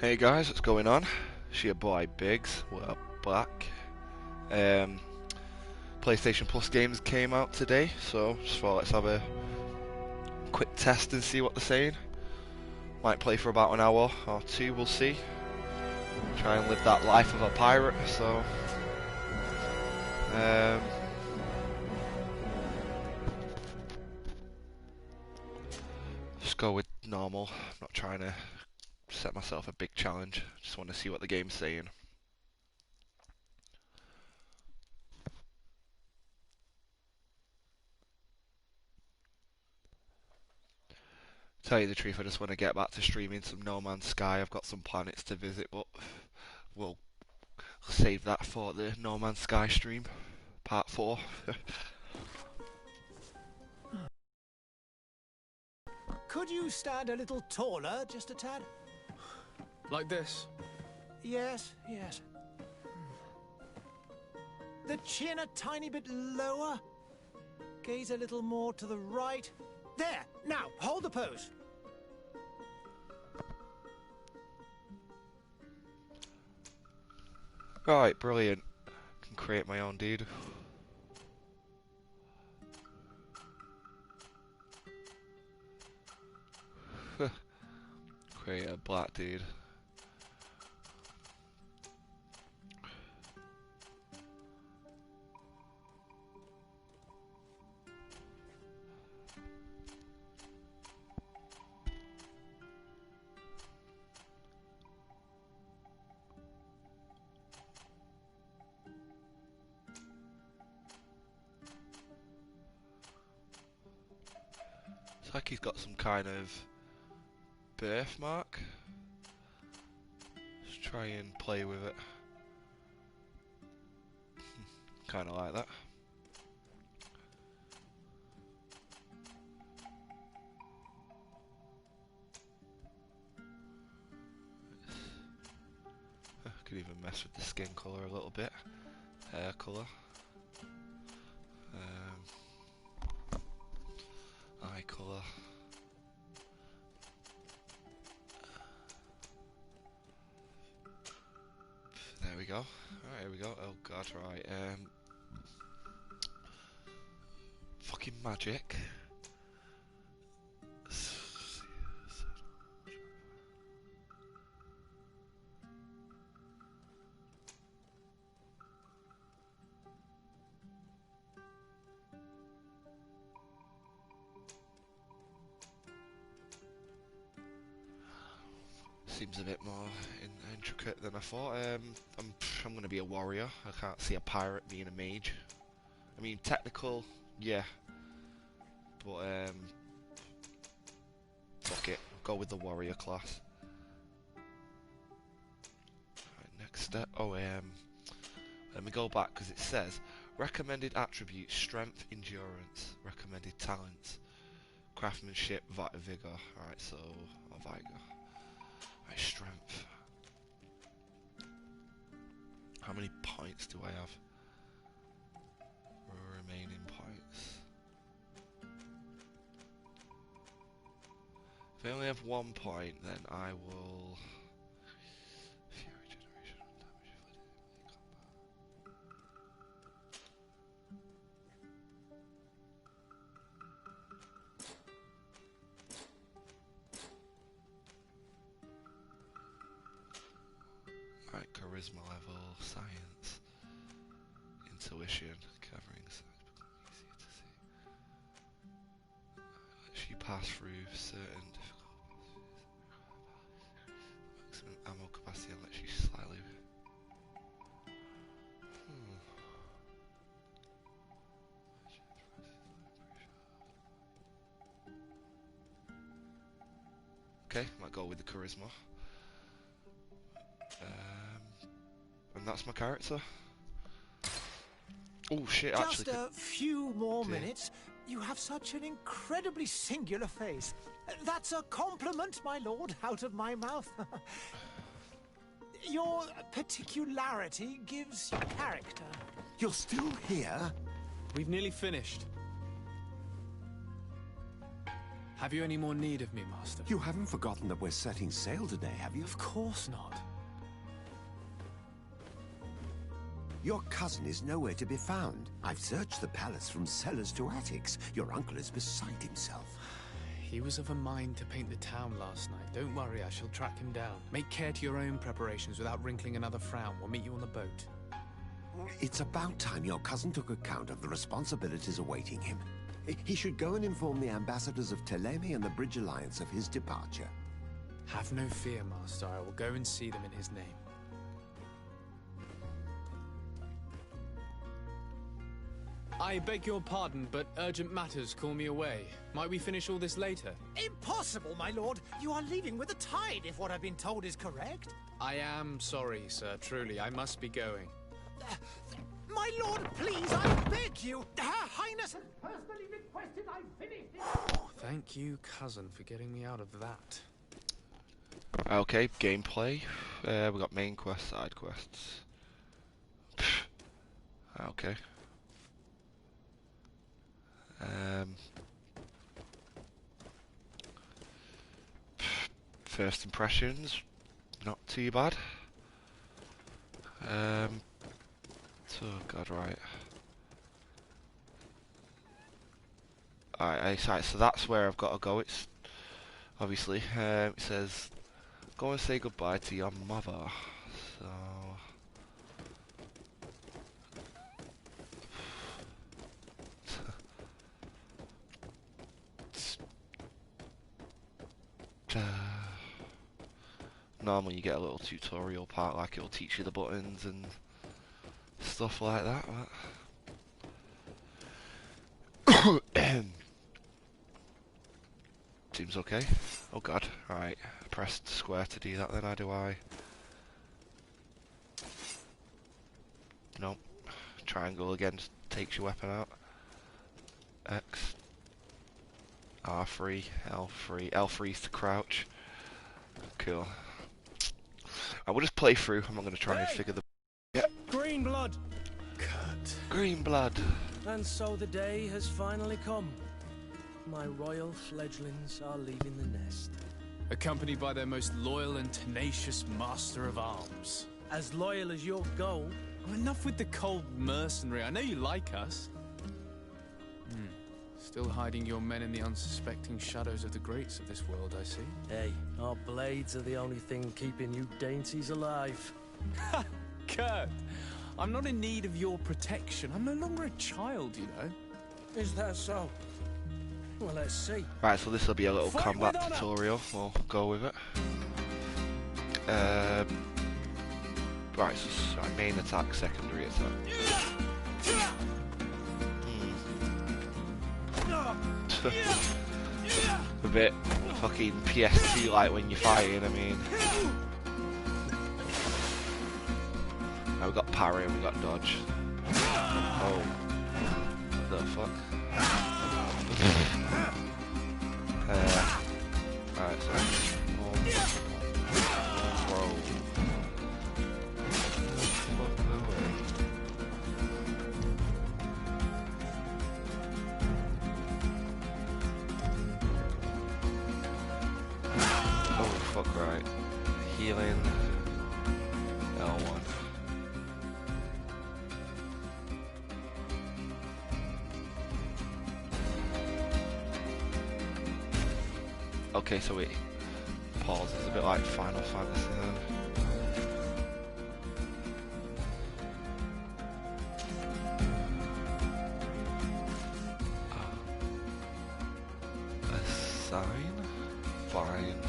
Hey guys, what's going on? It's your boy Biggs. We're back. PlayStation Plus games came out today, so just thought let's have a quick test and see what they're saying. Might play for about an hour or two, we'll see. Try and live that life of a pirate, so... just go with normal. I'm not trying to set myself a big challenge. Just want to see what the game's saying. Tell you the truth, I just want to get back to streaming some No Man's Sky. I've got some planets to visit, but we'll save that for the No Man's Sky stream, part 4. Could you stand a little taller, just a tad? Like this? Yes, yes. The chin a tiny bit lower. Gaze a little more to the right. There! Now, hold the pose. Right, brilliant. Can create my own dude. Create a black dude. It's like he's got some kind of birthmark. Let's try and play with it. Kinda like that. I could even mess with the skin colour a little bit. Hair colour. Eye colour. There we go. Alright, here we go. Oh god, right. Fucking magic. Seems a bit more intricate than I thought. I'm gonna be a warrior. I can't see a pirate being a mage. I mean, technical, yeah, but fuck it. Go with the warrior class. Right, next step. Oh, let me go back because it says recommended attributes: strength, endurance. Recommended talents: craftsmanship, vigor. Alright, so vigor. My strength. How many points do I have? Remaining points. If I only have 1 point, then I will... Fury generation, damage inflicted. Right, charisma level, science, intuition, covering size become easier to see. Lets you pass through certain difficulties. Maximum ammo capacity and lets you slightly. Okay, might go with the charisma. And that's my character. Oh shit, actually. Just a few more minutes. You have such an incredibly singular face. That's a compliment, my lord, out of my mouth. Your particularity gives you character. You're still here? We've nearly finished. Have you any more need of me, Master? You haven't forgotten that we're setting sail today, have you? Of course not. Your cousin is nowhere to be found. I've searched the palace from cellars to attics. Your uncle is beside himself. He was of a mind to paint the town last night. Don't worry, I shall track him down. Make care to your own preparations without wrinkling another frown. We'll meet you on the boat. It's about time your cousin took account of the responsibilities awaiting him. He should go and inform the ambassadors of Telemi and the Bridge Alliance of his departure. Have no fear, Master. I will go and see them in his name. I beg your pardon, but urgent matters call me away. Might we finish all this later? Impossible, my lord. You are leaving with the tide, if what I've been told is correct. I am sorry, sir. Truly, I must be going. My lord, please, I beg you. Her Highness has personally requested I finish this. Oh, thank you, cousin, for getting me out of that. Okay, gameplay. We got main quest, side quests. Okay. First impressions, not too bad. Oh god, right. Alright, so that's where I've got to go. It's obviously it says go and say goodbye to your mother. So normally you get a little tutorial part, like it'll teach you the buttons and stuff like that, but seems okay. Oh god, right, I pressed square to do that then, how do I? Nope. Triangle again just takes your weapon out. X, R3, L3, L3 is to crouch. Cool. I will just play through, I'm not going to try and figure the... Yep. Green blood! Cut. Green blood! And so the day has finally come. My royal fledglings are leaving the nest. Accompanied by their most loyal and tenacious master of arms. As loyal as your gold. Oh, enough with the cold mercenary. I know you like us. Still hiding your men in the unsuspecting shadows of the greats of this world, I see. Hey, our blades are the only thing keeping you dainties alive. Ha! Kurt! I'm not in need of your protection. I'm no longer a child, you know. Is that so? Well, let's see. Right, so this will be a little Fight combat with honor. tutorial. We'll go with it. Right, so main attack, secondary attack. A bit fucking PS2 like when you're fighting, I mean. Now we've got parry and we've got dodge. Oh. What the fuck? Alright, so throw. Oh fuck, right. Healing L1. Okay, so it pauses a bit like Final Fantasy then. Assign, bind.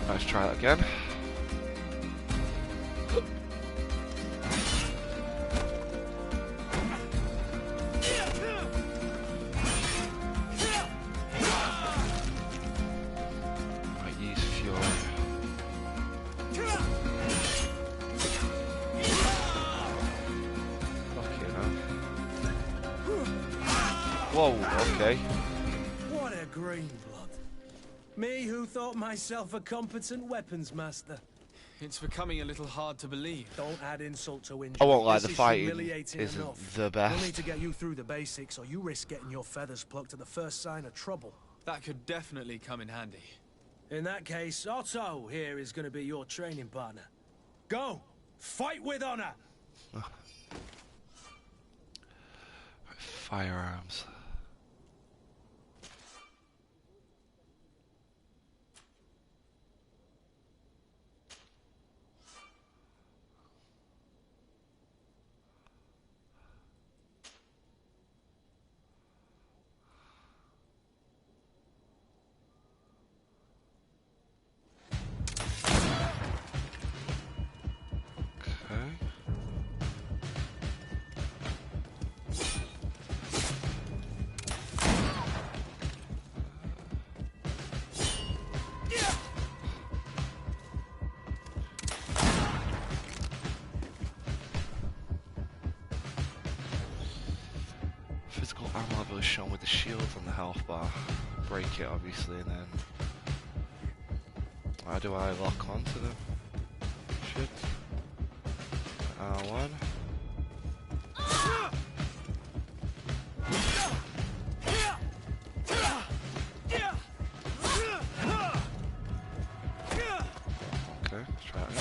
Let's try that again. Whoa, okay. What a green blood. Me who thought myself a competent weapons master. It's becoming a little hard to believe. Don't add insult to injury. I won't lie, This the is fighting humiliating isn't enough. the We'll need best. to get you through the basics, or you risk getting your feathers plucked at the first sign of trouble. That could definitely come in handy. In that case, Otto here is going to be your training partner. Go! Fight with honor! Firearms. Okay. Physical armor level is shown with the shield on the health bar. Break it obviously, and then how do I lock onto them? Shit. R1. Okay, let's try it again.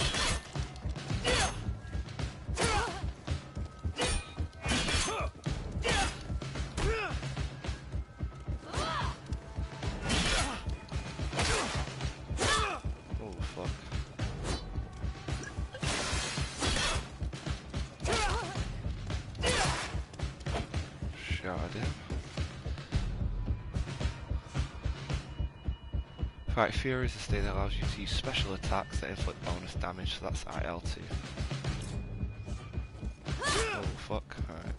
Oh fuck. Shot him. Right, Fury is a state that allows you to use special attacks that inflict bonus damage, so that's IL2. Oh fuck, alright.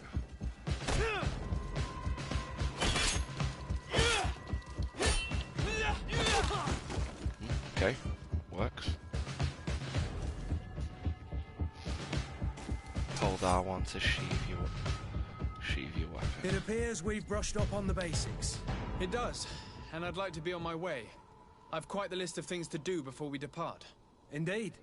Okay, works. Hold R1 to sheathe your weapon. It appears we've brushed up on the basics. It does, and I'd like to be on my way. I've quite the list of things to do before we depart. Indeed.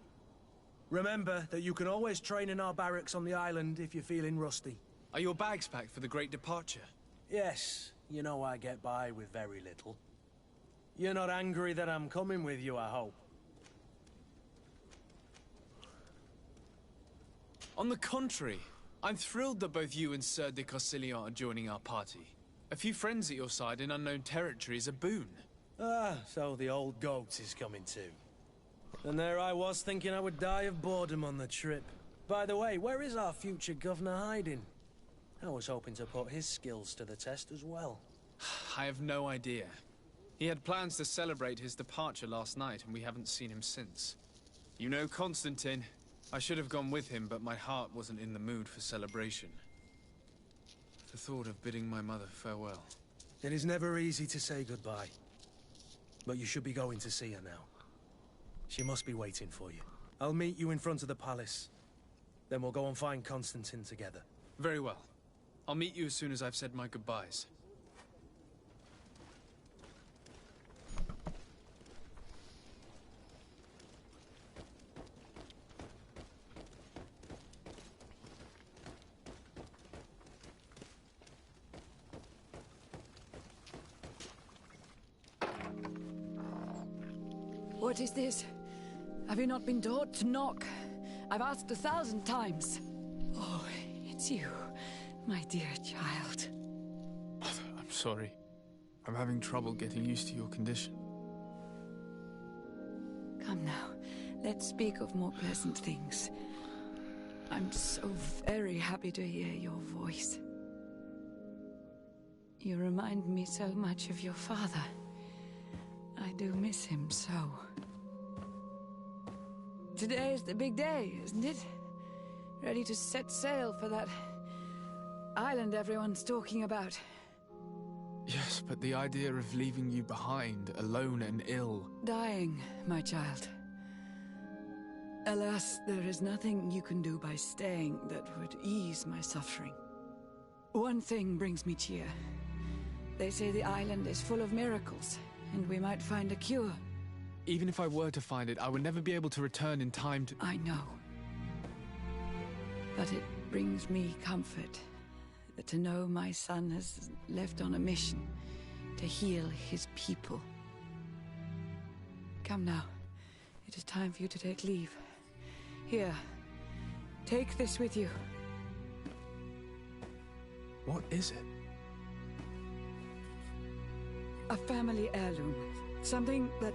Remember that you can always train in our barracks on the island if you're feeling rusty. Are your bags packed for the great departure? Yes, you know I get by with very little. You're not angry that I'm coming with you, I hope. On the contrary, I'm thrilled that both you and Sir de Corsillon are joining our party. A few friends at your side in unknown territory is a boon. Ah, so the old goat is coming too. And there I was thinking I would die of boredom on the trip. By the way, where is our future governor hiding? I was hoping to put his skills to the test as well. I have no idea. He had plans to celebrate his departure last night, and we haven't seen him since. You know Constantine. I should have gone with him, but my heart wasn't in the mood for celebration. The thought of bidding my mother farewell. It is never easy to say goodbye. But you should be going to see her now. She must be waiting for you. I'll meet you in front of the palace. Then we'll go and find Constantine together. Very well. I'll meet you as soon as I've said my goodbyes. What is this? Have you not been taught to knock? I've asked 1,000 times. Oh, it's you, my dear child. I'm sorry. I'm having trouble getting used to your condition. Come now, let's speak of more pleasant things. I'm so very happy to hear your voice. You remind me so much of your father. I do miss him so. Today is the big day, isn't it? Ready to set sail for that island everyone's talking about. Yes, but the idea of leaving you behind, alone and ill... Dying, my child. Alas, there is nothing you can do by staying that would ease my suffering. One thing brings me cheer. They say the island is full of miracles, and we might find a cure. Even if I were to find it, I would never be able to return in time to... I know. But it brings me comfort to know my son has left on a mission to heal his people. Come now. It is time for you to take leave. Here. Take this with you. What is it? A family heirloom. Something that...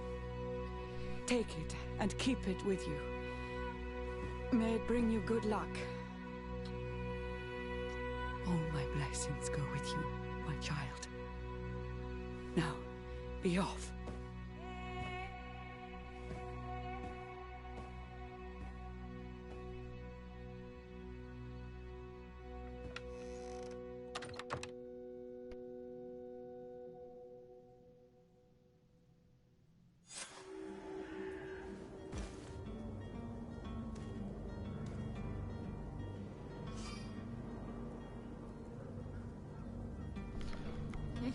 Take it and keep it with you. May it bring you good luck. All my blessings go with you, my child. Now, be off.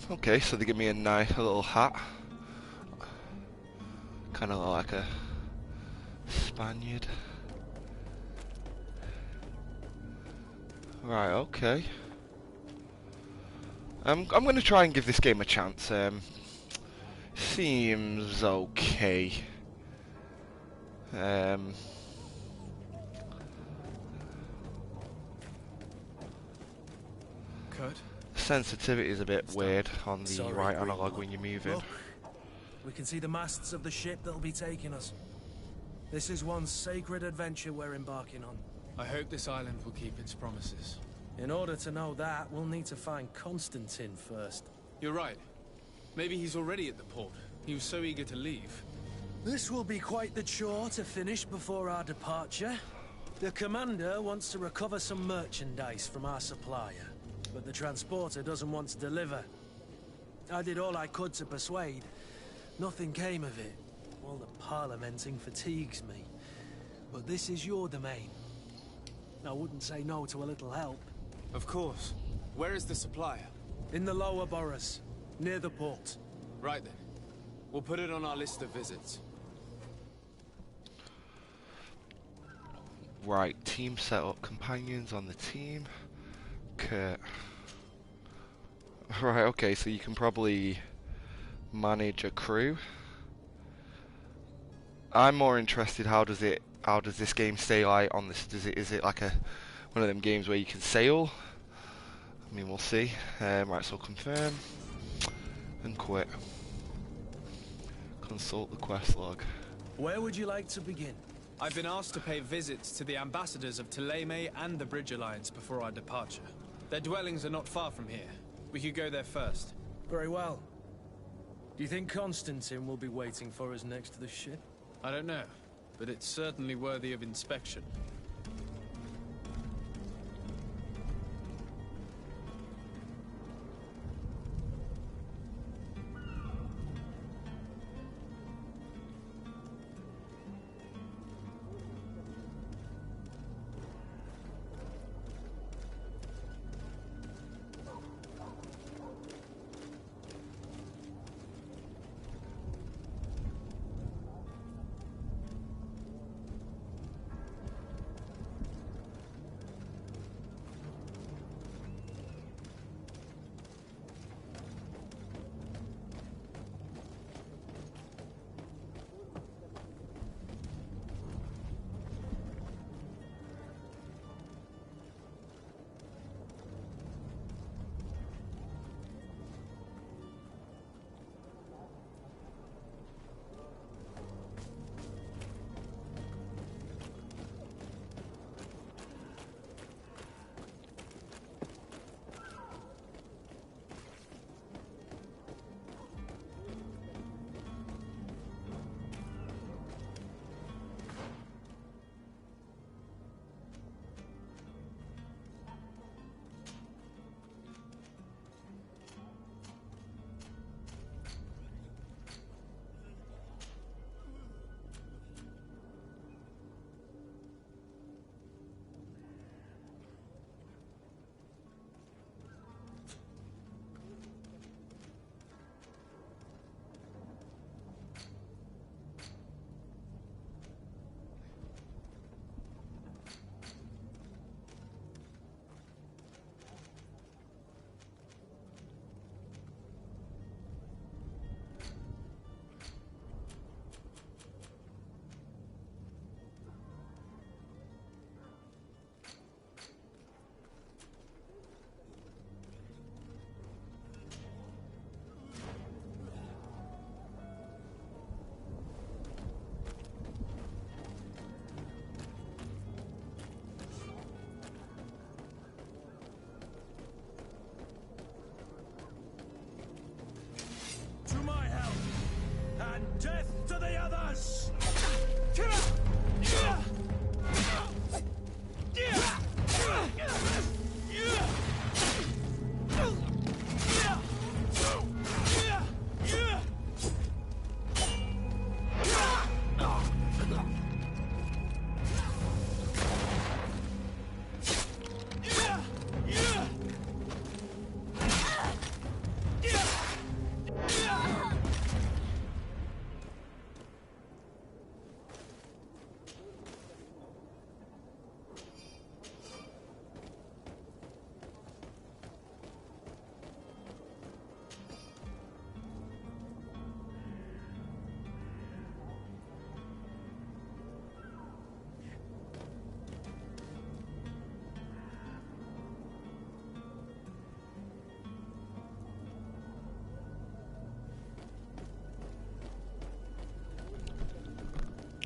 Okay, so they give me a nice little hat. Kind of like a Spaniard. Right, okay. I'm going to try and give this game a chance. Seems okay. Kurt? Sensitivity is a bit weird on the right analog when you're moving. Look, we can see the masts of the ship that'll be taking us. This is one sacred adventure we're embarking on. I hope this island will keep its promises. In order to know that, we'll need to find Constantine first. You're right. Maybe he's already at the port. He was so eager to leave. This will be quite the chore to finish before our departure. The commander wants to recover some merchandise from our supplier, but the transporter doesn't want to deliver. I did all I could to persuade. Nothing came of it. All the parliamenting fatigues me. But this is your domain. I wouldn't say no to a little help. Of course. Where is the supplier? In the lower boroughs, near the port. Right then. We'll put it on our list of visits. Right, team setup, companions on the team. Kurt. Right, okay, so you can probably manage a crew. I'm more interested, how does this game stay like on this? Is it like one of them games where you can sail? I mean, we'll see. Right, so confirm and quit. Consult the quest log. Where would you like to begin? I've been asked to pay visits to the ambassadors of Thélème and the Bridge Alliance before our departure. Their dwellings are not far from here. We could go there first. Very well. Do you think Constantine will be waiting for us next to the ship? I don't know, but it's certainly worthy of inspection.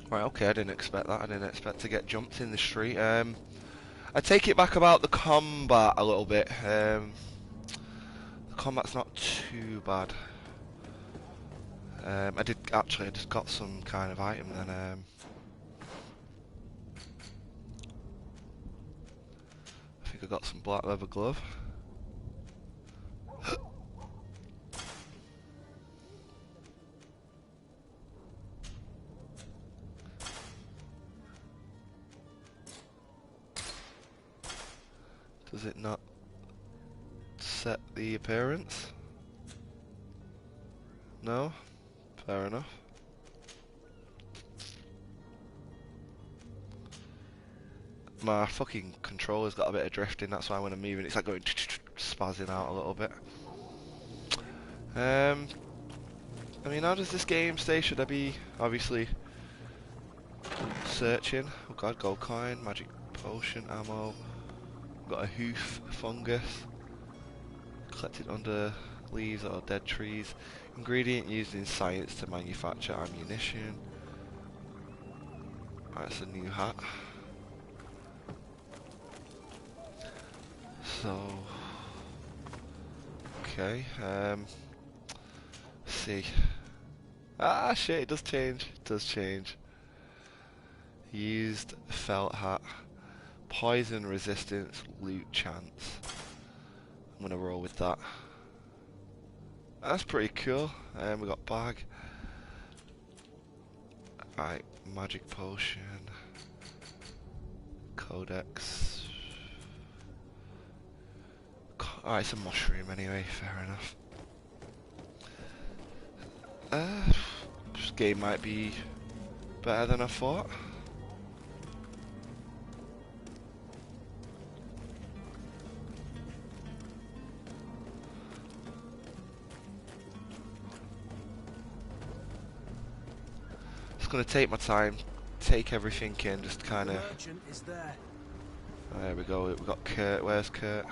Right, okay, I didn't expect that. I didn't expect to get jumped in the street. I take it back about the combat a little bit. The combat's not too bad. I just got some kind of item then. I think I got some black leather glove. Does it not set the appearance? No? Fair enough. My fucking controller's got a bit of drifting, that's why when I'm moving it's like going spazzing out a little bit. I mean, how does this game stay? Should I be obviously searching? Oh god, gold coin, magic potion, ammo. Got a hoof fungus. Collected under leaves or dead trees. Ingredient used in science to manufacture ammunition. Right, it's a new hat. So, okay. Let's see. Ah, shit! It does change. It does change. Used felt hat. Poison resistance, loot chance. I'm gonna roll with that. That's pretty cool. We got bag. Alright, magic potion. Codex. Alright, it's a mushroom anyway, fair enough. This game might be better than I thought. Just gonna take my time, take everything in, just kind of. There we go. We got Kurt. Where's Kurt?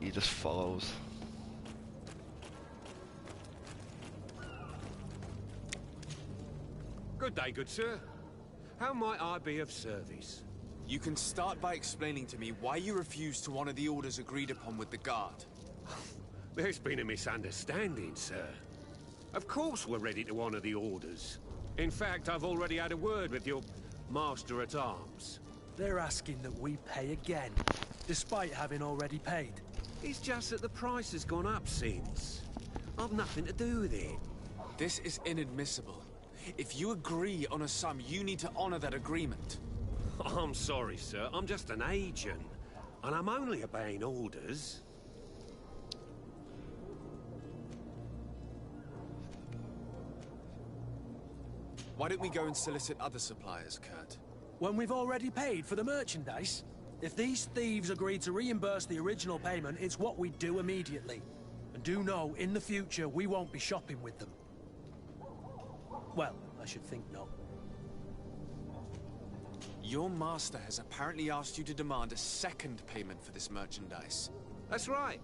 He just follows. Good day, good sir. How might I be of service? You can start by explaining to me why you refuse to honor the orders agreed upon with the guard. There's been a misunderstanding, sir. Of course we're ready to honor the orders. In fact, I've already had a word with your master-at-arms. They're asking that we pay again, despite having already paid. It's just that the price has gone up since. I've nothing to do with it. This is inadmissible. If you agree on a sum, you need to honor that agreement. I'm sorry, sir. I'm just an agent. And I'm only obeying orders. Why don't we go and solicit other suppliers, Kurt? When we've already paid for the merchandise? If these thieves agree to reimburse the original payment, it's what we do immediately. And do know, in the future, we won't be shopping with them. Well, I should think not. Your master has apparently asked you to demand a second payment for this merchandise. That's right.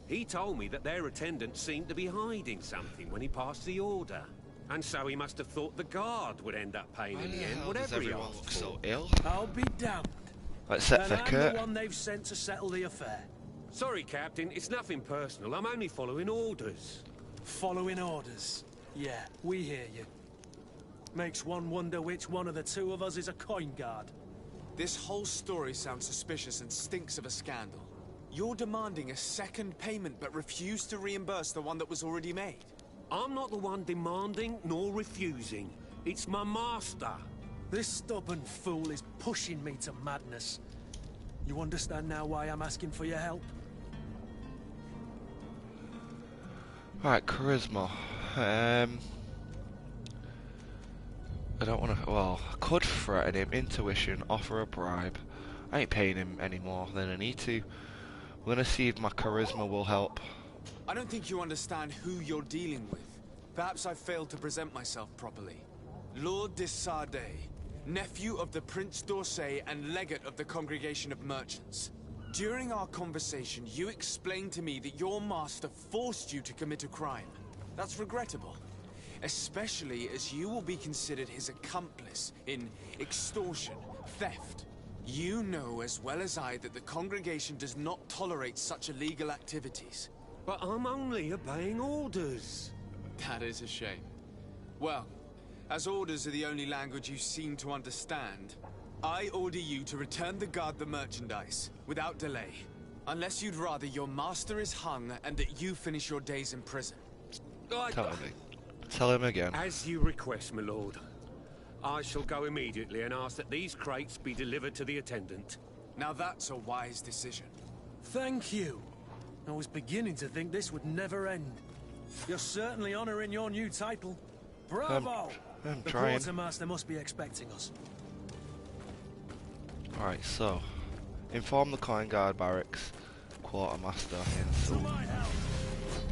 He told me that their attendant seemed to be hiding something when he passed the order. And so he must have thought the guard would end up paying in the end, whatever he asked for. So ill? I'll be damned. Except for I'm Kurt. the one they've sent to settle the affair. Sorry, Captain. It's nothing personal. I'm only following orders. Following orders? Yeah, we hear you. Makes one wonder which one of the two of us is a coin guard. This whole story sounds suspicious and stinks of a scandal. You're demanding a second payment but refuse to reimburse the one that was already made. I'm not the one demanding nor refusing. It's my master. This stubborn fool is pushing me to madness. You understand now why I'm asking for your help? Right, charisma. I don't want to. Well, I could threaten him. Intuition, offer a bribe. I ain't paying him any more than I need to. We're gonna see if my charisma will help. I don't think you understand who you're dealing with. Perhaps I failed to present myself properly. Lord de Sardet, nephew of the Prince d'Orsay and legate of the Congregation of Merchants. During our conversation, you explained to me that your master forced you to commit a crime. That's regrettable. especially as you will be considered his accomplice in extortion, theft. You know as well as I that the congregation does not tolerate such illegal activities. But I'm only obeying orders. That is a shame. Well, as orders are the only language you seem to understand, I order you to return the guard the merchandise, without delay. Unless you'd rather your master is hung and that you finish your days in prison. Tell him again. As you request, my lord. I shall go immediately and ask that these crates be delivered to the attendant. Now that's a wise decision. Thank you. I was beginning to think this would never end. You're certainly honoring your new title. Bravo! I'm the trying. quartermaster must be expecting us. Alright, so inform the coin guard barracks quartermaster in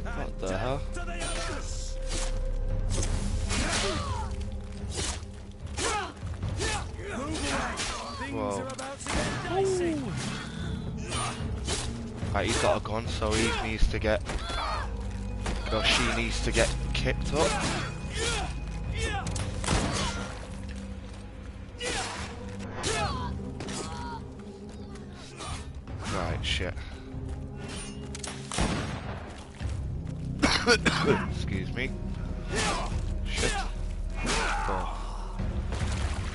what the hell? Whoa. Right, he's got a gun, so he needs to get, or she needs to get kicked up. Right, shit. Excuse me. Shit. Oh.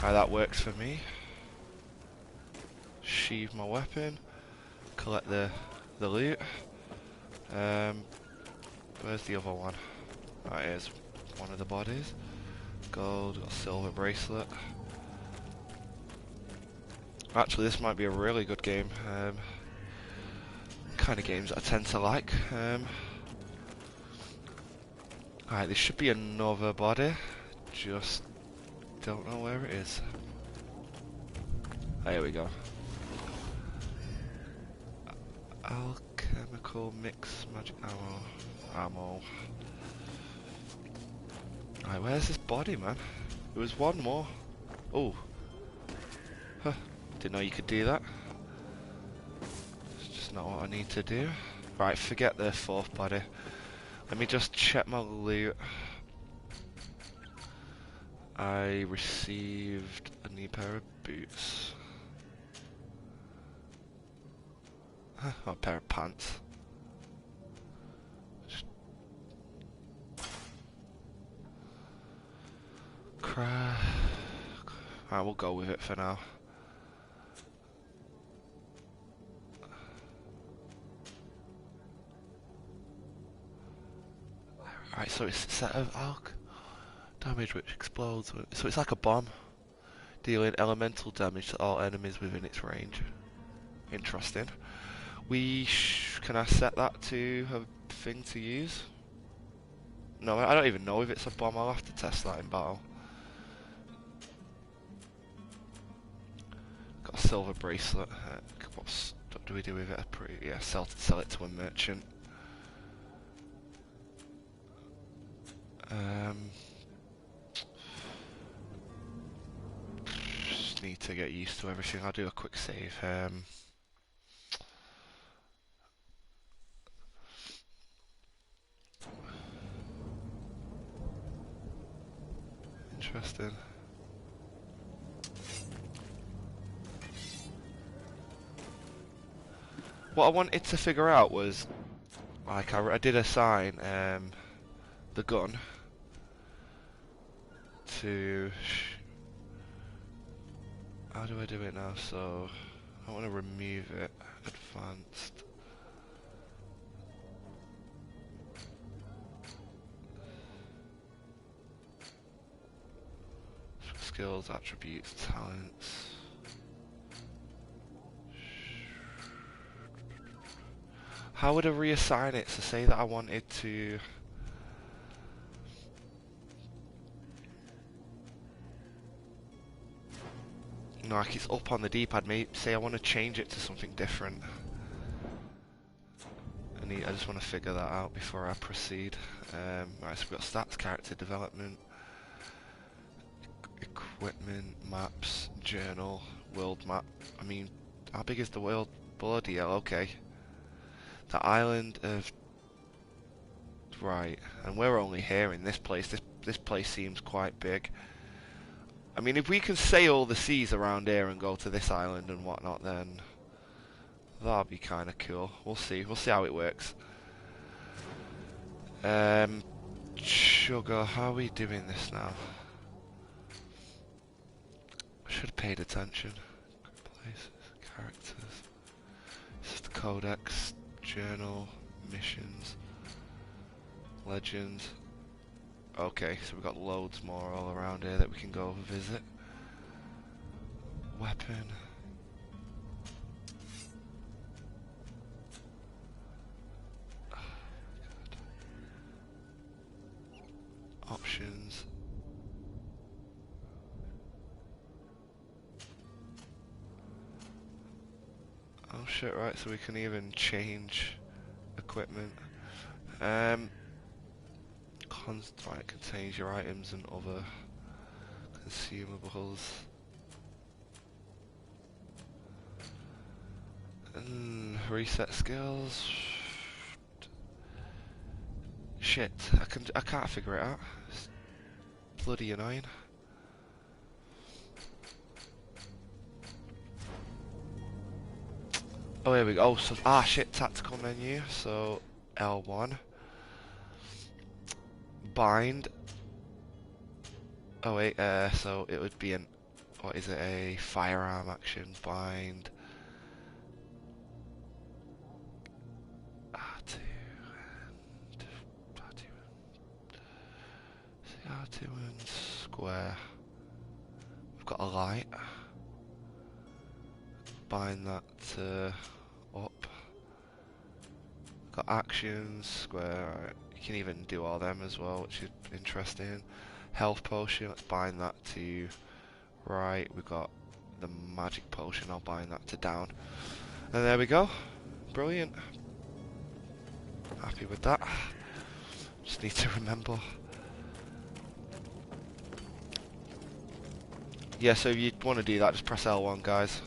Right, that works for me. Sheathe my weapon. Collect the loot. Where's the other one? Right, here's one of the bodies. Gold, got a silver bracelet. Actually, this might be a really good game. Kind of games that I tend to like. Alright, there should be another body. Just don't know where it is. There we go. Alchemical mix magic ammo. Alright, where's this body, man? There was one more. Oh. Huh. Didn't know you could do that. It's just not what I need to do. Right, forget the fourth body. Let me just check my loot. I received a new pair of boots. Oh, a pair of pants. Alright, we'll go with it for now. Alright, so it's a set of alch damage which explodes. So it's like a bomb, dealing elemental damage to all enemies within its range. Interesting. Can I set that to a thing to use? No, I don't even know if it's a bomb. I'll have to test that in battle. Got a silver bracelet. What do we do with it? Yeah, sell it to a merchant. Just need to get used to everything. I'll do a quick save. Interesting. What I wanted to figure out was, like, I did assign the gun to. How do I do it now? So I want to remove it. Advanced. Skills, attributes, talents. How would I reassign it? So say that I wanted to. No, like it's up on the D-pad. Maybe say I want to change it to something different. I just want to figure that out before I proceed. Right, so we've got stats, character development, equipment, maps, journal, world map. I mean, how big is the world? Bloody hell, okay. The island of... Right, and we're only here in this place. This this place seems quite big. I mean, if we can sail the seas around here and go to this island and whatnot, then that'll be kind of cool. We'll see. We'll see how it works. Sugar, how are we doing this now? I should have paid attention. Places, characters. This is the codex, journal, missions, legends. Okay, so we've got loads more all around here that we can go visit. Weapon. Oh, God. Options. Oh shit, right, so we can even change equipment. Right, contains your items and other consumables. And reset skills. Shit, I can't figure it out. It's bloody annoying. Oh, here we go. Oh, so shit, tactical menu. So L1. Bind. Oh wait, so it would be what is it, a firearm action, bind. R2 and square. We've got a light. Bind that to up. Got actions, square. Right. You can even do all them as well, which is interesting. Health potion, let's bind that to right. We've got the magic potion, I'll bind that to down. And there we go. Brilliant. Happy with that. Just need to remember. Yeah, so if you want to do that, just press L1, guys.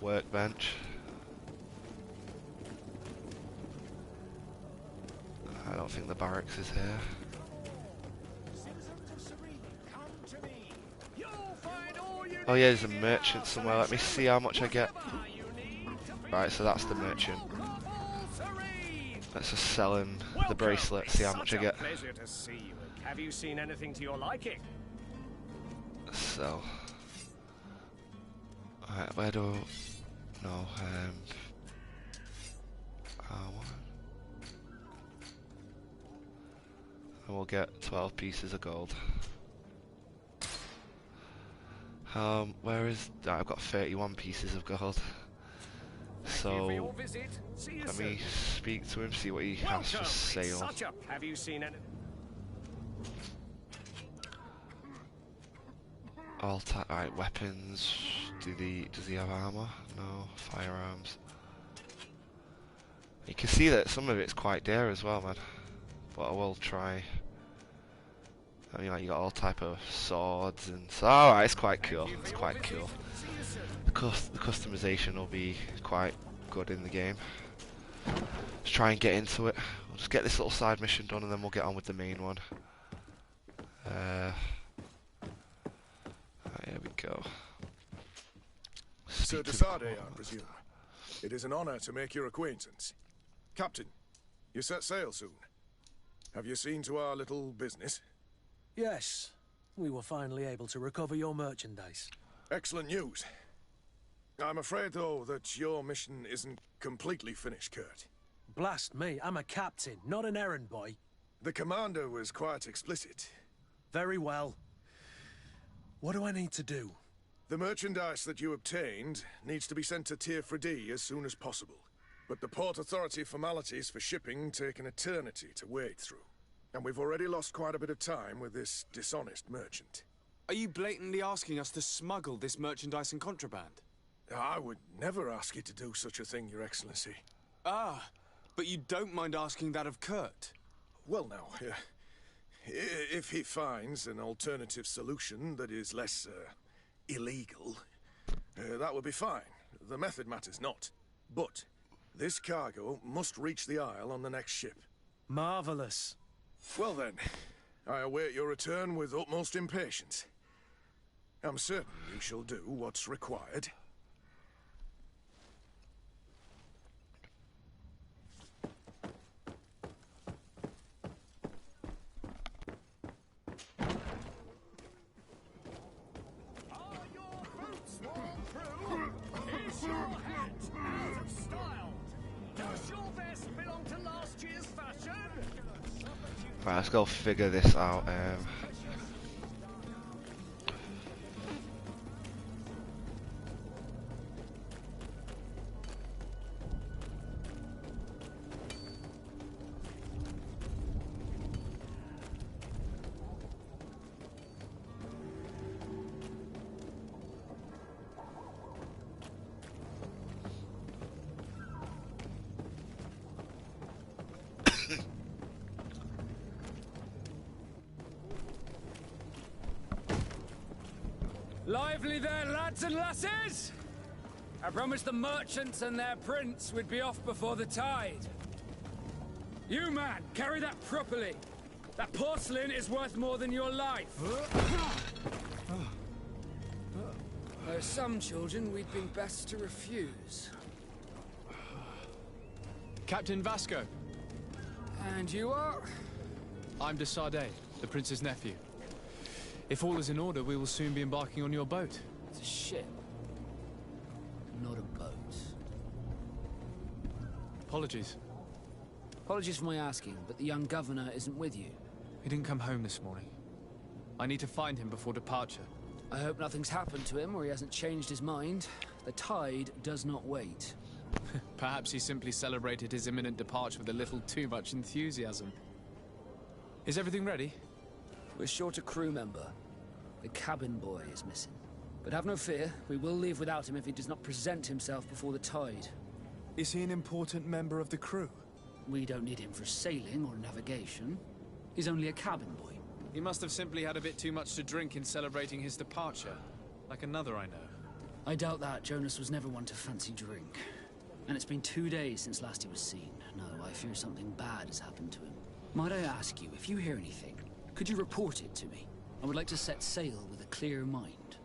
Workbench. I don't think the barracks is here. Oh yeah, there's a merchant somewhere. Let me see how much I get. Right, so that's the merchant. Let's just sell him the bracelet, see how much I get. Have you seen anything to your liking? So, alright, where do? No, and we'll get 12 pieces of gold. Where is? I've got 31 pieces of gold. So let me speak to him, see what he has for sale. Have you seen it? All right, weapons. Does he have armor? No, firearms. You can see that some of it's quite dear as well, man. But I will try. I mean, like, you got all type of swords and so. Alright, it's quite cool. It's quite cool. The customization will be quite good in the game. Let's try and get into it. We'll just get this little side mission done and then we'll get on with the main one. Right, here we go. Sir Desade, I presume. It is an honor to make your acquaintance. Captain, you set sail soon. Have you seen to our little business? Yes. We were finally able to recover your merchandise. Excellent news. I'm afraid, though, that your mission isn't completely finished, Kurt. Blast me, I'm a captain, not an errand boy. The commander was quite explicit. Very well. What do I need to do? The merchandise that you obtained needs to be sent to Tier 4D as soon as possible. But the Port Authority formalities for shipping take an eternity to wade through. And we've already lost quite a bit of time with this dishonest merchant. Are you blatantly asking us to smuggle this merchandise and contraband? I would never ask you to do such a thing, Your Excellency. Ah, but you don't mind asking that of Kurt? Well, now, if he finds an alternative solution that is less, illegal, that would be fine. The method matters not. But This cargo must reach the Isle on the next ship. Marvelous. Well then, I await your return with utmost impatience. I'm certain you shall do what's required. Are your boots worn through? Is your hat out of style? Does your vest belong to last year's fashion? Right, let's go figure this out. Lively there, lads and lasses! I promised the merchants and their prince we'd be off before the tide. You, man, carry that properly. That porcelain is worth more than your life. There are some children we'd been best to refuse. Captain Vasco. And you are? I'm de Sardet, the prince's nephew. If all is in order, we will soon be embarking on your boat. It's a ship, not a boat. Apologies. Apologies for my asking, but the young governor isn't with you. He didn't come home this morning. I need to find him before departure. I hope nothing's happened to him or he hasn't changed his mind. The tide does not wait. Perhaps he simply celebrated his imminent departure with a little too much enthusiasm. Is everything ready? We're short a crew member. The cabin boy is missing. But have no fear, we will leave without him if he does not present himself before the tide. Is he an important member of the crew? We don't need him for sailing or navigation. He's only a cabin boy. He must have simply had a bit too much to drink in celebrating his departure. Like another I know. I doubt that. Jonas was never one to fancy drink. And it's been 2 days since last he was seen. No, I fear something bad has happened to him. Might I ask you, if you hear anything, could you report it to me? I would like to set sail with a clear mind.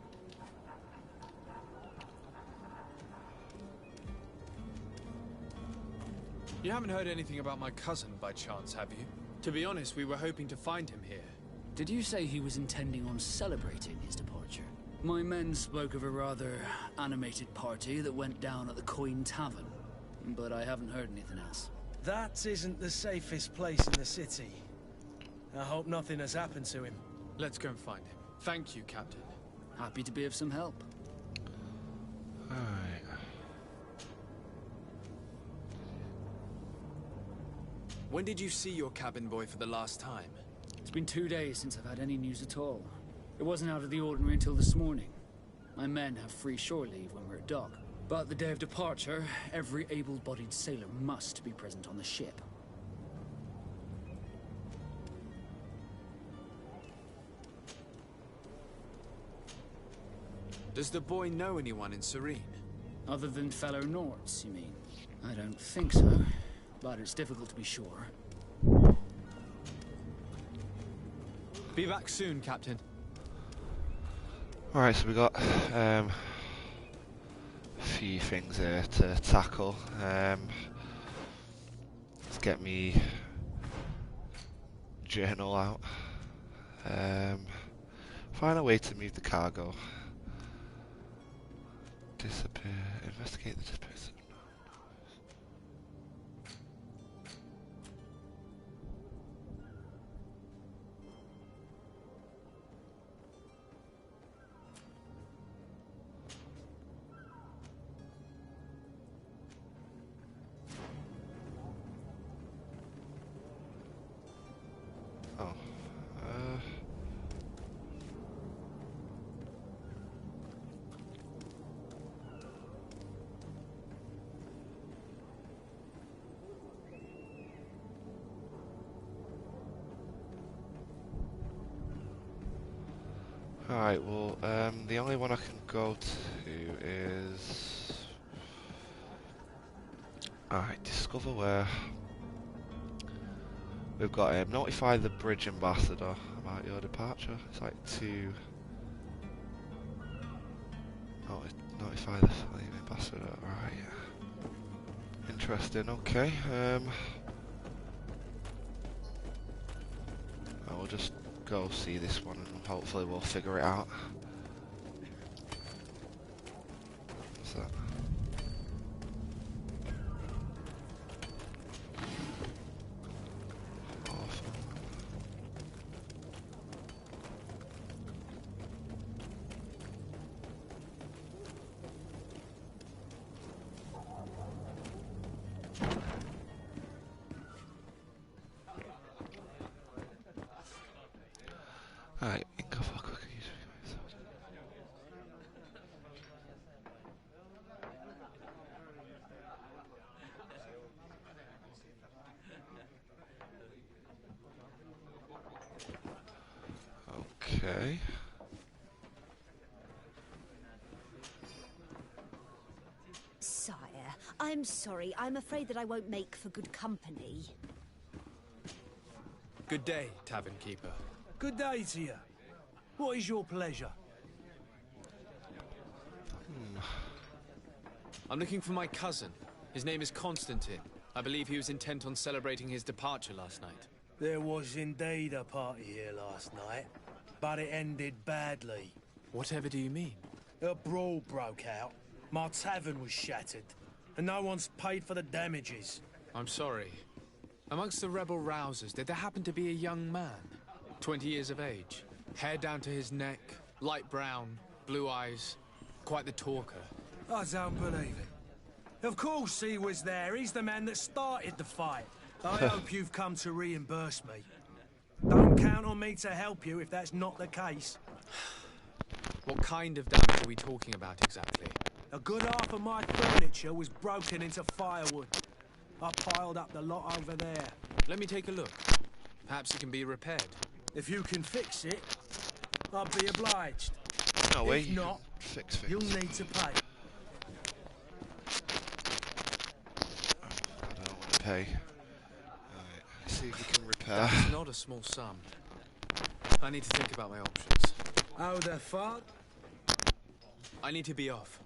You haven't heard anything about my cousin by chance, have you? To be honest, we were hoping to find him here. Did you say he was intending on celebrating his departure? My men spoke of a rather animated party that went down at the Coin Tavern, but I haven't heard anything else. That isn't the safest place in the city. I hope nothing has happened to him. Let's go and find him. Thank you, Captain. Happy to be of some help. Alright. When did you see your cabin boy for the last time? It's been 2 days since I've had any news at all. It wasn't out of the ordinary until this morning. My men have free shore leave when we're at dock. But the day of departure, every able-bodied sailor must be present on the ship. Does the boy know anyone in Serene? Other than fellow Nords, you mean? I don't think so, but it's difficult to be sure. Be back soon, Captain. Alright, so we got a few things here to tackle. Let's get me journal out. Find a way to move the cargo. Disappear. Investigate the disappearance. Alright, well, the only one I can go to is Alright, discover where. We've got notify the bridge ambassador about your departure. It's like to notify the fleet ambassador. Right. Interesting. Okay. We'll just go see this one and hopefully we'll figure it out. What's that? Alright, go for a quick use. Okay. Sire, I'm sorry. I'm afraid that I won't make for good company. Good day, tavern keeper. Good day to you. What is your pleasure? I'm looking for my cousin. His name is Constantine. I believe he was intent on celebrating his departure last night. There was indeed a party here last night, but it ended badly. Whatever do you mean? A brawl broke out. My tavern was shattered, and no one's paid for the damages. I'm sorry. Amongst the rebel rousers, did there happen to be a young man? 20 years of age, hair down to his neck, light brown, blue eyes, quite the talker. I don't believe it. Of course he was there. He's the man that started the fight. I hope you've come to reimburse me. Don't count on me to help you if that's not the case. What kind of damage are we talking about exactly? A good half of my furniture was broken into firewood. I piled up the lot over there. Let me take a look. Perhaps it can be repaired. If you can fix it, I'll be obliged. No way. If not, fix things. you'll need to pay. I don't want to pay. Alright, let's see if we can repair. That's not a small sum. I need to think about my options. Oh, the fuck? I need to be off.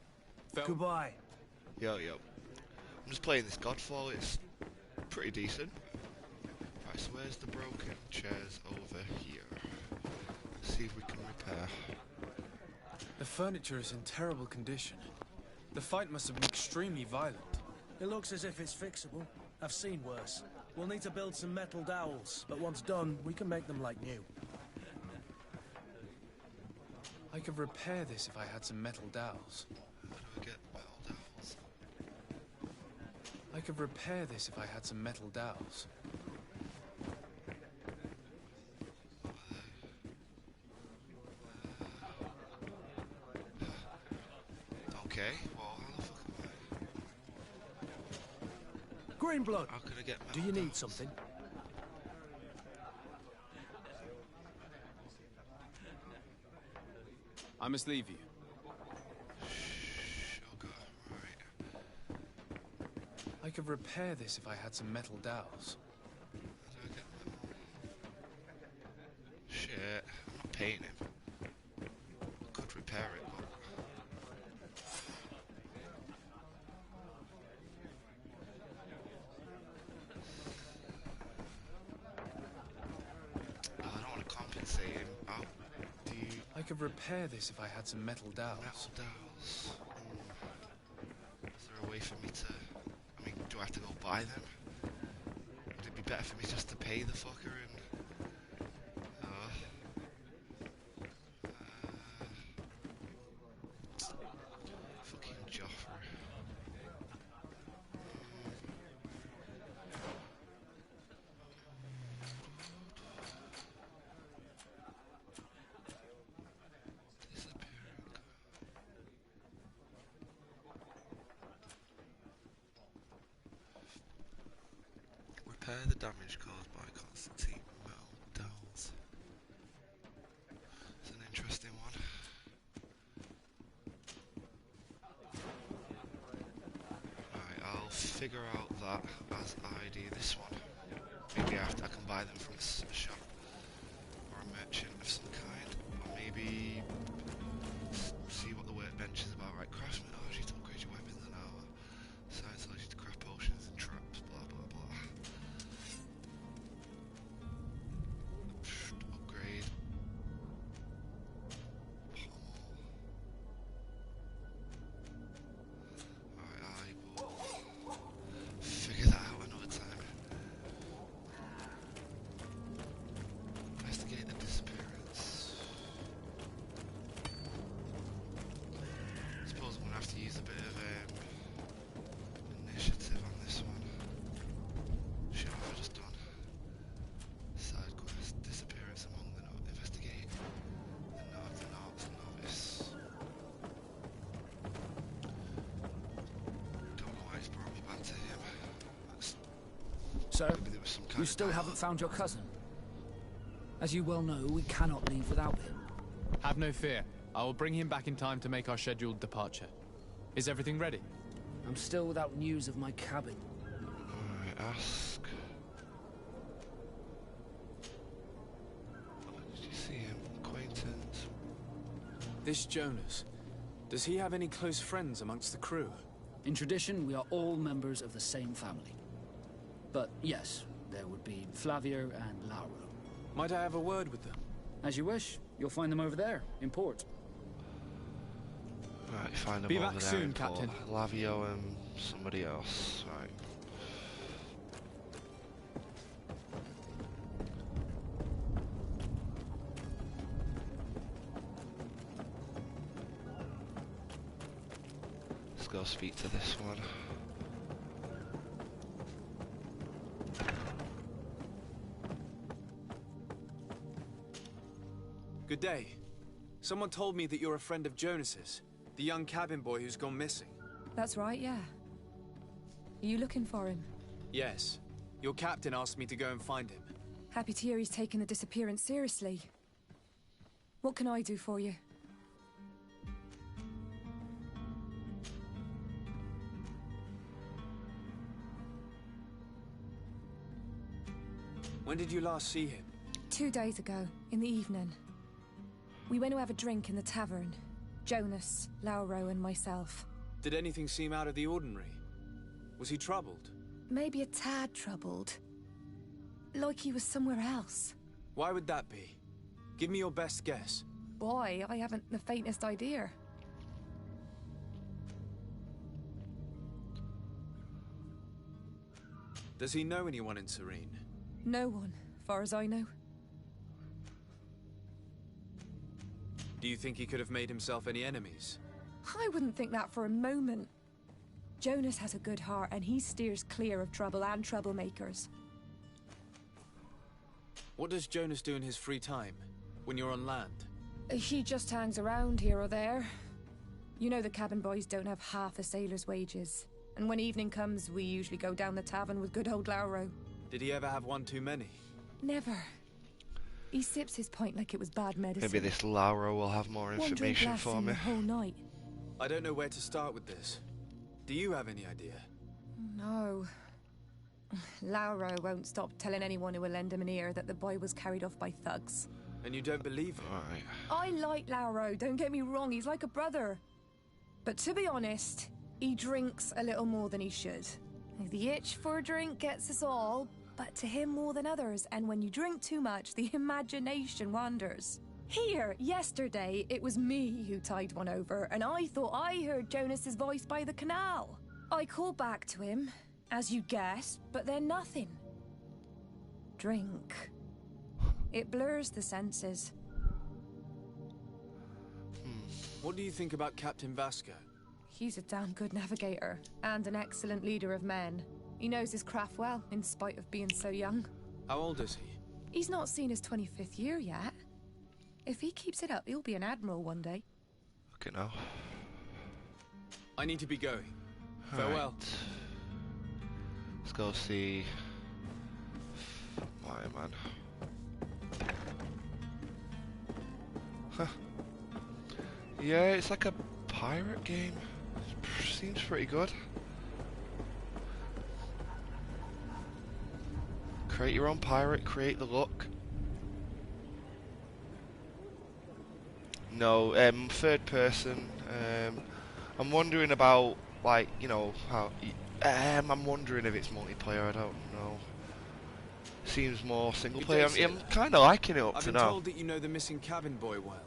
Goodbye. Yo. I'm just playing this Godfall. It's pretty decent. Right, so where's the broken chairs over here? Let's see if we can repair. The furniture is in terrible condition. The fight must have been extremely violent. It looks as if it's fixable. I've seen worse. We'll need to build some metal dowels, but once done, we can make them like new. I could repair this if I had some metal dowels. How do I get metal dowels? I could repair this if I had some metal dowels. Okay, well, how the fuck am Greenblood, How can I get do metal you need dowels? something? I must leave you. Sugar, right. I could repair this if I had some metal dowels. How do I get metal? Shit, I'm not paying him. I could repair it, but... I don't want to compensate him. How do you... I could repair this if I had some metal dowels. Metal dowels. Is there a way for me to... I mean, do I have to go buy them? Would it be better for me just to pay the fucker and... fucking Joffrey. Repair the damage caused by Constantine metal dowels. It's an interesting one. Alright, I'll figure out that as I do this one. Maybe I can buy them from a shop or a merchant of some kind, or maybe see what the workbench is about. Right, craftsman allows you to upgrade your weapons and armor. Science allows you to craft potions and traps. Blah blah blah. Upgrade. Alright, I will figure that out another time. Investigate the disappearance. I suppose I'm gonna have to use a bit of initiative on this one. Shit, what have I just done? Side quest, disappearance among the investigate the novice. Don't know why he's brought me back to him. So, Maybe there was some kind you of still dialogue. haven't found your cousin? As you well know, we cannot leave without him. Have no fear. I will bring him back in time to make our scheduled departure. Is everything ready? I'm still without news of my cabin. Alright, ask. Did you see him? Acquaintance. This Jonas, does he have any close friends amongst the crew? In tradition, we are all members of the same family. But yes, there would be Flavio and Lauro. Might I have a word with them? As you wish. You'll find them over there, in port. Right, find them Be over back there soon, in port. Captain. Lavio and somebody else. Right. Let's go speak to this one. Good day. Someone told me that you're a friend of Jonas's, the young cabin boy who's gone missing. That's right, yeah. Are you looking for him? Yes. Your captain asked me to go and find him. Happy to hear he's taken the disappearance seriously. What can I do for you? When did you last see him? 2 days ago, in the evening. We went to have a drink in the tavern. Jonas, Lauro and myself. Did anything seem out of the ordinary? Was he troubled? Maybe a tad troubled. Like he was somewhere else. Why would that be? Give me your best guess. Boy, I haven't the faintest idea. Does he know anyone in Serene? No one, far as I know. Do you think he could have made himself any enemies? I wouldn't think that for a moment. Jonas has a good heart and he steers clear of trouble and troublemakers. What does Jonas do in his free time, when you're on land? He just hangs around here or there. You know the cabin boys don't have half a sailor's wages. And when evening comes, we usually go down the tavern with good old Lauro. Did he ever have one too many? Never. He sips his pint like it was bad medicine. Maybe this Lauro will have more One drink information lasts for him me. the whole night. I don't know where to start with this. Do you have any idea? No. Lauro won't stop telling anyone who will lend him an ear that the boy was carried off by thugs. And you don't believe him? Right. I like Lauro, don't get me wrong, he's like a brother. But to be honest, he drinks a little more than he should. The itch for a drink gets us all, but to him more than others, and when you drink too much, the imagination wanders. Here, yesterday, it was me who tied one over, and I thought I heard Jonas's voice by the canal. I called back to him, as you guessed, but then nothing. Drink. It blurs the senses. What do you think about Captain Vasco? He's a damn good navigator, and an excellent leader of men. He knows his craft well, in spite of being so young. How old is he? He's not seen his 25th year yet. If he keeps it up, he'll be an admiral one day. Okay, now. I need to be going. Farewell. Right. Let's go see my man. Huh. Yeah, it's like a pirate game. Seems pretty good. Create your own pirate, create the look. No, third person. I'm wondering about, like, you know, how... I'm wondering if it's multiplayer, I don't know. Seems more single player. I'm kind of liking it up to now. I've been told that you know the missing cabin boy well.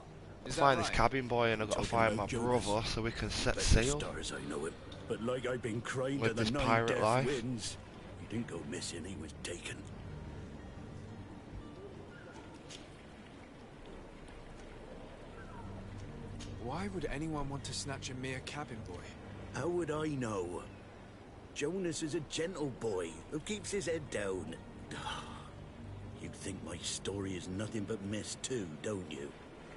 Is that Find right? this cabin boy and I've got to find my brother so we can set sail. Stars, I know him. But like I've been crying with to the this 9 pirate death life. winds, he didn't go missing, he was taken. Why would anyone want to snatch a mere cabin boy? How would I know? Jonas is a gentle boy who keeps his head down. You think my story is nothing but mess too, don't you?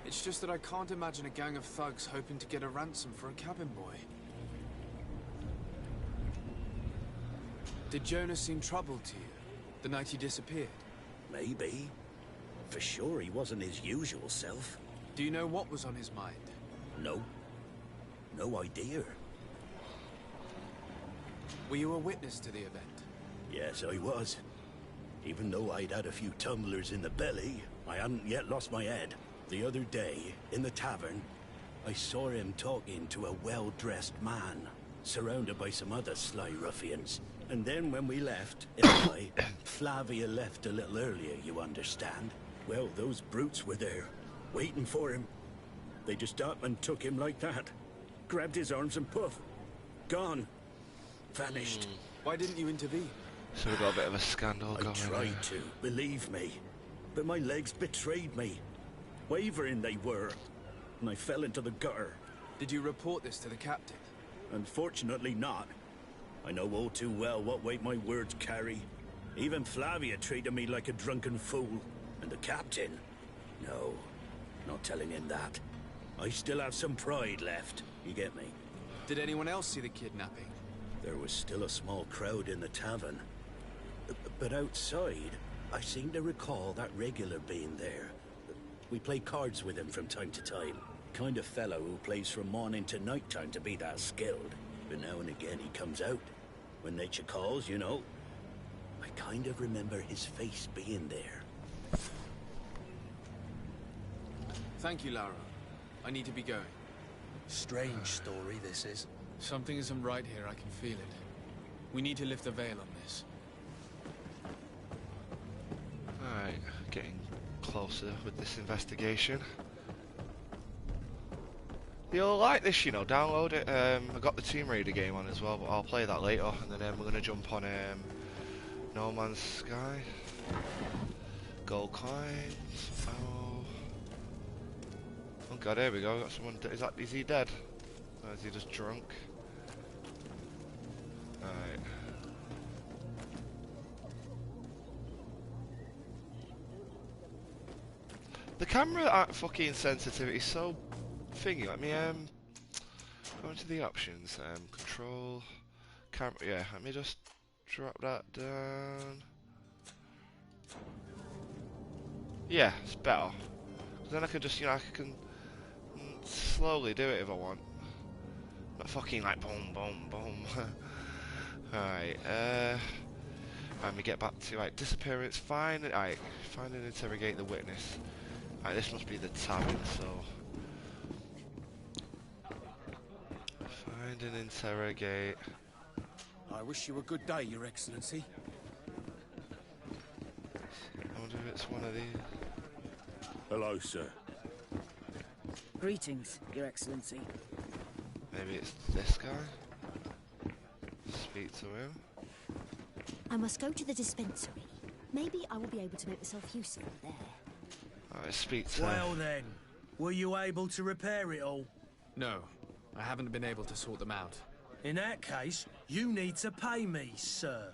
It's just that I can't imagine a gang of thugs hoping to get a ransom for a cabin boy. Did Jonas seem troubled to you the night he disappeared? Maybe. For sure he wasn't his usual self. Do you know what was on his mind? No. No idea. Were you a witness to the event? Yes, I was. Even though I'd had a few tumblers in the belly, I hadn't yet lost my head. The other day, in the tavern, I saw him talking to a well-dressed man, surrounded by some other sly ruffians. And then when we left, Flavia left a little earlier, you understand? Well, those brutes were there, waiting for him. They just up and took him like that. Grabbed his arms and poof. Gone. Vanished. Why didn't you intervene? So we've got a bit of a scandal going on. I tried to, believe me. But my legs betrayed me. Wavering they were. And I fell into the gutter. Did you report this to the captain? Unfortunately not. I know all too well what weight my words carry. Even Flavia treated me like a drunken fool. And the captain? No, not telling him that. I still have some pride left, you get me? Did anyone else see the kidnapping? There was still a small crowd in the tavern. But outside, I seem to recall that regular being there. We play cards with him from time to time. Kind of fellow who plays from morning to night time to be that skilled. But now and again he comes out. When nature calls, you know. I kind of remember his face being there. Thank you, Lara. I need to be going. Strange story, this is. Something isn't right here, I can feel it. We need to lift the veil on this. Alright, getting closer with this investigation. You'll like this, you know, download it. I got the Tomb Raider game on as well, but I'll play that later. And then we're going to jump on No Man's Sky. Gold coins. Oh god, here we go. Got someone. Is he dead? Or is he just drunk? Alright. The camera fucking sensitivity is so thingy. Let me go into the options. Control camera. Yeah, let me just drop that down. Yeah, it's better. Then I can just, you know, I can slowly do it if I want. Not fucking like boom, boom, boom. Alright, let me get back to, right, disappearance, find and interrogate the witness. Alright, this must be the tavern, so... Find and interrogate. I wish you a good day, Your Excellency. I wonder if it's one of these. Hello, sir. Greetings, Your Excellency. Maybe it's this guy? Speak to him. I must go to the dispensary. Maybe I will be able to make myself useful there. Alright, speak to Well then, were you able to repair it all? No, I haven't been able to sort them out. In that case, you need to pay me, sir.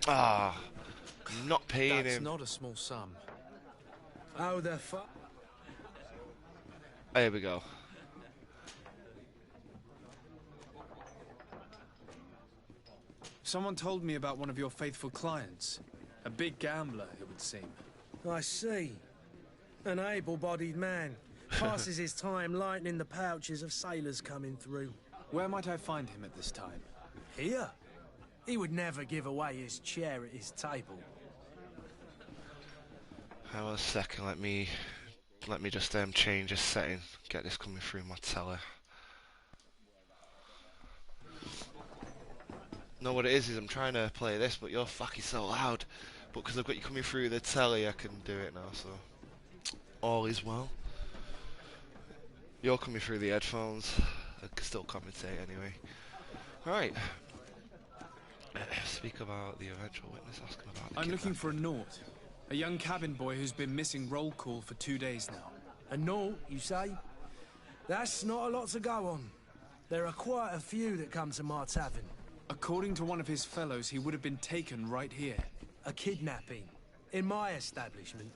Ah, not paying him. That's not a small sum. Oh, the fuck. Here we go. Someone told me about one of your faithful clients. A big gambler, it would seem. I see. An able-bodied man. Passes his time lightening the pouches of sailors coming through. Where might I find him at this time? Here? He would never give away his chair at his table. Hang on a second, let me just change this setting, get this coming through my telly. No, what it is I'm trying to play this, but you're fucking so loud. But because I've got you coming through the telly, I can do it now, so all is well. You're coming through the headphones, I can still commentate anyway. Alright. Speak about the eventual witness, ask him about the I'm looking kidnapping. for a Naut. A young cabin boy who's been missing roll call for 2 days now. A Naut, you say? That's not a lot to go on. There are quite a few that come to my tavern. According to one of his fellows, he would have been taken right here. A kidnapping? In my establishment?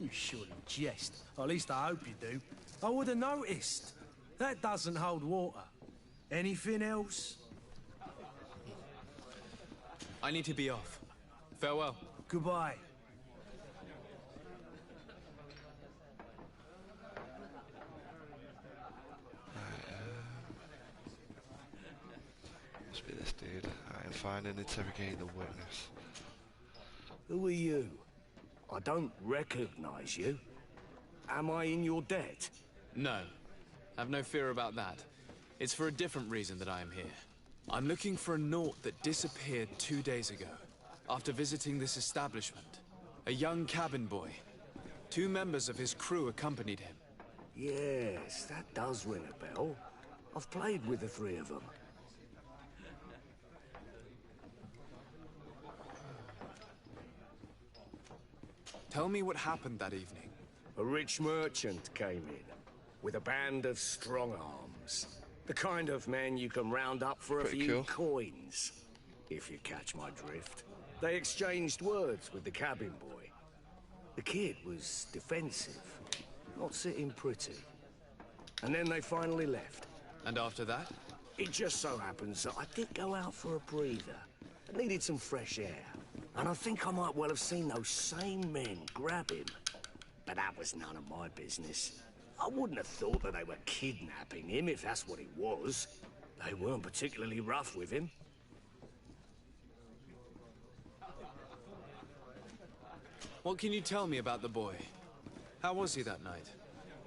You surely jest. Or at least I hope you do. I would have noticed. That doesn't hold water. Anything else? I need to be off. Farewell. Goodbye. Must be this dude. I am find and interrogate the witness. Who are you? I don't recognize you. Am I in your debt? No. Have no fear about that. It's for a different reason that I am here. I'm looking for a Naut that disappeared 2 days ago, after visiting this establishment. A young cabin boy. 2 members of his crew accompanied him. Yes, that does ring a bell. I've played with the 3 of them. Tell me what happened that evening. A rich merchant came in, with a band of strong-arms. The kind of men you can round up for a few coins, if you catch my drift. They exchanged words with the cabin boy. The kid was defensive, not sitting pretty. And then they finally left. And after that? It just so happens that I did go out for a breather. I needed some fresh air. And I think I might well have seen those same men grab him. But that was none of my business. I wouldn't have thought that they were kidnapping him if that's what it was. They weren't particularly rough with him. What can you tell me about the boy? How was he that night?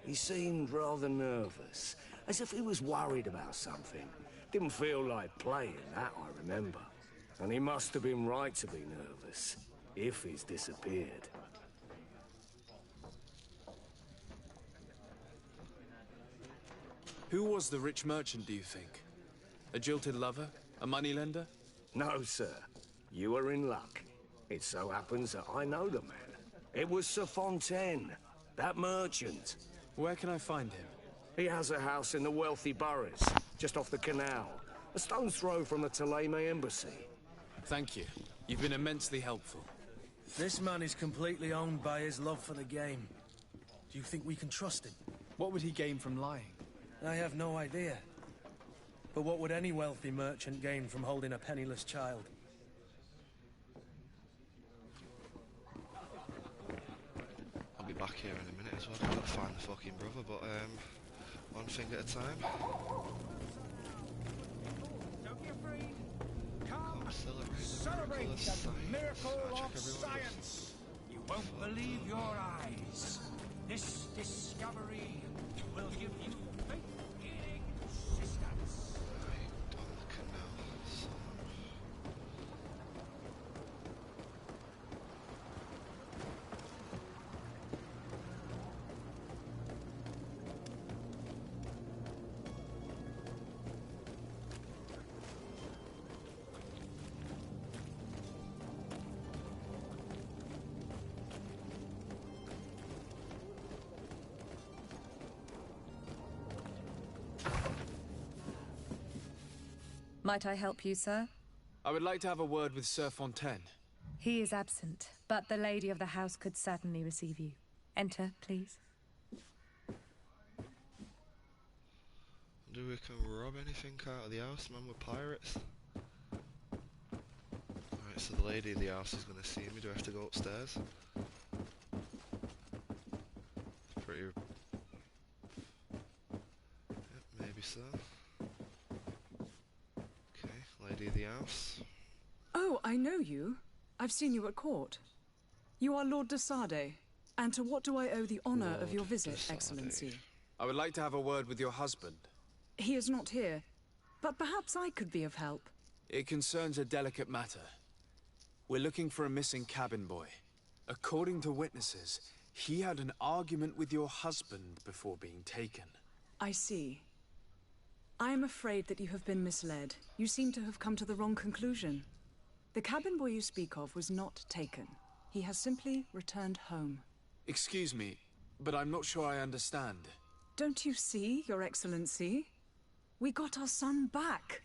He seemed rather nervous, as if he was worried about something. Didn't feel like playing, that I remember. And he must have been right to be nervous, if he's disappeared. Who was the rich merchant, do you think? A jilted lover? A moneylender? No, sir. You are in luck. It so happens that I know the man. It was Sir Fontaine, that merchant. Where can I find him? He has a house in the wealthy boroughs, just off the canal. A stone's throw from the Thélème embassy. Thank you. You've been immensely helpful. This man is completely owned by his love for the game. Do you think we can trust him? What would he gain from lying? I have no idea. But what would any wealthy merchant gain from holding a penniless child? I'll be back here in a minute as well. I've got to find the fucking brother, but one thing at a time. Don't be afraid. Come, celebrate the miracle of science. You won't believe your eyes. This discovery will give you faith in existence. Right on the canal. So. Might I help you, sir? I would like to have a word with Sir Fontaine. He is absent, but the lady of the house could certainly receive you. Enter, please. Do we can rob anything out of the house, man? We're pirates. Alright, so the lady of the house is going to see me. Do I have to go upstairs? Pretty... Yep, maybe so. Okay, lady of the house. I know you. I've seen you at court. You are Lord de Sardet. And to what do I owe the honor of your visit, Excellency? I would like to have a word with your husband. He is not here, but perhaps I could be of help. It concerns a delicate matter. We're looking for a missing cabin boy. According to witnesses, he had an argument with your husband before being taken. I see. I am afraid that you have been misled. You seem to have come to the wrong conclusion. The cabin boy you speak of was not taken. He has simply returned home. Excuse me, but I'm not sure I understand. Don't you see, Your Excellency? We got our son back.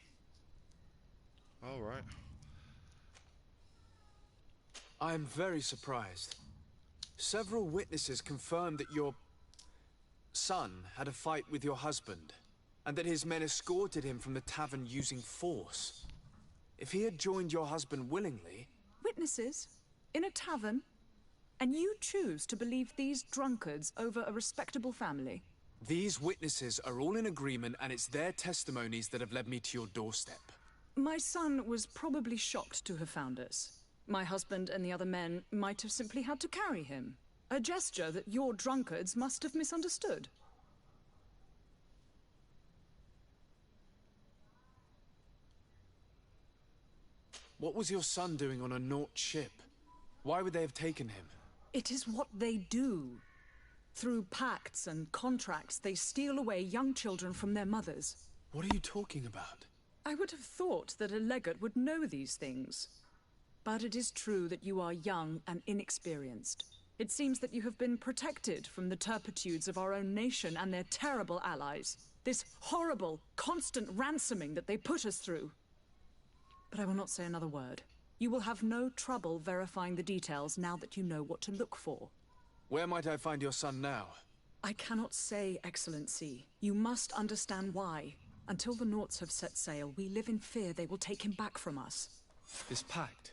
All right. I am very surprised. Several witnesses confirmed that your son had a fight with your husband, and that his men escorted him from the tavern using force. If he had joined your husband willingly... Witnesses? In a tavern? And you choose to believe these drunkards over a respectable family? These witnesses are all in agreement, and it's their testimonies that have led me to your doorstep. My son was probably shocked to have found us. My husband and the other men might have simply had to carry him. A gesture that your drunkards must have misunderstood. What was your son doing on a Naut ship? Why would they have taken him? It is what they do. Through pacts and contracts, they steal away young children from their mothers. What are you talking about? I would have thought that a legate would know these things. But it is true that you are young and inexperienced. It seems that you have been protected from the turpitudes of our own nation and their terrible allies. This horrible, constant ransoming that they put us through. But I will not say another word. You will have no trouble verifying the details now that you know what to look for. Where might I find your son now? I cannot say, Excellency. You must understand why. Until the Nauts have set sail, we live in fear they will take him back from us. This pact?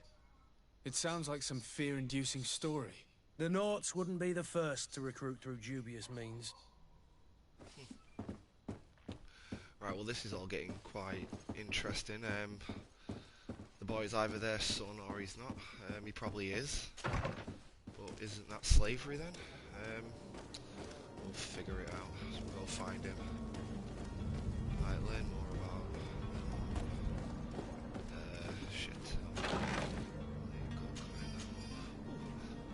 It sounds like some fear-inducing story. The Nauts wouldn't be the first to recruit through dubious means. Right, well this is all getting quite interesting. The boy's either their son or he's not. He probably is. But isn't that slavery then? We'll figure it out. We'll find him. Right, learn more about... shit.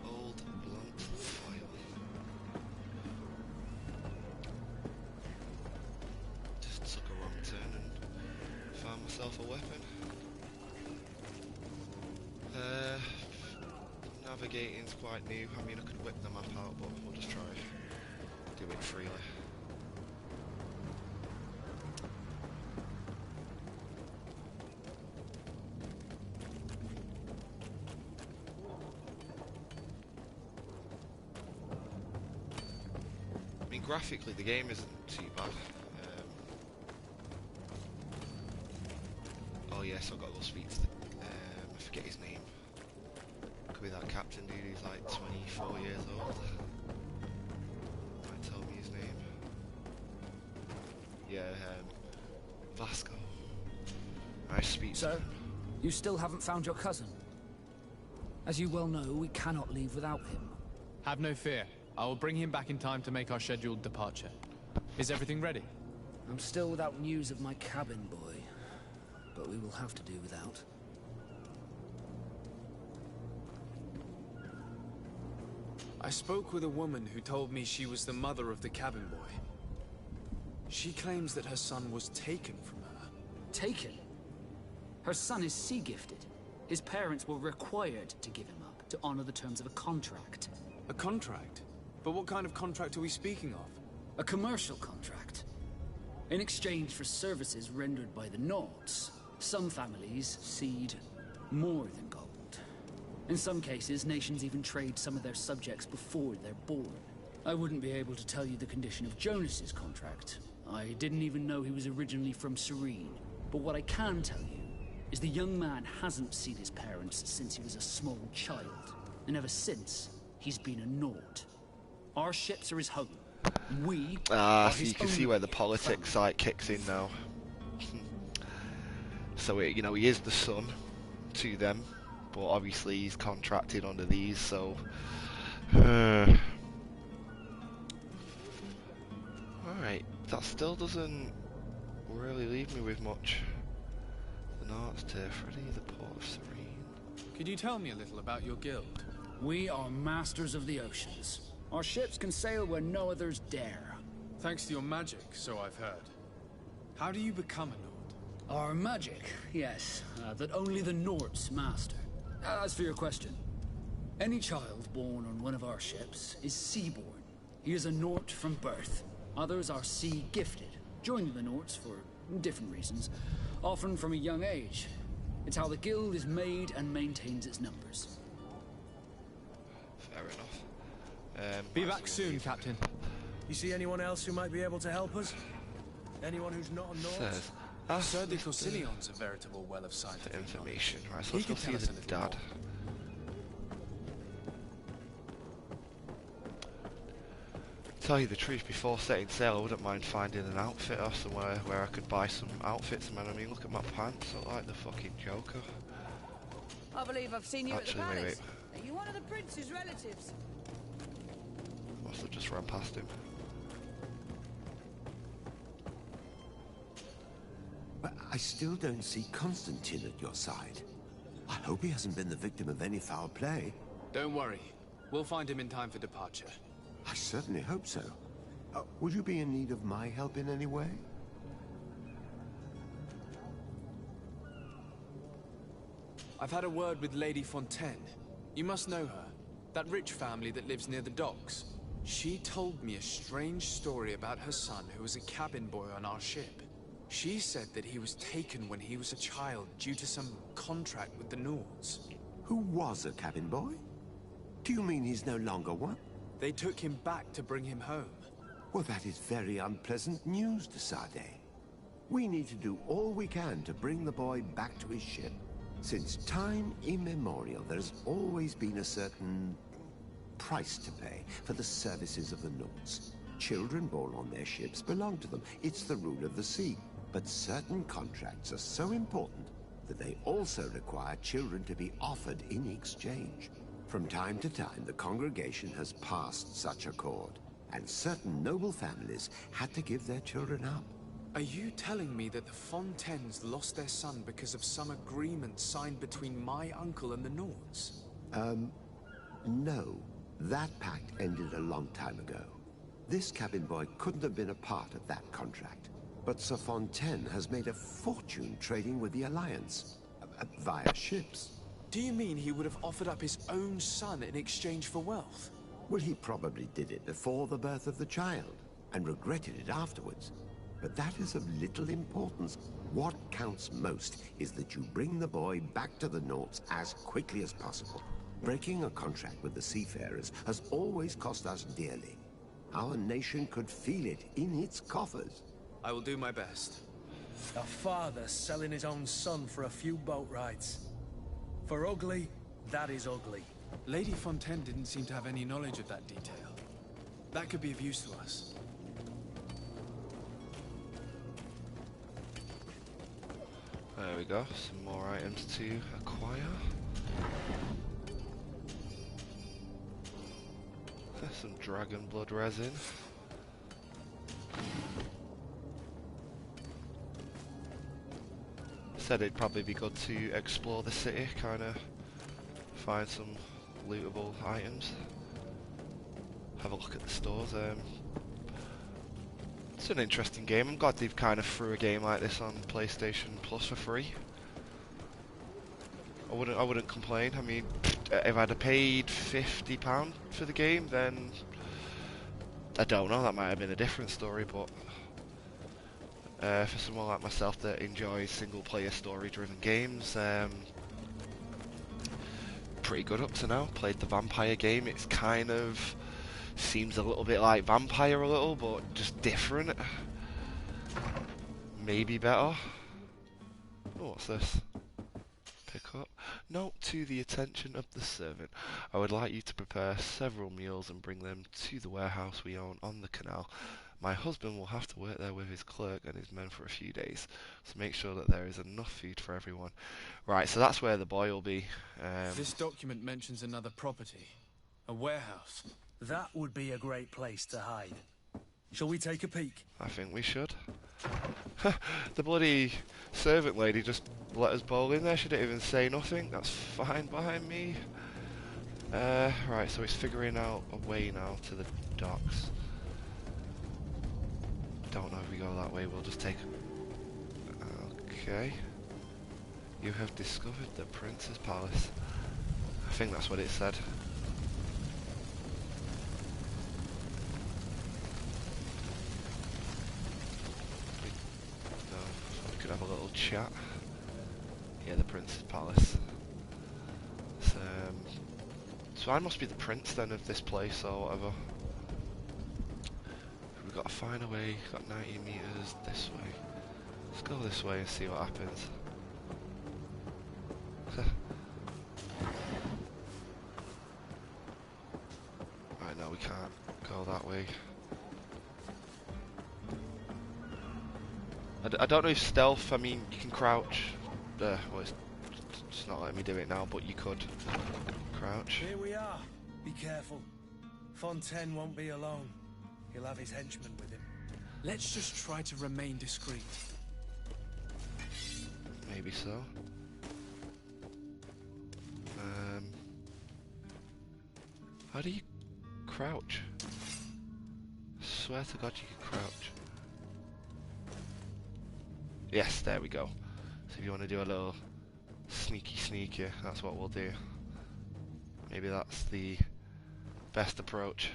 Old blunt file. Just took a wrong turn and found myself a weapon. Navigating's quite new. I mean, I could whip the map out, but we'll just try do it freely. I mean, graphically, the game isn't too bad. Oh yes, I've got to go speak to the, I forget his name. Could be that captain dude who's like 24 years old. Might tell me his name. Yeah, Vasco. I speak to So, him. you still haven't found your cousin? As you well know, we cannot leave without him. Have no fear. I will bring him back in time to make our scheduled departure. Is everything ready? I'm still without news of my cabin boy, but we will have to do without. I spoke with a woman who told me she was the mother of the cabin boy. She claims that her son was taken from her. Taken? Her son is sea-gifted. His parents were required to give him up to honor the terms of a contract. A contract? But what kind of contract are we speaking of? A commercial contract. In exchange for services rendered by the Nauts, some families cede more than gold. In some cases, nations even trade some of their subjects before they're born. I wouldn't be able to tell you the condition of Jonas's contract. I didn't even know he was originally from Serene. But what I can tell you is the young man hasn't seen his parents since he was a small child. And ever since, he's been a Naut. Our ships are his home. We so you can see where the politics like kicks in now. So you know, he is the son to them, but obviously he's contracted under these, so alright, that still doesn't really leave me with much. The North Tier, Freddy, the Port of Serene. Could you tell me a little about your guild? We are masters of the oceans. Our ships can sail where no others dare. Thanks to your magic, so I've heard. How do you become a Nord? Our magic, yes, that only the Nords master. As for your question, any child born on one of our ships is seaborn. He is a Nord from birth. Others are sea-gifted, joining the Nords for different reasons, often from a young age. It's how the guild is made and maintains its numbers. Fair enough. Be back soon, Captain. You see anyone else who might be able to help us? Anyone who's not a Nord? Sir de Corsillion's a veritable well of scientific information. Right, so let's go see the dad. Tell you the truth, before setting sail I wouldn't mind finding an outfitter somewhere where I could buy some outfits, man. I mean, look at my pants, I look like the fucking Joker. I believe I've seen you Actually, at the wait. palace. Are you one of the prince's relatives? Must have just ran past him. But I still don't see Constantine at your side. I hope he hasn't been the victim of any foul play. Don't worry. We'll find him in time for departure. I certainly hope so. Would you be in need of my help in any way? I've had a word with Lady Fontaine. You must know her. That rich family that lives near the docks. She told me a strange story about her son who was a cabin boy on our ship. She said that he was taken when he was a child due to some contract with the Nords. Who was a cabin boy? Do you mean he's no longer one? They took him back to bring him home. Well, that is very unpleasant news, de Sardet. We need to do all we can to bring the boy back to his ship. Since time immemorial, there has always been a certain price to pay for the services of the Nords. Children born on their ships belong to them. It's the rule of the sea. But certain contracts are so important that they also require children to be offered in exchange. From time to time, the congregation has passed such accord, and certain noble families had to give their children up. Are you telling me that the Fontaines lost their son because of some agreement signed between my uncle and the Nords? No. That pact ended a long time ago. This cabin boy couldn't have been a part of that contract. But Sir Fontaine has made a fortune trading with the Alliance, via ships. Do you mean he would have offered up his own son in exchange for wealth? Well, he probably did it before the birth of the child, and regretted it afterwards. But that is of little importance. What counts most is that you bring the boy back to the Nords as quickly as possible. Breaking a contract with the seafarers has always cost us dearly. Our nation could feel it in its coffers. I will do my best. A father selling his own son for a few boat rides. For ugly, that is ugly. Lady Fontaine didn't seem to have any knowledge of that detail. That could be of use to us. There we go, some more items to acquire. Some dragon blood resin. Said it'd probably be good to explore the city, kind of find some lootable items. Have a look at the stores. It's an interesting game. I'm glad they've kind of threw a game like this on PlayStation Plus for free. I wouldn't complain. I mean, if I'd have paid £50 for the game, then I don't know, that might have been a different story, but for someone like myself that enjoys single-player story-driven games, pretty good up to now. Played the vampire game. It's kind of seems a little bit like Vampire a little, but just different. Maybe better. Oh, what's this? Pick up. Note to the attention of the servant. I would like you to prepare several meals and bring them to the warehouse we own on the canal. My husband will have to work there with his clerk and his men for a few days, so make sure that there is enough food for everyone. Right, so that's where the boy will be. This document mentions another property. A warehouse. That would be a great place to hide. Shall we take a peek? I think we should. The bloody servant lady just let us bowl in there. She didn't even say nothing. That's fine by me. Right, so he's figuring out a way now to the docks. Don't know if we go that way. We'll just take... Okay. You have discovered the Prince's Palace. I think that's what it said. We could have a little chat. Yeah, the Prince's Palace. So I must be the prince then of this place or whatever. We've got to find a way. Got 90 meters this way. Let's go this way and see what happens. Right, no, we can't go that way. I don't know if stealth, I mean, you can crouch. Well, it's not letting me do it now, but you could crouch. Here we are. Be careful. Fontaine won't be alone. He'll have his henchmen with him. Let's just try to remain discreet. Maybe so. How do you crouch? I swear to God you can crouch. Yes, there we go. So if you want to do a little sneaky, that's what we'll do. Maybe that's the best approach.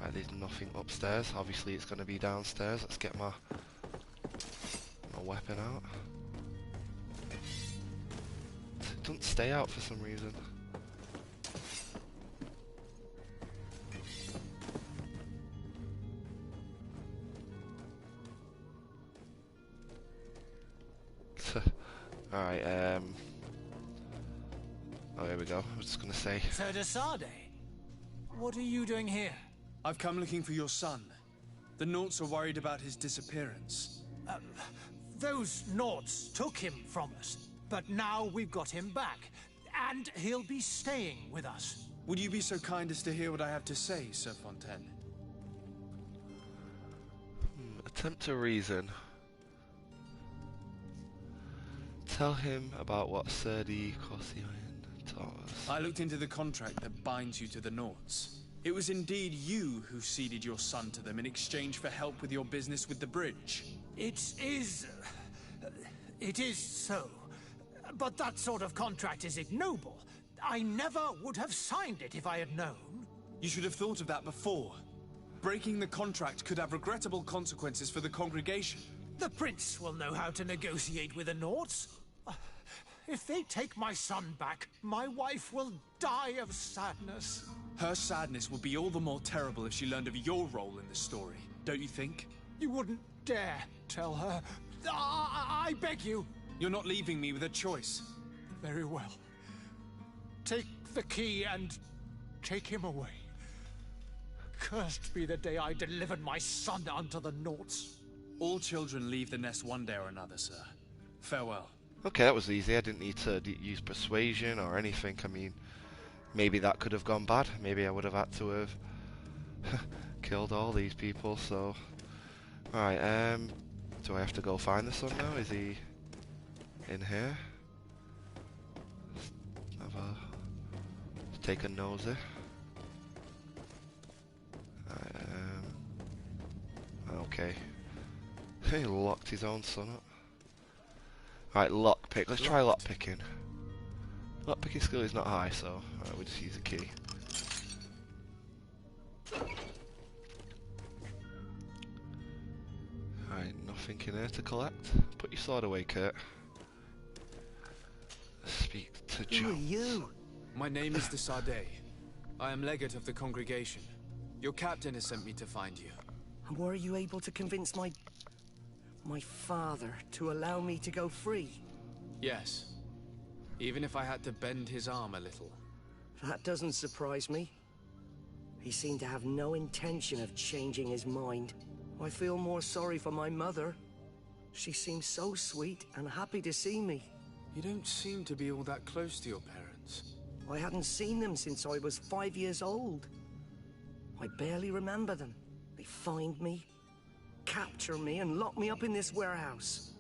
Right, there's nothing upstairs. Obviously it's going to be downstairs. Let's get my weapon out. It doesn't stay out for some reason. Alright, oh, here we go. I was just going to say... Sir de Sardet, what are you doing here? I've come looking for your son. The Naughts are worried about his disappearance. Those Naughts took him from us, but now we've got him back, and he'll be staying with us. Would you be so kind as to hear what I have to say, Sir Fontaine? Attempt to reason. Tell him about what Sir de Corsian taught us. I looked into the contract that binds you to the Naughts. It was indeed you who ceded your son to them in exchange for help with your business with the bridge. It is so. But that sort of contract is ignoble. I never would have signed it if I had known. You should have thought of that before. Breaking the contract could have regrettable consequences for the congregation. The prince will know how to negotiate with the Naughts. If they take my son back, my wife will die of sadness. Her sadness would be all the more terrible if she learned of your role in the story, don't you think? You wouldn't dare tell her. I beg you. You're not leaving me with a choice. Very well. Take the key and take him away. Cursed be the day I delivered my son unto the Naughts. All children leave the nest one day or another, sir. Farewell. Okay, that was easy. I didn't need to use persuasion or anything. I mean, maybe that could have gone bad. Maybe I would have had to have killed all these people, so... Alright, do I have to go find the son now? Is he in here? Let's take a nosy. Okay. He locked his own son up. Right, lockpick. Let's try lockpicking. Lockpicking skill is not high, so we'll just use a key. Alright, nothing in here to collect. Put your sword away, Kurt. Speak to Jones. Who are you? My name is de Sardet. I am legate of the congregation. Your captain has sent me to find you. And were you able to convince my father to allow me to go free? Yes. Even if I had to bend his arm a little. That doesn't surprise me. He seemed to have no intention of changing his mind. I feel more sorry for my mother. She seemed so sweet and happy to see me. You don't seem to be all that close to your parents. I hadn't seen them since I was 5 years old. I barely remember them. They find me, capture me, and lock me up in this warehouse.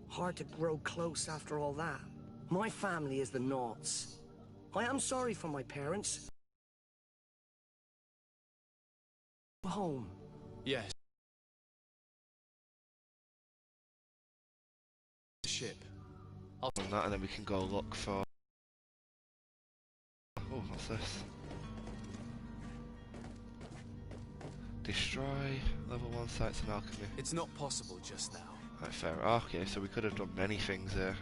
Hard to grow close after all that. My family is the Naughts. I am sorry for my parents. Home. Yes. Ship. I'll do that, and then we can go look for. Oh, what's this? Destroy level 1 sites in alchemy. It's not possible just now. Right, fair. Oh, okay, so we could have done many things here.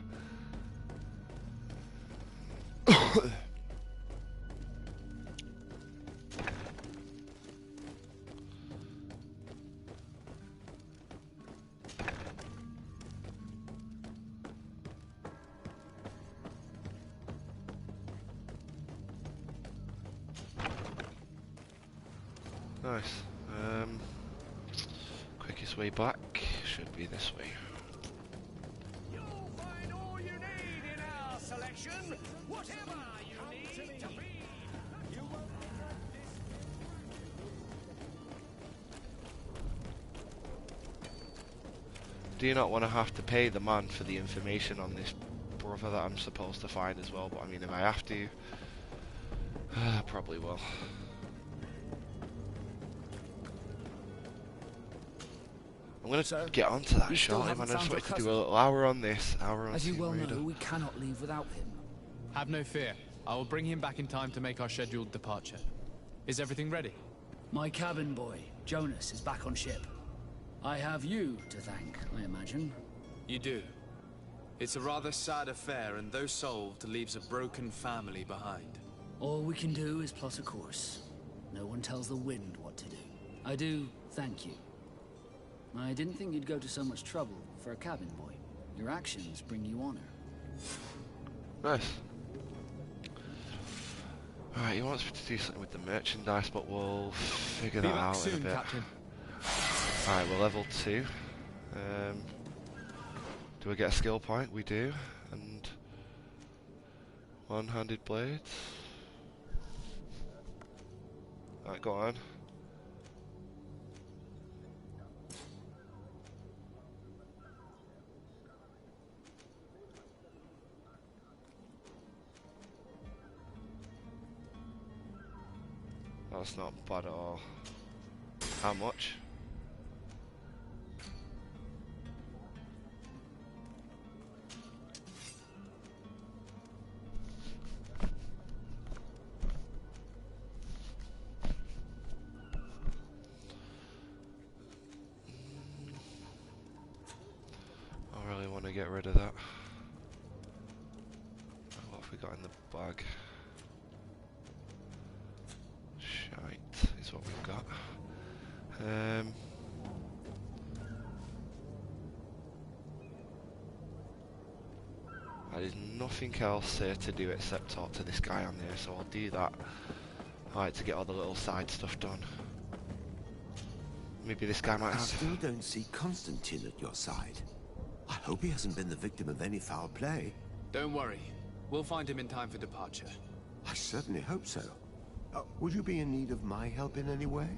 Nice. Quickest way back should be this way. You'll find all you need in our selection. Whatever you need to be. You won't regret this. Do you not want to have to pay the man for the information on this brother that I'm supposed to find as well? But I mean, if I have to, I probably will. I'm going to get onto that shortly, man. I just wanted to do a little hour on this, hour on As you well Raider. know, we cannot leave without him. Have no fear. I will bring him back in time to make our scheduled departure. Is everything ready? My cabin boy, Jonas, is back on ship. I have you to thank, I imagine. You do. It's a rather sad affair, and though solved, leaves a broken family behind. All we can do is plot a course. No one tells the wind what to do. I do thank you. I didn't think you'd go to so much trouble for a cabin boy. Your actions bring you honor. Nice. Alright, he wants me to do something with the merchandise, but we'll figure that out soon, in a bit. Captain. Alright, we're level 2. Do we get a skill point? We do. And one-handed blades. Alright, go on. That's not bad at all. How much? I really want to get rid of that. What have we got in the bag? Shite is what we've got. There's nothing else here to do except talk to this guy on there, so I'll do that. I like to get all the little side stuff done. Maybe this guy might I have... still don't see Constantine at your side. I hope he hasn't been the victim of any foul play. Don't worry. We'll find him in time for departure. I certainly hope so. Would you be in need of my help in any way?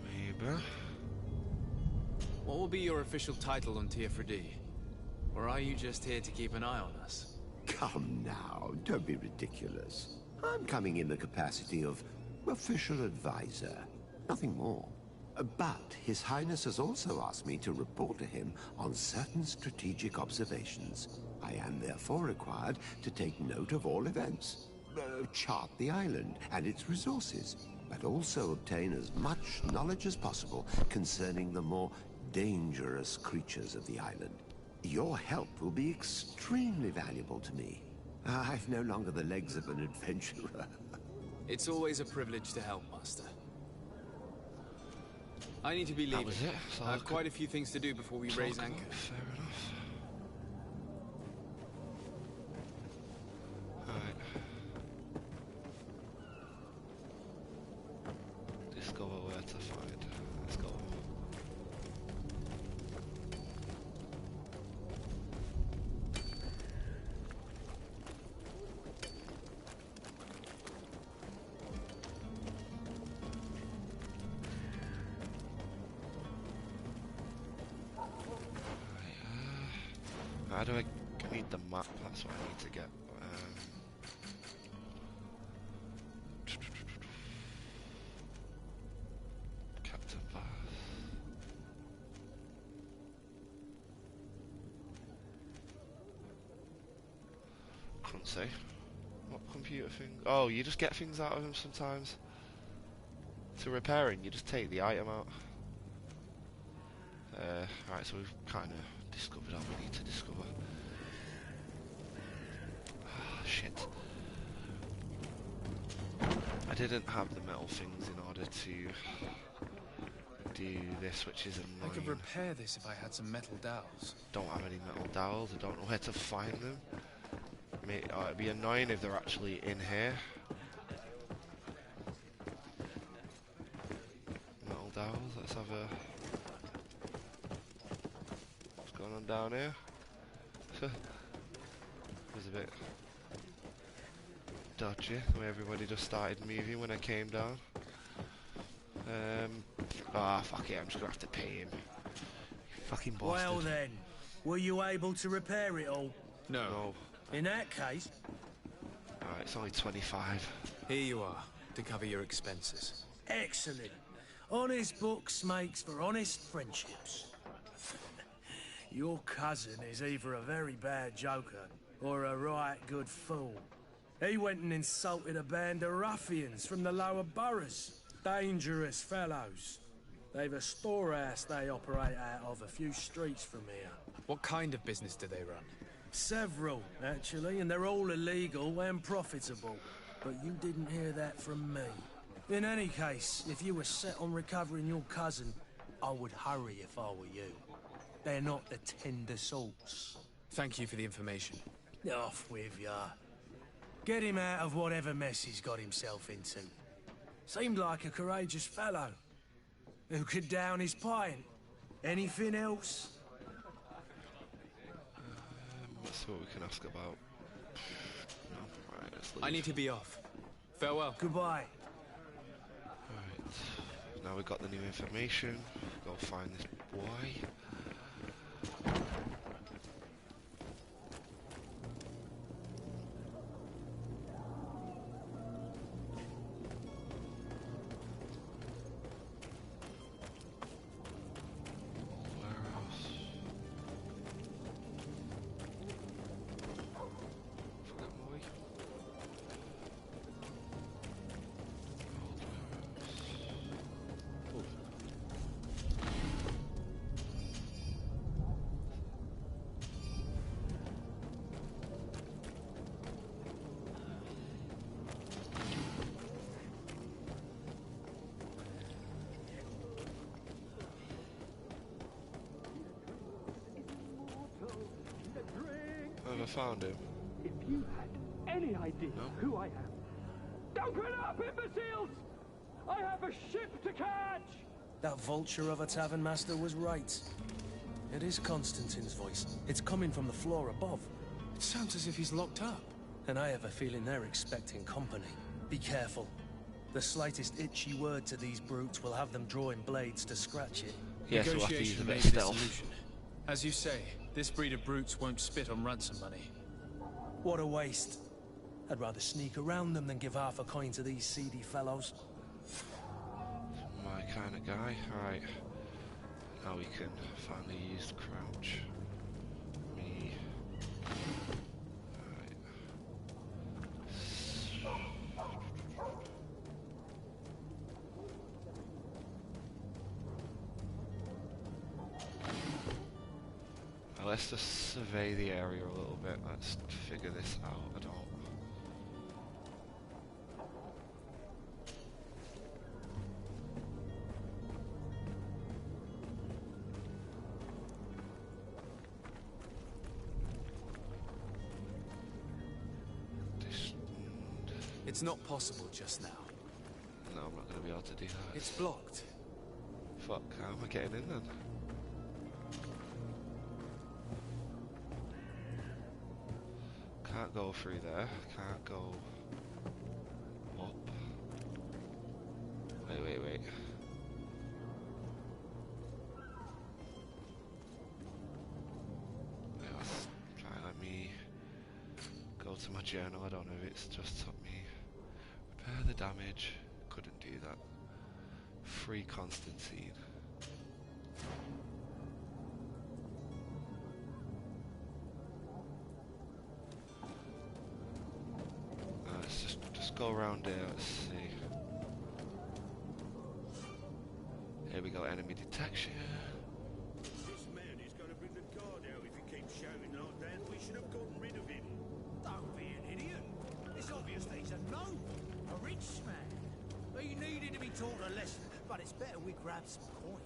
Maybe. What will be your official title on Tier 3D? Or are you just here to keep an eye on us? Come now, don't be ridiculous. I'm coming in the capacity of official advisor, nothing more. But His Highness has also asked me to report to him on certain strategic observations. I am therefore required to take note of all events, chart the island and its resources, but also obtain as much knowledge as possible concerning the more dangerous creatures of the island. Your help will be extremely valuable to me. I've no longer the legs of an adventurer. It's always a privilege to help, Master. I need to be leaving. That was it. So I have quite a few things to do before we raise anchor. Fair enough. to find. Let's go. How do I need the map? That's what I need to get. Captain Bass. Couldn't say. What computer thing? Oh, you just get things out of him sometimes. To repairing, you just take the item out. Right, so we've kind of discovered all we need to discover. Ah, shit. I didn't have the metal things in order to do this, which is annoying. I could repair this if I had some metal dowels. Don't have any metal dowels, I don't know where to find them. It'd be annoying if they're actually in here. Metal dowels, let's have a... What's going on down here? It was a bit dodgy, the way everybody just started moving when I came down. Fuck it, I'm just gonna have to pay him. You fucking bastard. Well then, were you able to repair it all? No. In that case... Alright, it's only 25. Here you are, to cover your expenses. Excellent. Honest books makes for honest friendships. Your cousin is either a very bad joker or a right good fool. He went and insulted a band of ruffians from the lower boroughs. Dangerous fellows. They've a storehouse they operate out of a few streets from here. What kind of business do they run? Several, actually, and they're all illegal and profitable. But you didn't hear that from me. In any case, if you were set on recovering your cousin, I would hurry if I were you. They're not the tender sorts. Thank you for the information. Off with ya. Get him out of whatever mess he's got himself into. Seemed like a courageous fellow. Who could down his pint. Anything else? Let's see what we can ask about. No. Right, let's leave. I need to be off. Farewell. Goodbye. Right. Now we've got the new information. Go find this boy. Have I found him? If you had any idea who I am... Don't run up, imbeciles! I have a ship to catch! That vulture of a tavern master was right. It is Constantine's voice. It's coming from the floor above. It sounds as if he's locked up. And I have a feeling they're expecting company. Be careful. The slightest itchy word to these brutes will have them drawing blades to scratch it. Yes, we'll have to use a bit of Negotiation stealth. may be the solution. As you say, this breed of brutes won't spit on ransom money. What a waste. I'd rather sneak around them than give half a coin to these seedy fellows. My kind of guy. Alright. Now we can finally use crouch. Me. Alright. Let's just survey the area a little bit. Let's figure this out. I don't. It's not possible just now. No, I'm not going to be able to do that. It's blocked. Fuck, how am I getting in then? Can't go through there, can't go up. Wait. Wait, let me go to my journal. I don't know if it's just took me. Repair the damage. Couldn't do that. Free Constantine. Let's just go around here. Let's see. Here we go. Enemy detection. This man is going to bring the guard out if he keeps shouting like that. We should have gotten rid of him. Don't be an idiot. It's obvious that he's a gnome, a rich man. He needed to be taught a lesson, but it's better we grab some coin.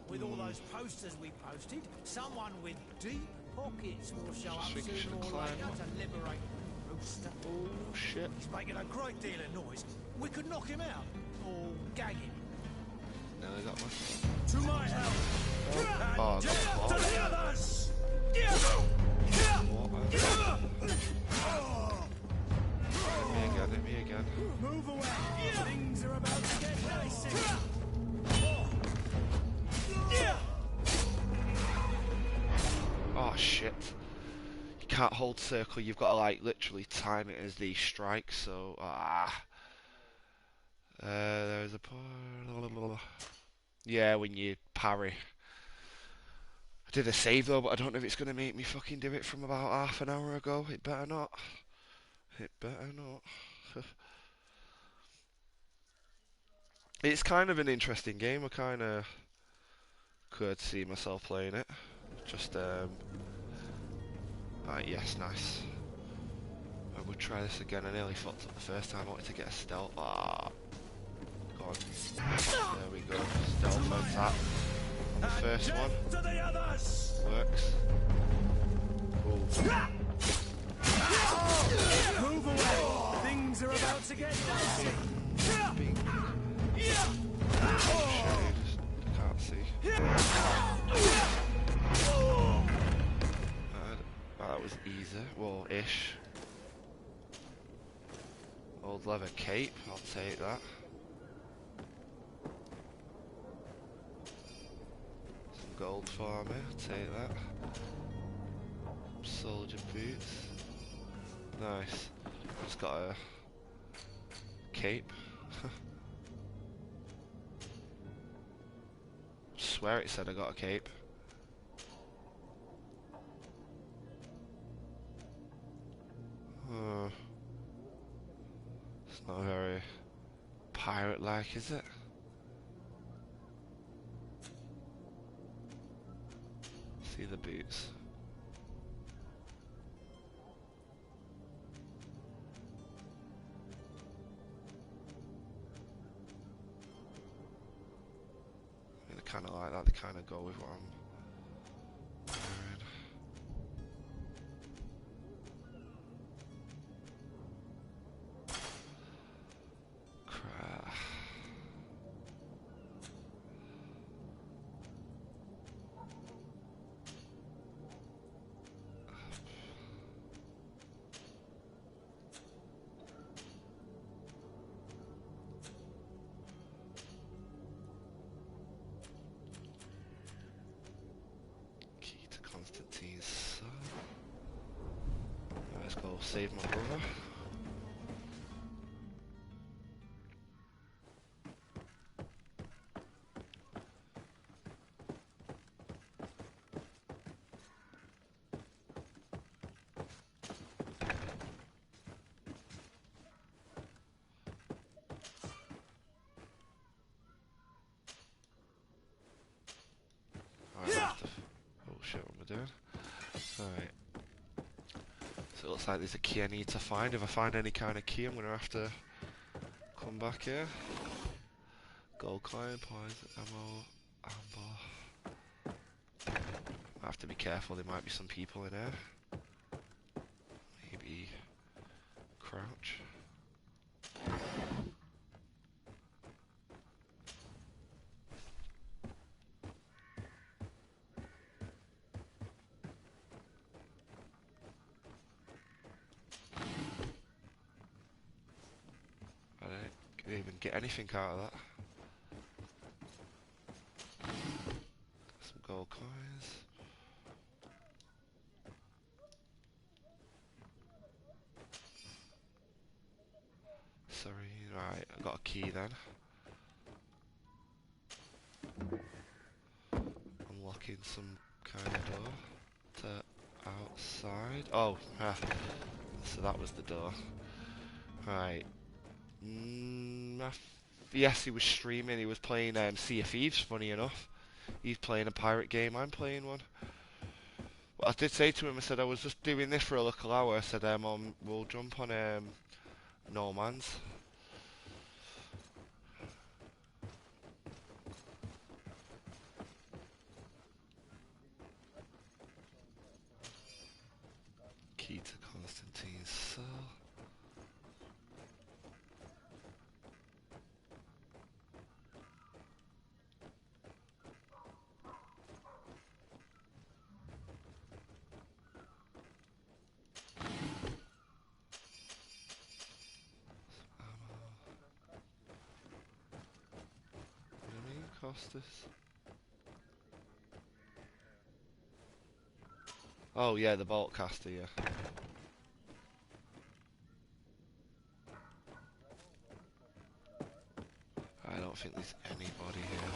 With all those posters we posted, someone with deep pockets will show up sooner or later to liberate the rooster. Oh shit. He's making a great deal of noise. We could knock him out, or gag him. No, I got one. To my help! Oh, To the others! Hit me again. Move away! Things are about to get dicey! Oh shit. You can't hold circle, you've got to like literally time it as they strike, so there's a yeah, when you parry. I did a save though, but I don't know if it's gonna make me fucking do it from about half an hour ago. It better not. It better not. It's kind of an interesting game. I kind of could see myself playing it. Just right, yes, nice. I would try this again. I nearly fucked up the first time. I wanted to get a stealth. Ah, go on. There we go. Stealth attack. On the first one. Works. Cool. Move away! Things are about to get dicey! I can't see. That was easy. Well, ish. Old leather cape, I'll take that. Some gold for me, I'll take that. Soldier boots. Nice. Just got a cape. Swear it said I got a cape. It's not very pirate-like, is it? See the boots. They kind of like that. They kind of go with what I'm wearing. Crap. Constantine's son. Let's go save my brother. Oh shit, what am I doing? Alright. So it looks like there's a key I need to find. If I find any kind of key, I'm going to have to come back here. Gold coin, poison, ammo, amber. I have to be careful, there might be some people in here. Maybe crouch. Didn't even get anything out of that. Some gold coins. Sorry, right, I got a key then. Unlocking some kind of door to outside. Oh, so that was the door. Right. Yes, he was streaming. He was playing Sea of Thieves, funny enough. He's playing a pirate game, I'm playing one. Well, I did say to him, I said I was just doing this for a little hour. I said, we'll jump on No Man's. Key to Constantine's cell. Costas. Oh yeah, the bolt caster, yeah. I don't think there's anybody here.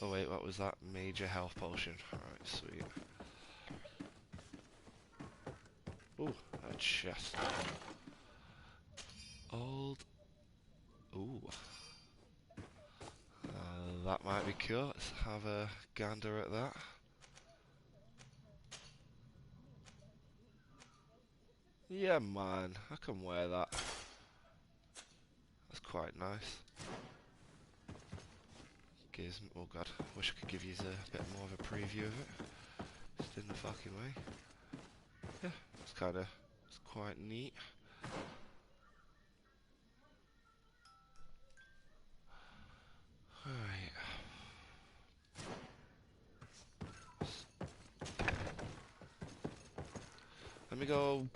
Oh wait, what was that? Major health potion. Alright, sweet. Ooh, a chest. Old. Ooh. That might be cool. Let's have a gander at that. Yeah, man, I can wear that. That's quite nice. Gives me, oh god, wish I could give you a bit more of a preview of it. Just in the fucking way. Yeah, it's quite neat. Alright. Let me go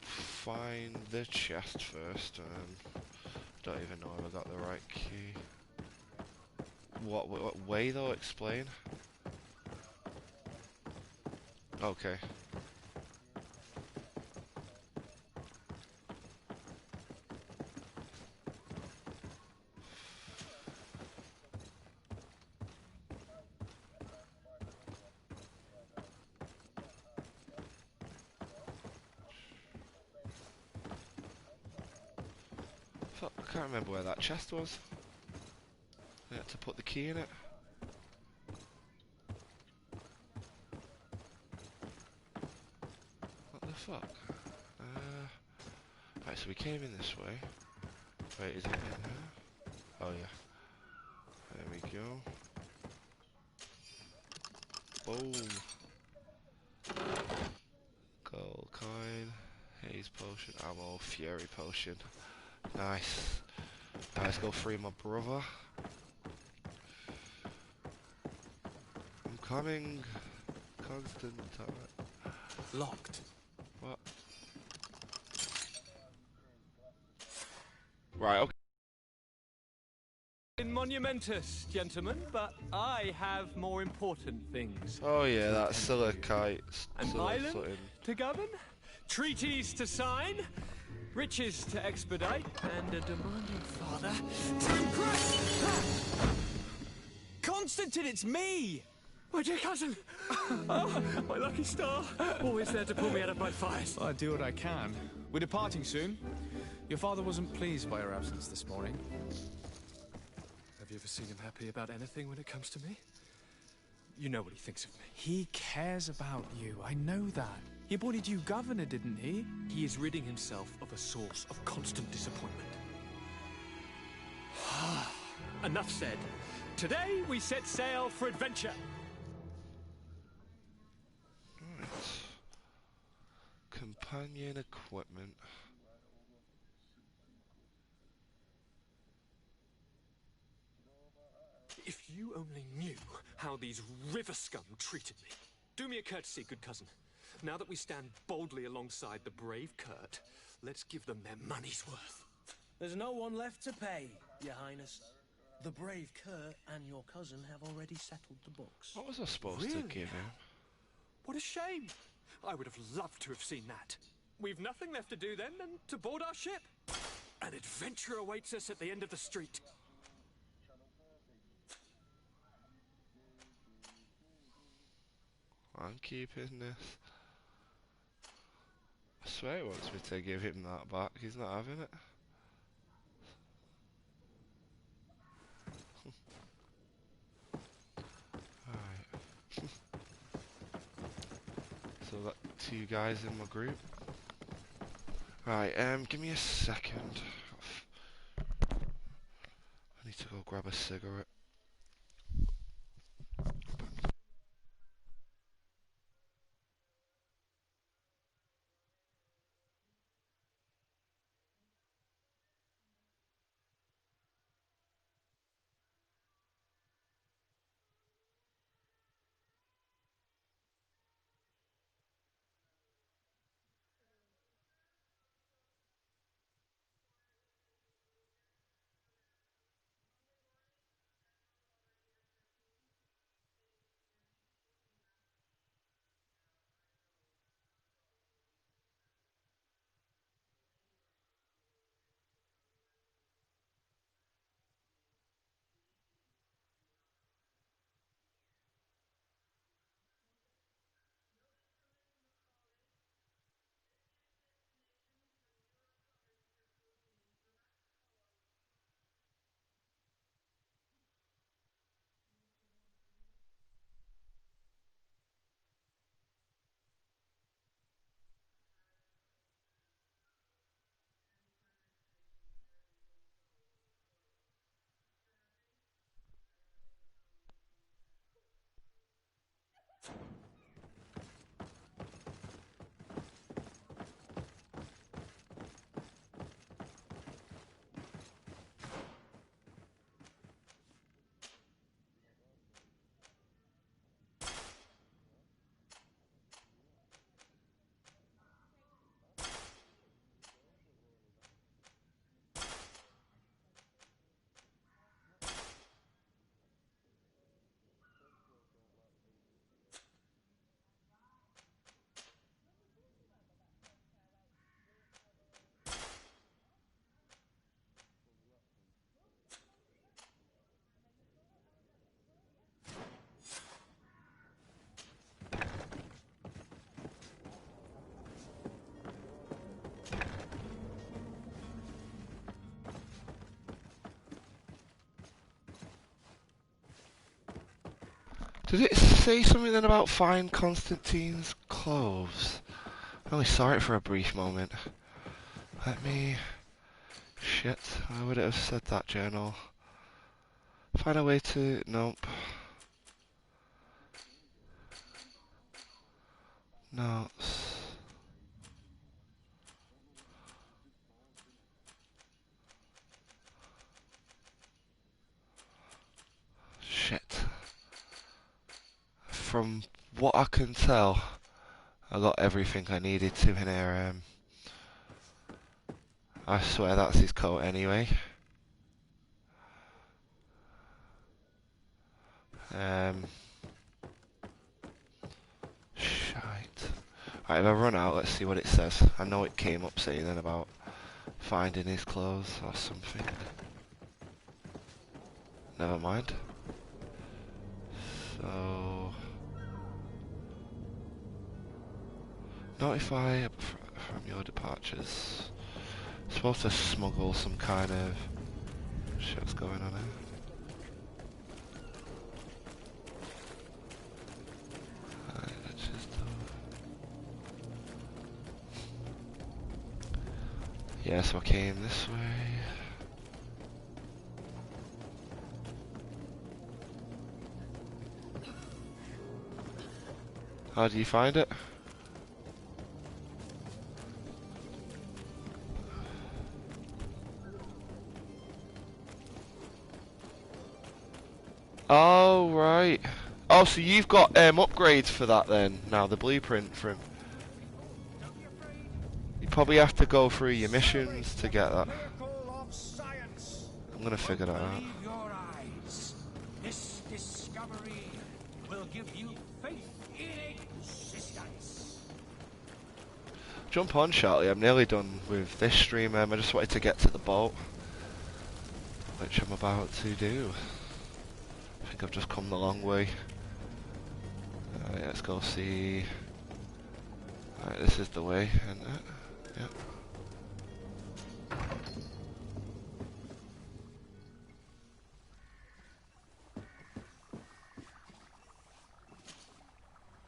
find the chest first. Don't even know if I got the right key. What way though? Explain. Okay. I can't remember where that chest was. I had to put the key in it. What the fuck? Right, so we came in this way. Wait, is it in here? Oh yeah. There we go. Boom. Gold coin. Haze potion. Ammo. Fury potion. Nice. Now let's go free my brother. I'm coming. Constant time. Locked. What? Right, okay. In Monumentus, gentlemen, but I have more important things. Oh yeah, that silicate. An island to govern, treaties to sign, riches to expedite, and a demanding father to impress. Constantine, it's me! My dear cousin! Oh, my lucky star! Always there to pull me out of my fires. I do what I can. We're departing soon. Your father wasn't pleased by our absence this morning. Have you ever seen him happy about anything when it comes to me? You know what he thinks of me. He cares about you, I know that. He appointed you governor, didn't he? He is ridding himself of a source of constant disappointment. Enough said. Today we set sail for adventure. Right. Companion equipment. If you only knew how these river scum treated me. Do me a courtesy, good cousin. Now that we stand boldly alongside the brave Kurt, let's give them their money's worth. There's no one left to pay, Your Highness. The brave Kurt and your cousin have already settled the books. What was I supposed to give him? What a shame. I would have loved to have seen that. We've nothing left to do then than to board our ship. An adventure awaits us at the end of the street. I'm keeping this. I swear he wants me to give him that back. He's not having it. Alright. So that 2 guys in my group. Right, give me a second. I need to go grab a cigarette. Did it say something then about find Constantine's clothes? I only saw it for a brief moment. Let me... Shit, why would it have said that, journal? Find a way to... Nope. Notes. Shit. From what I can tell, I got everything I needed to in here. I swear that's his coat anyway. Shite. Right, if I run out, let's see what it says. I know it came up saying then about finding his clothes or something. Never mind. So... Notify from your departures. Supposed to smuggle some kind of... Shit's going on here. Yeah, so I came this way. How do you find it? Oh, right. Oh, so you've got upgrades for that then, now, the blueprint for him. You probably have to go through your missions to get that. I'm gonna figure that out. Believe your eyes. This discovery will give you faith in existence. Jump on, Charlie. I'm nearly done with this stream. I just wanted to get to the boat, which I'm about to do. I think I've just come the long way. Yeah, let's go see. Alright, this is the way, isn't it? Yep.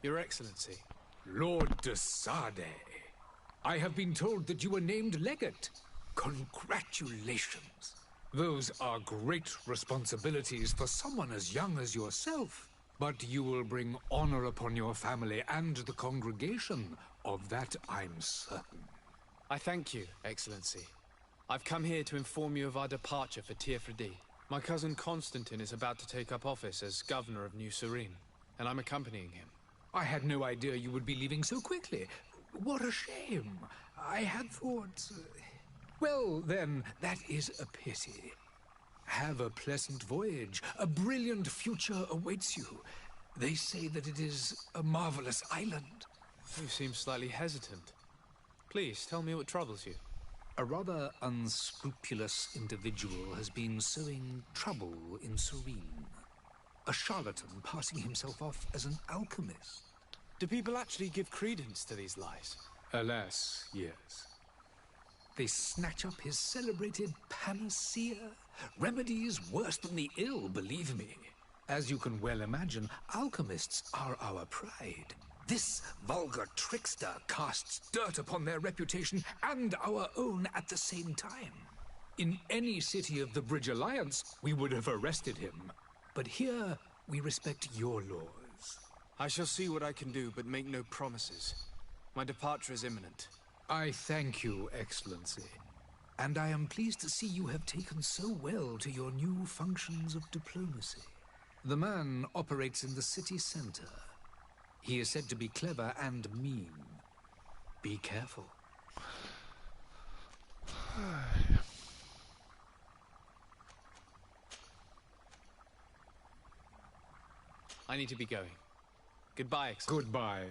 Your Excellency. Lord de Sade, I have been told that you were named legate. Congratulations. Those are great responsibilities for someone as young as yourself. But you will bring honor upon your family and the congregation. Of that, I'm certain. I thank you, Excellency. I've come here to inform you of our departure for Tirfredi. My cousin Constantine is about to take up office as governor of New Serene, and I'm accompanying him. I had no idea you would be leaving so quickly. What a shame. I had thought... Well, then, that is a pity. Have a pleasant voyage. A brilliant future awaits you. They say that it is a marvelous island. You seem slightly hesitant. Please, tell me what troubles you. A rather unscrupulous individual has been sowing trouble in Serene. A charlatan passing himself off as an alchemist. Do people actually give credence to these lies? Alas, yes. They snatch up his celebrated panacea. Remedies worse than the ill, believe me. As you can well imagine, alchemists are our pride. This vulgar trickster casts dirt upon their reputation and our own at the same time. In any city of the Bridge Alliance, we would have arrested him. But here, we respect your laws. I shall see what I can do, but make no promises. My departure is imminent. I thank you, Excellency. And I am pleased to see you have taken so well to your new functions of diplomacy. The man operates in the city center. He is said to be clever and mean. Be careful. I need to be going. Goodbye, Excellency. Goodbye.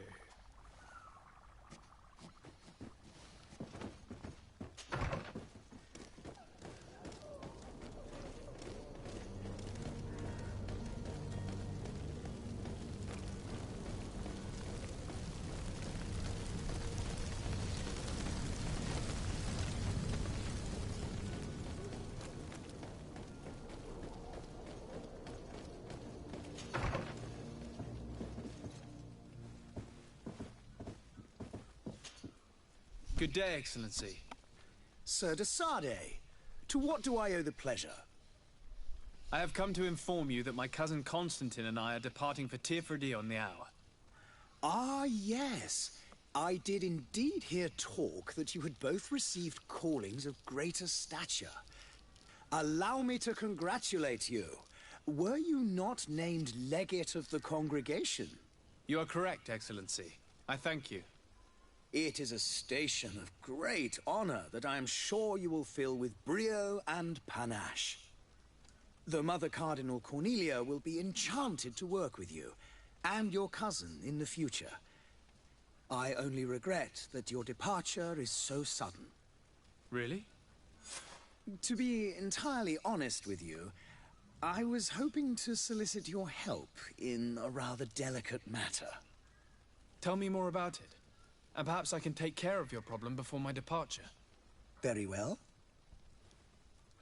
Good day, Excellency. Sir de Sade, to what do I owe the pleasure? I have come to inform you that my cousin Constantine and I are departing for Tirfredi on the hour. Ah, yes. I did indeed hear talk that you had both received callings of greater stature. Allow me to congratulate you. Were you not named legate of the congregation? You are correct, Excellency. I thank you. It is a station of great honor that I am sure you will fill with brio and panache. The Mother Cardinal Cornelia will be enchanted to work with you, and your cousin in the future. I only regret that your departure is so sudden. Really? To be entirely honest with you, I was hoping to solicit your help in a rather delicate matter. Tell me more about it. And perhaps I can take care of your problem before my departure. Very well.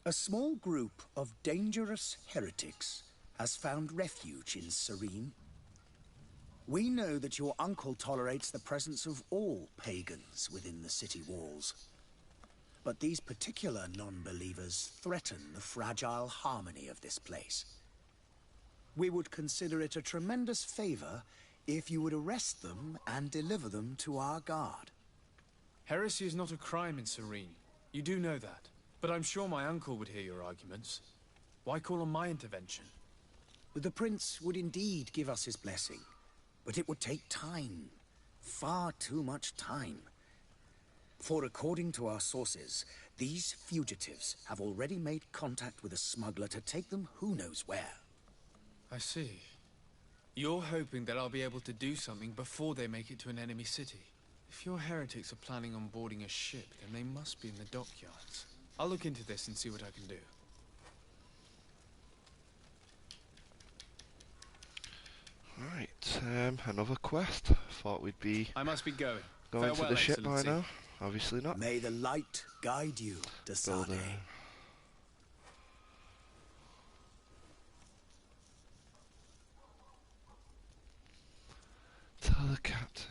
A small group of dangerous heretics has found refuge in Serene. We know that your uncle tolerates the presence of all pagans within the city walls. But these particular non-believers threaten the fragile harmony of this place. We would consider it a tremendous favor if you would arrest them and deliver them to our guard. Heresy is not a crime in Serene. You do know that. But I'm sure my uncle would hear your arguments. Why call on my intervention? The prince would indeed give us his blessing, but it would take time. Far too much time. For according to our sources, these fugitives have already made contact with a smuggler to take them who knows where. I see. You're hoping that I'll be able to do something before they make it to an enemy city. If your heretics are planning on boarding a ship, then they must be in the dockyards. I'll look into this and see what I can do. Right, another quest. Thought we'd be... I must be going. Going Farewell, to the ship by Excellency. now? Obviously not. May the light guide you, Desade. Tell the captain.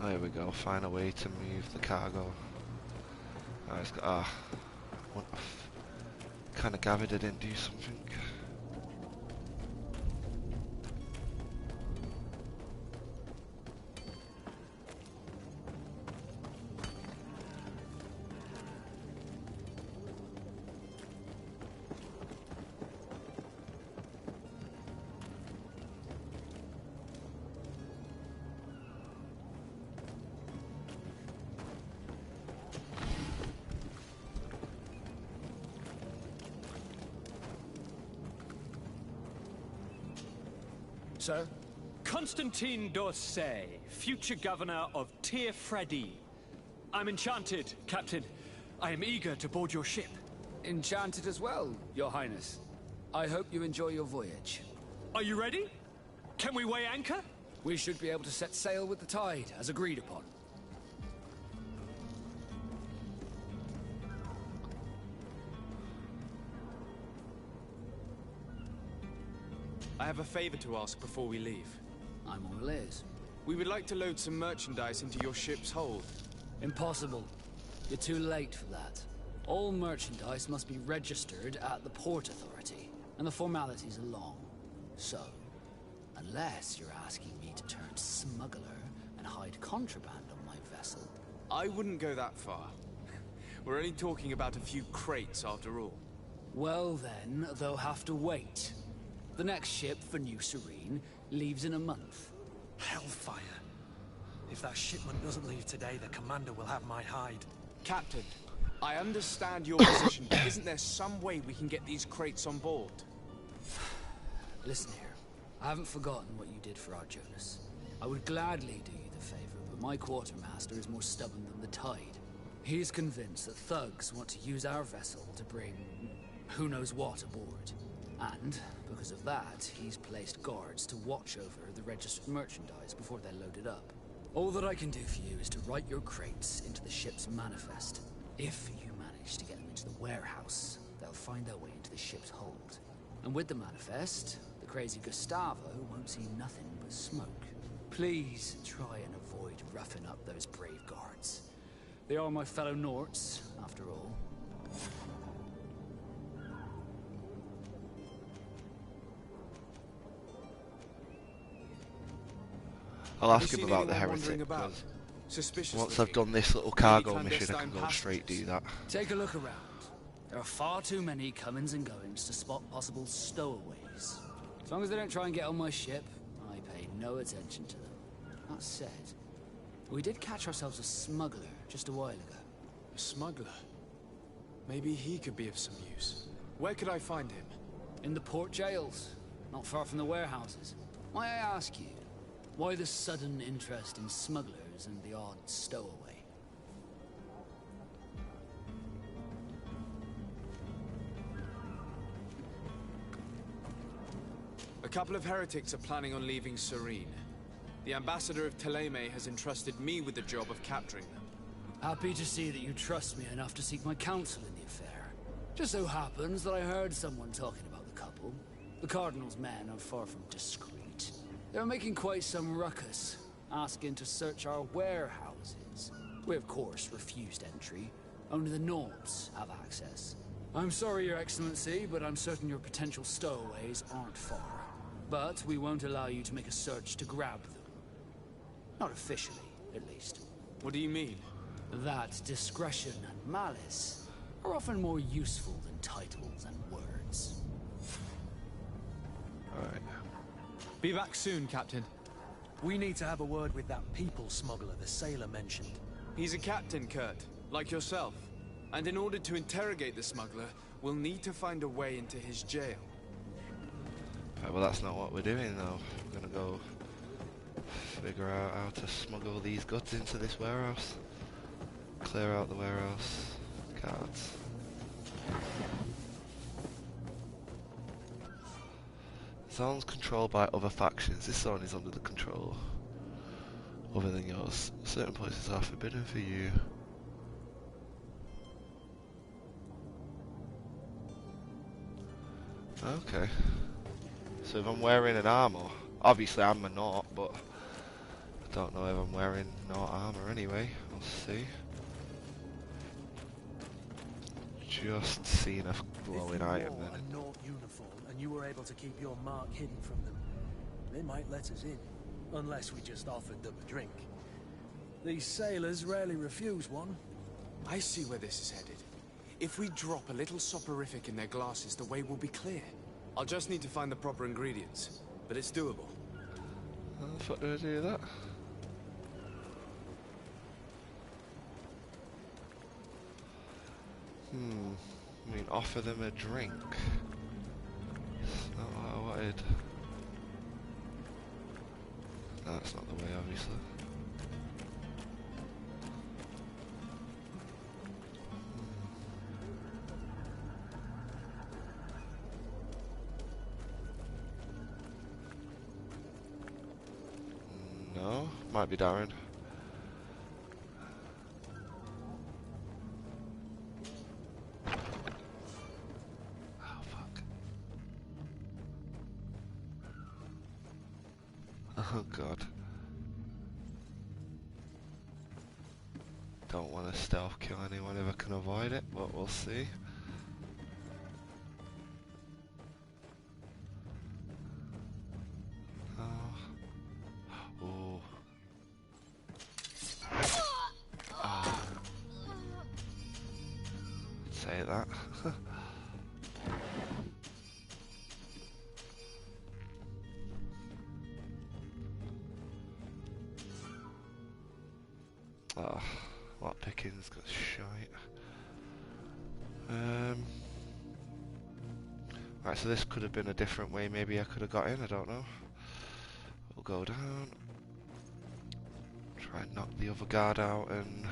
There we go, find a way to move the cargo. Kind of gathered it didn't do something. Sir? Constantine d'Orsay, future governor of Tir-Fredi. I'm enchanted, Captain. I am eager to board your ship. Enchanted as well, Your Highness. I hope you enjoy your voyage. Are you ready? Can we weigh anchor? We should be able to set sail with the tide, as agreed upon. I have a favor to ask before we leave. I'm all ears. We would like to load some merchandise into your ship's hold. Impossible. You're too late for that. All merchandise must be registered at the Port Authority, and the formalities are long. So, unless you're asking me to turn smuggler and hide contraband on my vessel... I wouldn't go that far. We're only talking about a few crates after all. Well then, they'll have to wait. The next ship for New Serene leaves in a month. Hellfire. If that shipment doesn't leave today, the commander will have my hide. Captain, I understand your position, but isn't there some way we can get these crates on board? Listen here. I haven't forgotten what you did for our Jonas. I would gladly do you the favor, but my quartermaster is more stubborn than the tide. He's convinced that thugs want to use our vessel to bring who knows what aboard. And, because of that, he's placed guards to watch over the registered merchandise before they're loaded up. All that I can do for you is to write your crates into the ship's manifest. If you manage to get them into the warehouse, they'll find their way into the ship's hold. And with the manifest, the crazy Gustavo won't see nothing but smoke. Please try and avoid roughing up those brave guards. They are my fellow Norts, after all. I'll ask him about the heretic, because once I've done this little cargo mission, I can go straight do that. Take a look around. There are far too many comings and goings to spot possible stowaways. As long as they don't try and get on my ship, I pay no attention to them. That said, we did catch ourselves a smuggler just a while ago. A smuggler? Maybe he could be of some use. Where could I find him? In the port jails, not far from the warehouses. May I ask you, why the sudden interest in smugglers and the odd stowaway? A couple of heretics are planning on leaving Serene. The ambassador of Teleme has entrusted me with the job of capturing them. Happy to see that you trust me enough to seek my counsel in the affair. Just so happens that I heard someone talking about the couple. The Cardinal's men are far from discreet. They're making quite some ruckus, asking to search our warehouses. We, of course, refused entry. Only the Nords have access. I'm sorry, Your Excellency, but I'm certain your potential stowaways aren't far. But we won't allow you to make a search to grab them. Not officially, at least. What do you mean? That discretion and malice are often more useful than titles and words. Alright. Be back soon, Captain. We need to have a word with that people smuggler the sailor mentioned. He's a captain, Kurt, like yourself. And in order to interrogate the smuggler, we'll need to find a way into his jail. Right, well, that's not what we're doing, though. We're gonna go figure out how to smuggle these goods into this warehouse. Clear out the warehouse. Guards. Zones controlled by other factions. This zone is under the control other than yours. Certain places are forbidden for you. Okay. So if I'm wearing an armor, obviously I'm a Naut, but I don't know if I'm wearing Naut armor anyway. We'll see. Just seen a glowing item then. If you wore a Naut uniform and you were able to keep your mark hidden from them, they might let us in, unless we just offered them a drink. These sailors rarely refuse one. I see where this is headed. If we drop a little soporific in their glasses, the way will be clear. I'll just need to find the proper ingredients, but it's doable. How the fuck do I do that? I mean, offer them a drink. That's not what I wanted. No, that's not the way, obviously. No, might be Darren. Oh fuck. Oh god. Don't want to stealth kill anyone if I can avoid it, but we'll see. Say that. Oh, what pickings got shite. Right, so this could have been a different way. Maybe I could have got in. I don't know. We'll go down. Try and knock the other guard out and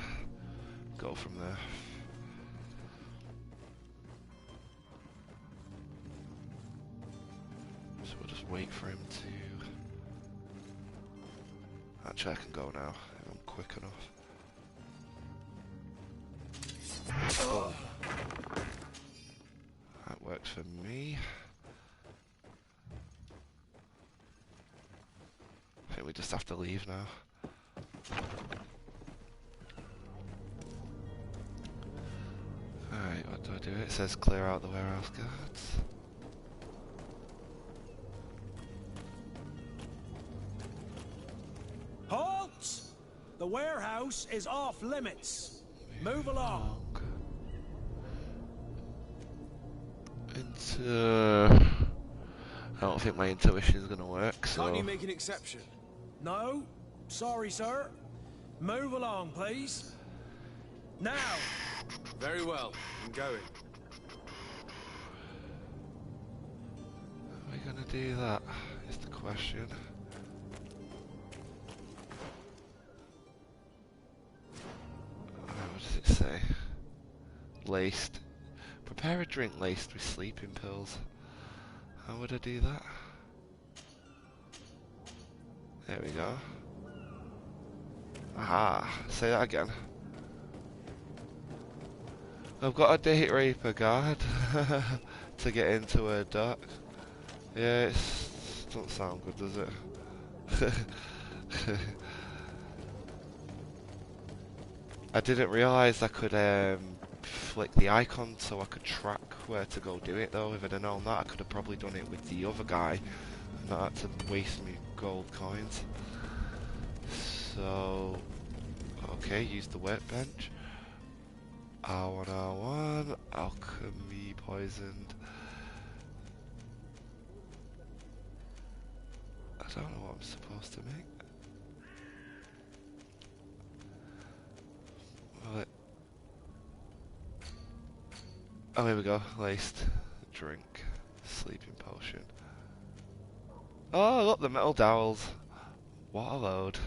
go from there. So we'll just wait for him to... Actually, I can go now if I'm quick enough. Oh. That worked for me. I think we just have to leave now. Alright, what do I do? It says clear out the warehouse guards. Halt! The warehouse is off limits. Move along. I don't think my intuition is going to work, so... Can't you make an exception? No. Sorry, sir. Move along, please. Now! Very well. I'm going. Are we going to do that, is the question. What does it say? Laced. Prepare a drink laced with sleeping pills. How would I do that? There we go. Aha, say that again. I've got a date raper guard to get into a dock. Yeah, it doesn't sound good, does it? I didn't realise I could flick the icon so I could track where to go do it though. If I'd have known that, I could have probably done it with the other guy and not had to waste me gold coins. So, okay, use the workbench. R1, R1, alchemy poisoned. I don't know what I'm supposed to make. Well, oh, here we go. Laced drink, sleeping potion. Oh, look, the metal dowels. What a load.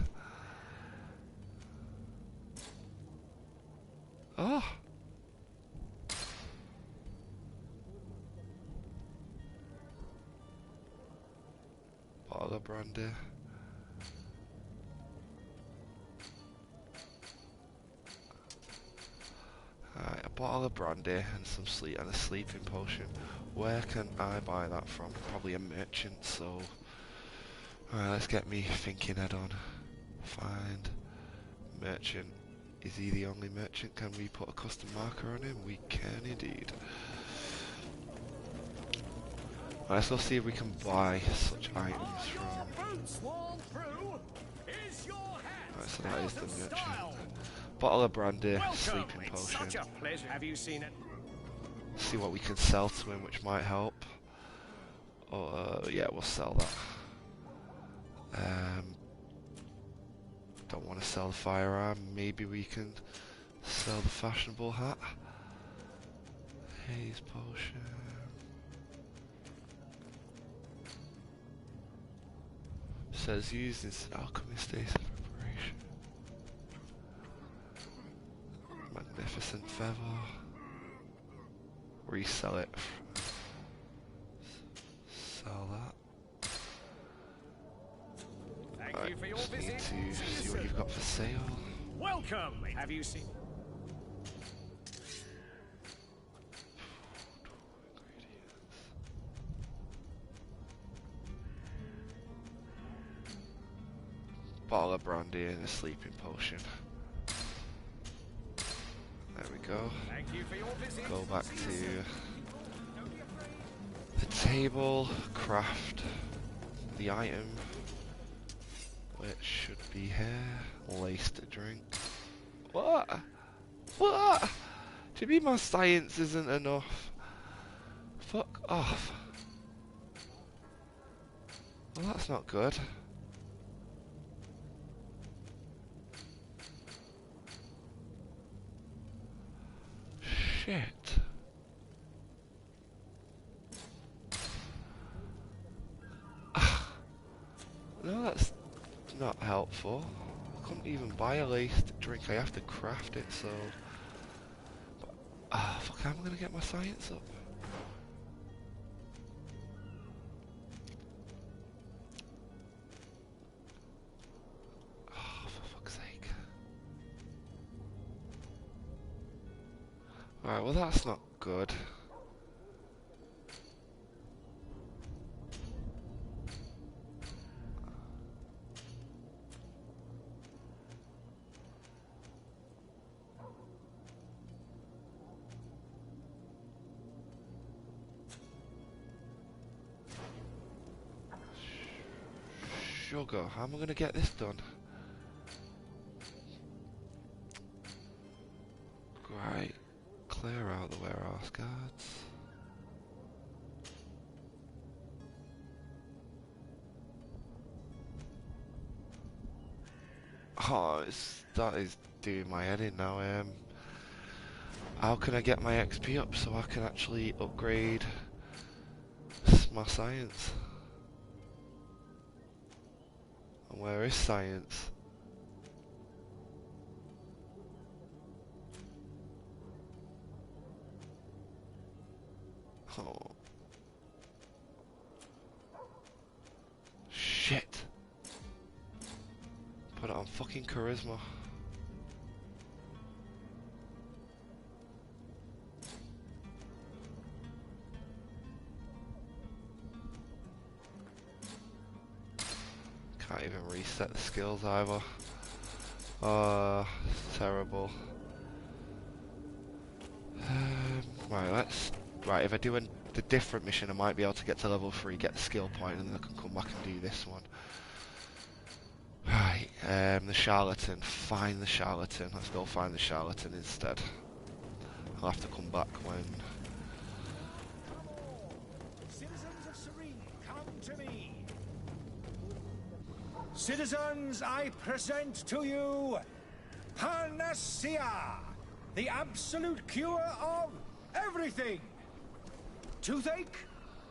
Oh. Bottle of brandy. Alright, a bottle of brandy and some a sleeping potion. Where can I buy that from? Probably a merchant, so... Alright, let's get me thinking head on. Find merchant. Is he the only merchant? Can we put a custom marker on him? We can indeed. Right, let's go see if we can buy such items from... Right, so that is the merchant. Bottle of brandy, sleeping potion. Such a pleasure. Have you seen it? See what we can sell to him, which might help. Yeah, we'll sell that. Don't want to sell the firearm. Maybe we can sell the fashionable hat. Haze potion. Says used in alchemy stasis preparation. Magnificent feather. Resell it. Sell that. Thank you for your Just need visit. to see what you've got for sale. Welcome. Have you seen? Bottle of brandy and a sleeping potion. There we go. Thank you for your visit. Go back to the table, craft the item, which should be here. Laced a drink. What? What? Do you mean my science isn't enough? Fuck off. Well, that's not good. Shit. No, that's not helpful. I couldn't even buy a laced drink, I have to craft it, so... fuck, how am I gonna get my science up? Oh, for fuck's sake. Alright, well that's not good. Sugar, how am I going to get this done? Right, clear out the warehouse guards. Oh, that is doing my head in now. How can I get my XP up so I can actually upgrade my science? And where is science? Oh. Shit. Put it on fucking charisma. Can't even reset the skills either. It's terrible. Right, if I do the different mission, I might be able to get to level 3, get the skill point, and then I can come back and do this one. Right, the charlatan. Find the charlatan. Let's go find the charlatan instead. I'll have to come back when... Citizens of Serene, come to me. Citizens, I present to you Panacea, the absolute cure of everything. Toothache,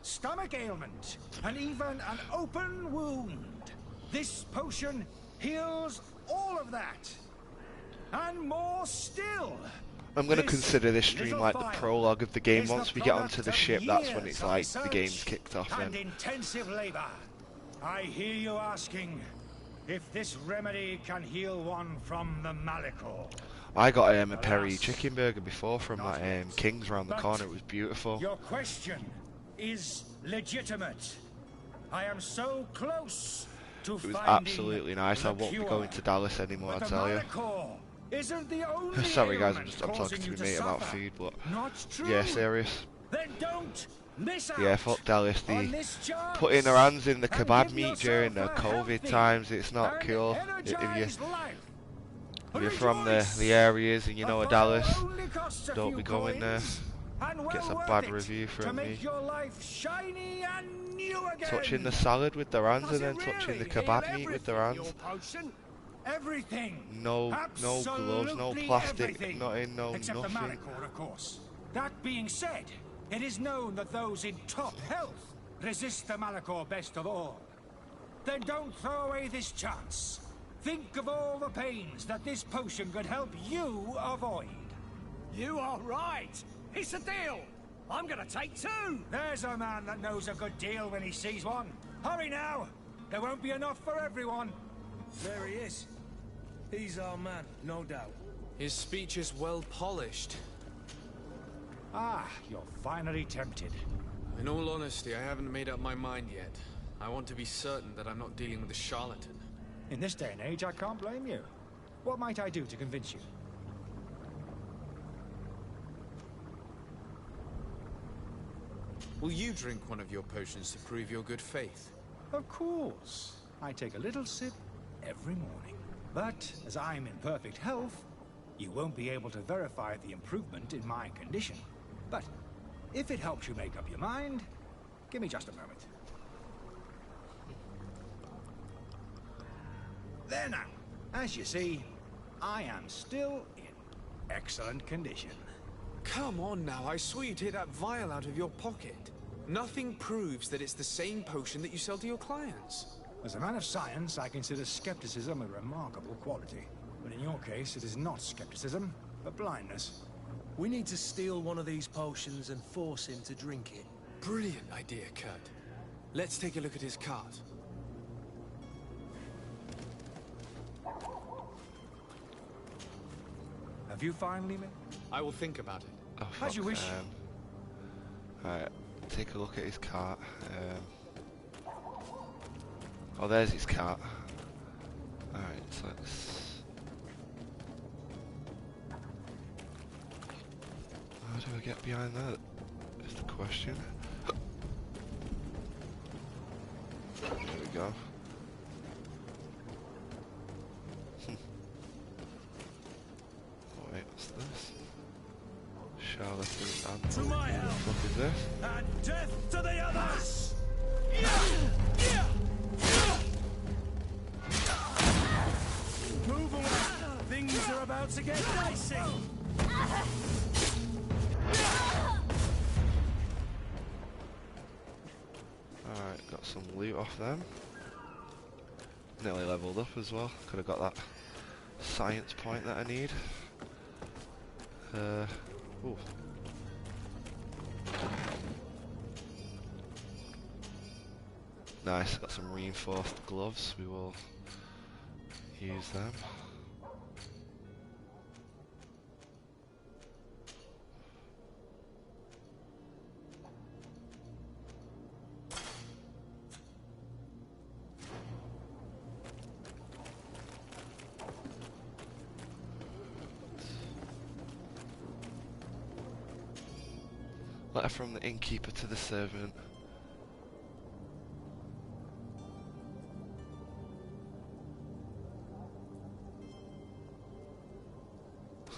stomach ailment, and even an open wound. This potion heals all of that. And more still. I'm going to consider this stream like the prologue of the game. Once we get onto the ship, that's when it's like the game's kicked off. And intensive labor. I hear you asking if this remedy can heal one from the Malachor. I got a Perry chicken burger before from that King's round the corner. It was beautiful. Your question is legitimate. I am so close to It was finding absolutely nice. I won't be going to Dallas anymore, I tell you. Isn't the only Sorry guys, I'm ailment talking to causing my you mate to about suffer. food, but Not true. yeah, serious. Then don't miss out. Yeah, fuck Dallas. On this chance Putting their hands in the and kebab give meat during the yourself a COVID healthy times, it's not and cool. energized life. If you're from the areas and you know a Dallas, don't be going there. And Gets a well bad worth it review to from me. make your life shiny and new again. Touching the salad with their hands and then touching the kebab meat with their hands. Everything. No gloves, no plastic, Everything. nothing, no Except nothing. the Malachor, of course. That being said, it is known that those in top health resist the Malachor best of all. Then don't throw away this chance. Think of all the pains that this potion could help you avoid. You are right. It's a deal. I'm gonna take 2. There's a man that knows a good deal when he sees one. Hurry now. There won't be enough for everyone. There he is. He's our man, no doubt. His speech is well polished. Ah, you're finally tempted. In all honesty, I haven't made up my mind yet. I want to be certain that I'm not dealing with a charlatan. In this day and age, I can't blame you. What might I do to convince you? Will you drink one of your potions to prove your good faith? Of course. I take a little sip every morning. But as I'm in perfect health, you won't be able to verify the improvement in my condition. But if it helps you make up your mind, give me just a moment. There now. As you see, I am still in excellent condition. Come on now, I swear you take that vial out of your pocket. Nothing proves that it's the same potion that you sell to your clients. As a man of science, I consider skepticism a remarkable quality. But in your case, it is not skepticism, but blindness. We need to steal one of these potions and force him to drink it. Brilliant idea, Kurt. Let's take a look at his cart. Have you finally met? I will think about it. Oh, As you fuck, wish. Alright, take a look at his cart. Oh, there's his cart. Alright, so let's... How do I get behind that? Is the question. There we go. Wait, what's this? Charlatan and... To my help. What is this? And death to the others! Move away! Things are about to get dicey! Alright, got some loot off them. Nearly leveled up as well. Could have got that science point that I need. Ooh. Nice, got some reinforced gloves. We will use them. Letter from the innkeeper to the servant.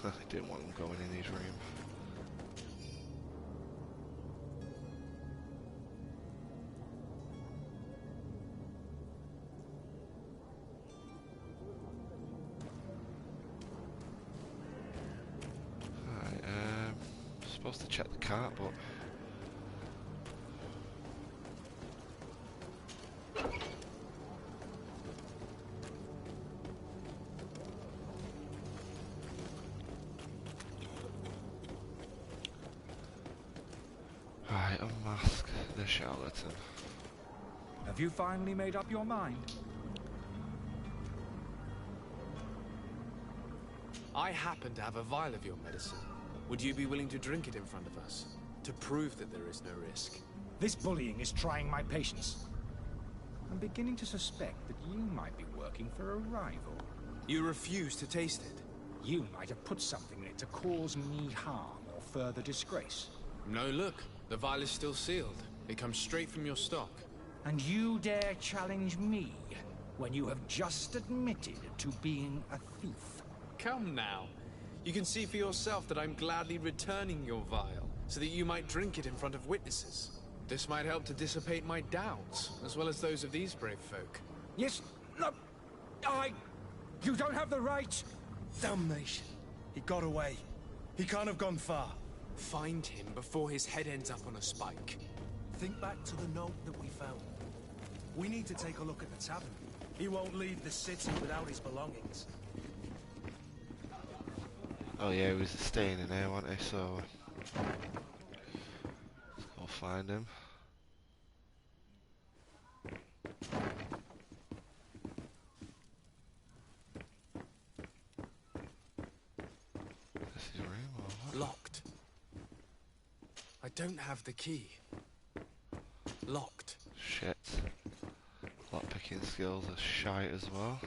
I didn't want them going in his room. Supposed to check the cart, but right, unmask the charlatan. Have you finally made up your mind? I happen to have a vial of your medicine. Would you be willing to drink it in front of us? To prove that there is no risk? This bullying is trying my patience. I'm beginning to suspect that you might be working for a rival. You refuse to taste it? You might have put something in it to cause me harm or further disgrace. No, look. The vial is still sealed. It comes straight from your stock. And you dare challenge me when you have just admitted to being a thief? Come now. You can see for yourself that I'm gladly returning your vial, so that you might drink it in front of witnesses. This might help to dissipate my doubts, as well as those of these brave folk. Yes, no, you don't have the right! Damnation. He got away. He can't have gone far. Find him before his head ends up on a spike. Think back to the note that we found. We need to take a look at the tavern. He won't leave the city without his belongings. oh yeah, he was staying in there, wasn't he? So let's go find him. This is your room or what? Locked. I don't have the key. Locked. Shit. Lockpicking skills are shite as well.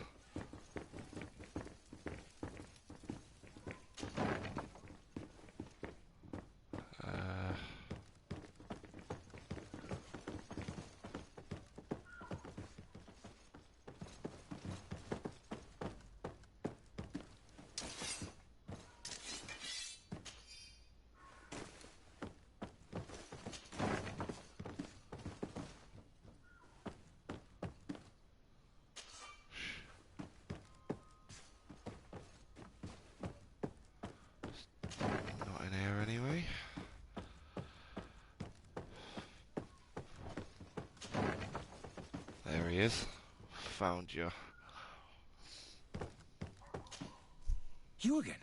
Not in here anyway. There he is. Found you. You again?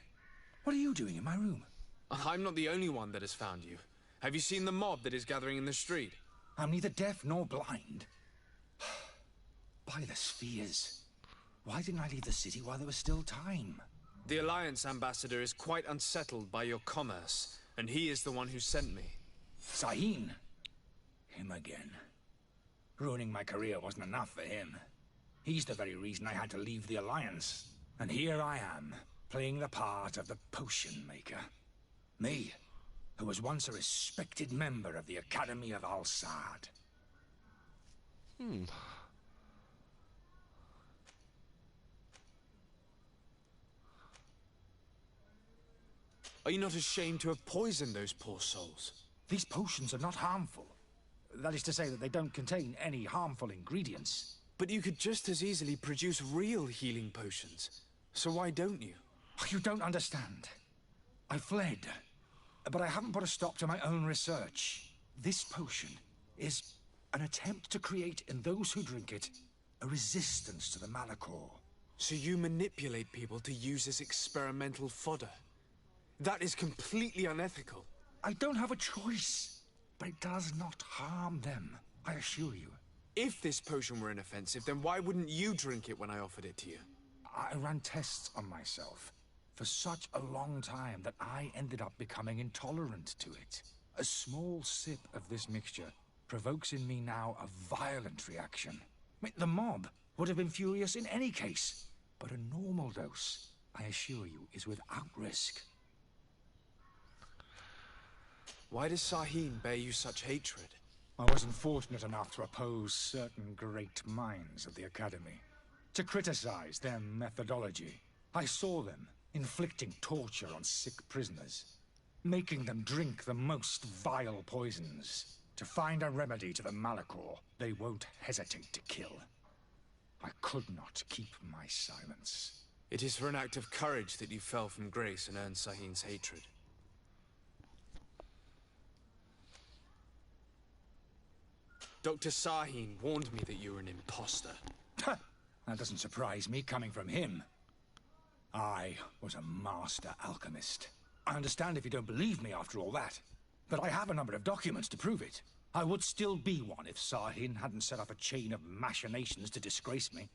What are you doing in my room? I'm not the only one that has found you. Have you seen the mob that is gathering in the street? I'm neither deaf nor blind. By the spheres. Why didn't I leave the city while there was still time? The Alliance ambassador is quite unsettled by your commerce, and he is the one who sent me. Sahin? Him again. Ruining my career wasn't enough for him. He's the very reason I had to leave the Alliance. And here I am, playing the part of the potion maker. Me, who was once a respected member of the Academy of Al-Sad. Are you not ashamed to have poisoned those poor souls? These potions are not harmful. That is to say that they don't contain any harmful ingredients. But you could just as easily produce real healing potions. So why don't you? You don't understand. I fled, but I haven't put a stop to my own research. This potion is an attempt to create in those who drink it a resistance to the Malachor. So you manipulate people to use as experimental fodder? That is completely unethical. I don't have a choice, but it does not harm them, I assure you. If this potion were inoffensive, then why wouldn't you drink it when I offered it to you? I ran tests on myself for such a long time that I ended up becoming intolerant to it. A small sip of this mixture provokes in me now a violent reaction. The mob would have been furious in any case, but a normal dose, I assure you, is without risk. Why does Sahin bear you such hatred? I wasn't fortunate enough to oppose certain great minds of the Academy, to criticize their methodology. I saw them inflicting torture on sick prisoners, making them drink the most vile poisons. To find a remedy to the Malachor, they won't hesitate to kill. I could not keep my silence. It is for an act of courage that you fell from grace and earned Sahin's hatred. Dr. Sahin warned me that you were an imposter. That doesn't surprise me, coming from him. I was a master alchemist. I understand if you don't believe me after all that, but I have a number of documents to prove it. I would still be one if Sahin hadn't set up a chain of machinations to disgrace me.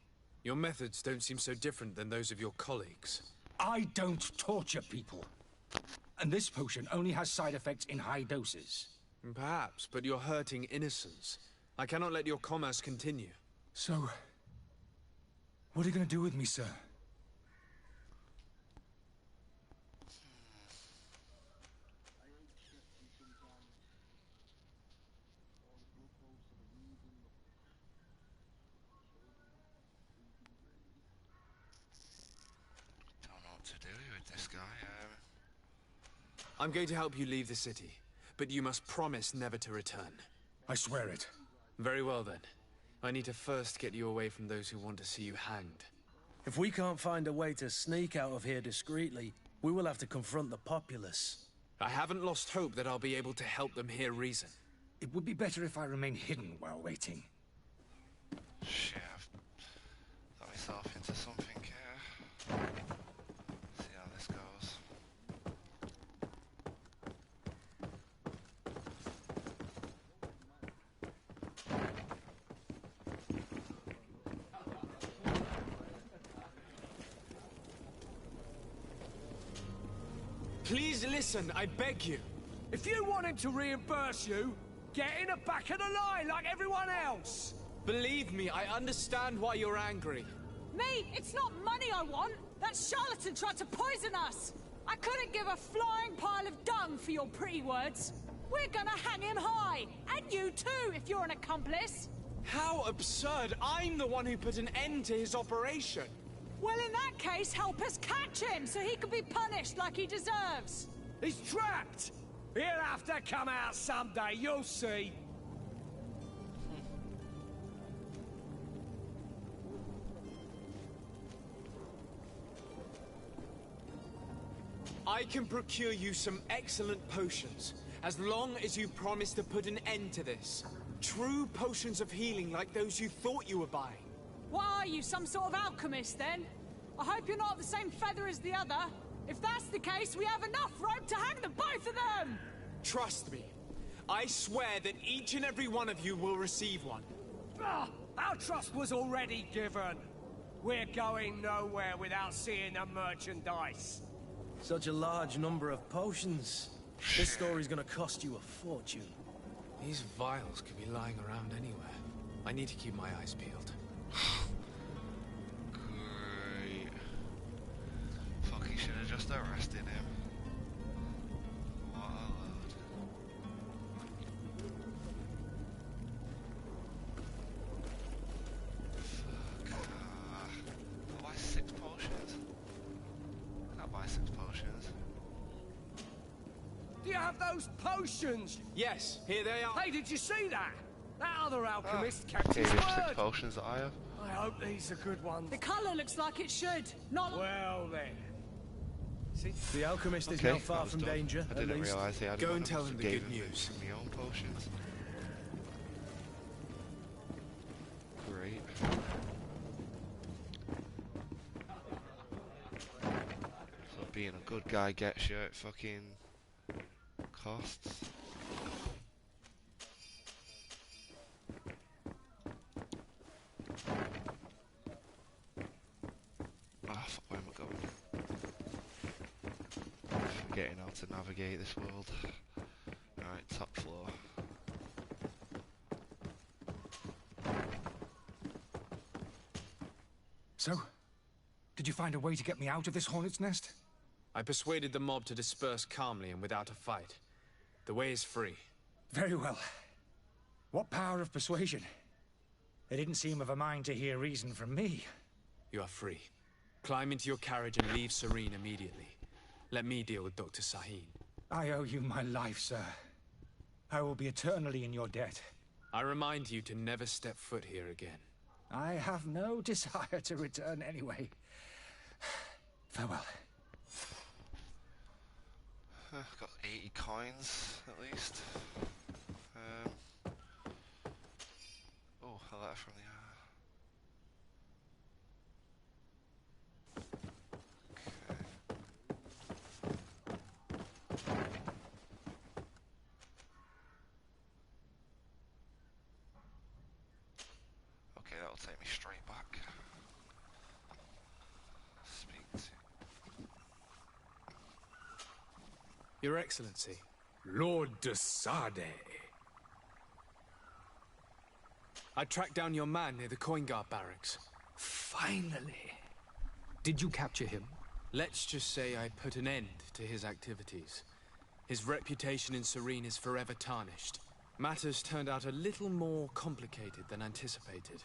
Your methods don't seem so different than those of your colleagues. I don't torture people. And this potion only has side effects in high doses. Perhaps, but you're hurting innocents. I cannot let your commerce continue. So, what are you going to do with me, sir? I'm going to help you leave the city, but you must promise never to return. I swear it. Very well then. I need to first get you away from those who want to see you hanged. If we can't find a way to sneak out of here discreetly, we will have to confront the populace. I haven't lost hope that I'll be able to help them hear reason. It would be better if I remain hidden while waiting. Shit, I've got myself into something here. See how this goes. Please listen, I beg you. If you want him to reimburse you, get in the back of the line like everyone else. Believe me, I understand why you're angry. Me? It's not money I want. That charlatan tried to poison us. I couldn't give a flying pile of dung for your pretty words. We're gonna hang him high. And you too, if you're an accomplice. How absurd. I'm the one who put an end to his operation. Well, in that case, help us catch him so he can be punished like he deserves. He's trapped. He'll have to come out someday, you'll see. I can procure you some excellent potions, as long as you promise to put an end to this. True potions of healing like those you thought you were buying. What are you, some sort of alchemist, then? I hope you're not the same feather as the other. If that's the case, we have enough rope to hang the both of them! Trust me. I swear that each and every one of you will receive one. Our trust was already given. We're going nowhere without seeing the merchandise. Such a large number of potions. This story's gonna cost you a fortune. These vials could be lying around anywhere. I need to keep my eyes peeled. Great. Fuck, he should have just arrested him. What a load. Fuck. I'll buy 6 potions. I'll buy 6 potions. Do you have those potions? Yes, here they are. Hey, did you see that? That other alchemist kept Okay, his there's 6 word. potions that I have. I hope these are good ones. The colour looks like it should. Not well then. See, the alchemist is Okay, not far that was from done. danger. I didn't realise he had Go one. and I tell just him the gave good news. My own potions. Great. So being a good guy gets you at fucking costs. Ah, fuck, where am I going? Forgetting how to navigate this world. Alright, top floor. So, did you find a way to get me out of this hornet's nest? I persuaded the mob to disperse calmly and without a fight. The way is free. Very well. What power of persuasion? They didn't seem of a mind to hear reason from me. You are free. Climb into your carriage and leave Serene immediately. Let me deal with Dr. Sahin. I owe you my life, sir. I will be eternally in your debt. I remind you to never step foot here again. I have no desire to return anyway. Farewell. I've got 80 coins, at least. Oh, a letter from the... Okay, that'll take me straight back. Speak to... Your Excellency. Lord de Sade. I tracked down your man near the Coin Guard barracks. Finally. Did you capture him? Let's just say I put an end to his activities. His reputation in Serene is forever tarnished. Matters turned out a little more complicated than anticipated.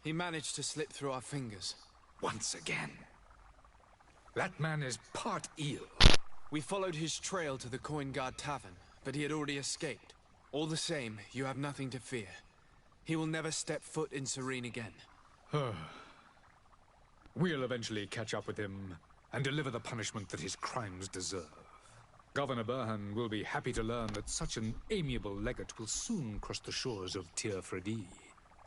He managed to slip through our fingers. Once again. That man is part eel. We followed his trail to the Coin Guard Tavern, but he had already escaped. All the same, you have nothing to fear. He will never step foot in Serene again. We'll eventually catch up with him and deliver the punishment that his crimes deserve. Governor Burhan will be happy to learn that such an amiable legate will soon cross the shores of Tir Fredi.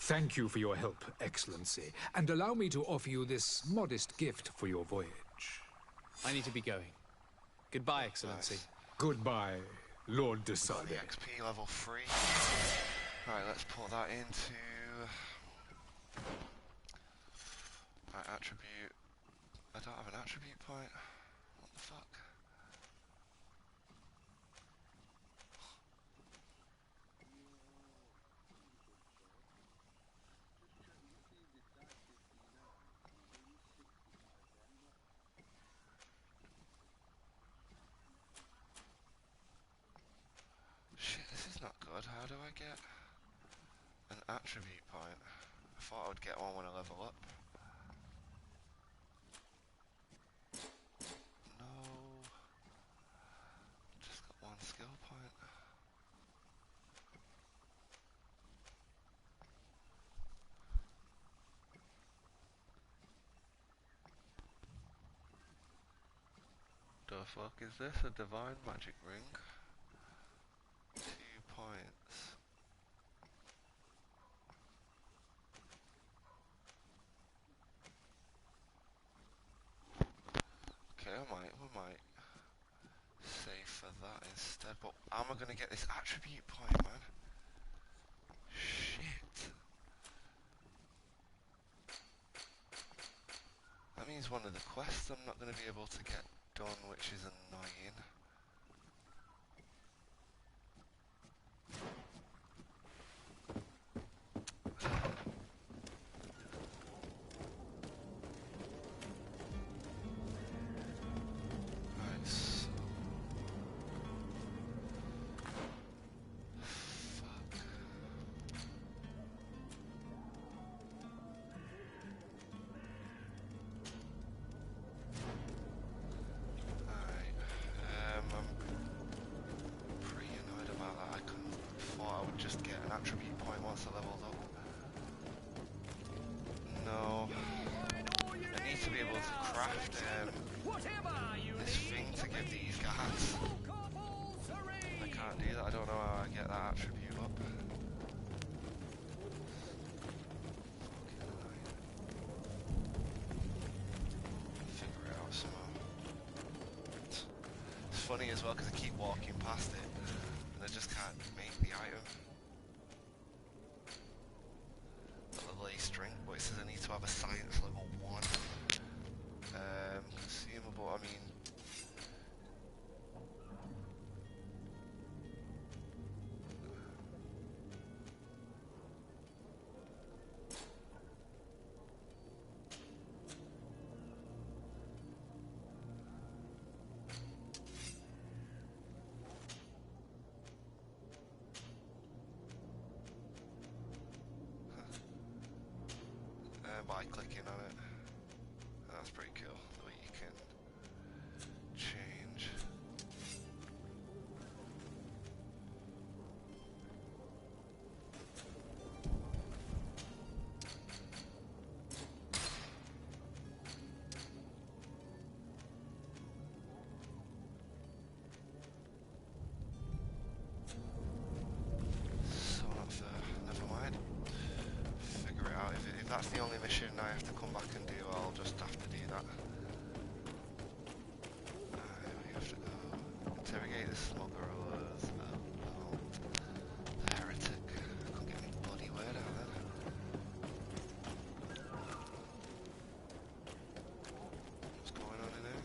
Thank you for your help, Excellency, and allow me to offer you this modest gift for your voyage. I need to be going. Goodbye, Excellency. Nice. Goodbye, Lord de Sade. XP level 3. Alright, let's put that into... my attribute. I don't have an attribute point. What the fuck? Shit, this is not good. How do I get an attribute point? I thought I would get one when I level up. No. Just got one skill point. The fuck is this? A divine magic ring? 2 points. Okay, we might save for that instead, but am I gonna get this attribute point, man? Shit. That means one of the quests I'm not gonna be able to get done, which is annoying. Just get an attribute point once I leveled up. No. I need to be able to craft this thing to give these guys. I can't do that, I don't know how I get that attribute up. Figure it out somehow. It's funny as well because I keep walking past it and I just can't make the item. String, but it says I need to have a science level 1. Consumable, I mean... by clicking on it. That's pretty cool, the way you can change. So that's never mind. Figure it out. If that's the only mission I have to come back and do, I'll just have to do that. We have to go interrogate the smugglers. The heretic. I couldn't get any bloody word out then. What's going on in there?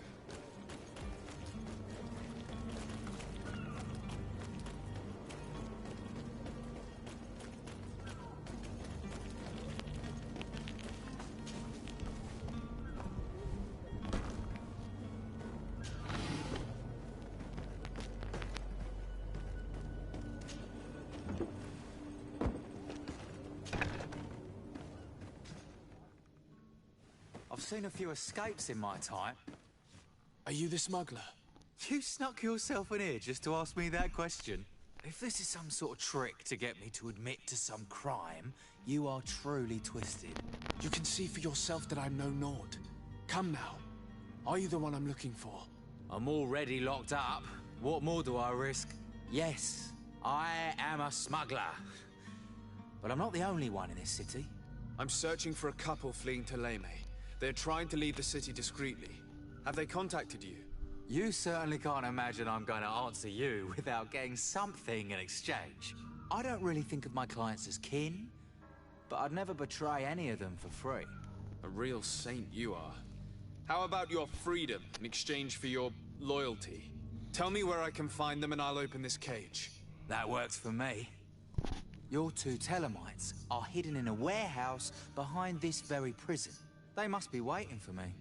I've seen a few escapes in my time. Are you the smuggler? You snuck yourself in here just to ask me that question? If this is some sort of trick to get me to admit to some crime, you are truly twisted. You can see for yourself that I'm no naught. Come now. Are you the one I'm looking for? I'm already locked up. What more do I risk? Yes, I am a smuggler. But I'm not the only one in this city. I'm searching for a couple fleeing to Leme. They're trying to leave the city discreetly. Have they contacted you? You certainly can't imagine I'm going to answer you without getting something in exchange. I don't really think of my clients as kin, but I'd never betray any of them for free. A real saint you are. How about your freedom in exchange for your loyalty? Tell me where I can find them and I'll open this cage. That works for me. Your two Telemites are hidden in a warehouse behind this very prison. They must be waiting for me.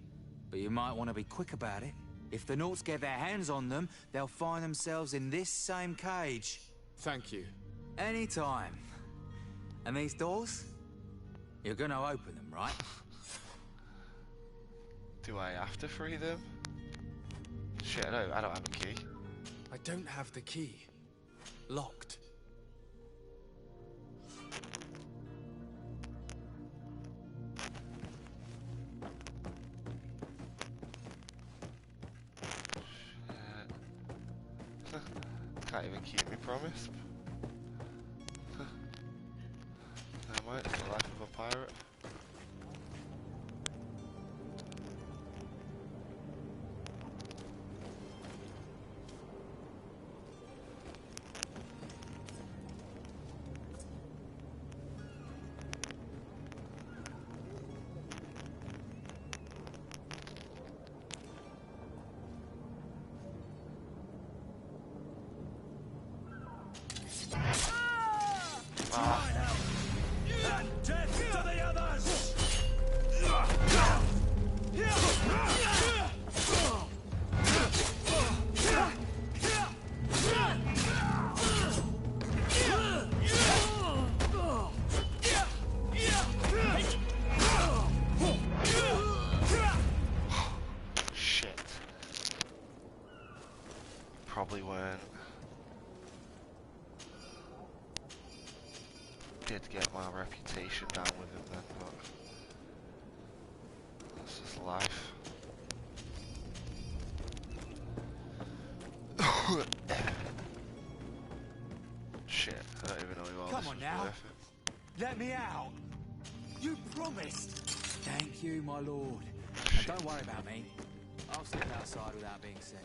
But you might want to be quick about it. If the Nauts get their hands on them, they'll find themselves in this same cage. Thank you. Anytime. And these doors? You're gonna open them, right? Do I have to free them? Shit, I don't have a key. I don't have the key. Locked. Can't even keep me promise. Never mind, it's the life of a pirate. And death to the others! Shit. Probably weren't. Did get my reputation down with him then, but that's just life. Shit, I don't even know who all Come this on was now. worth it. Let me out. You promised. Thank you, my lord. And don't worry about me. I'll step outside without being seen.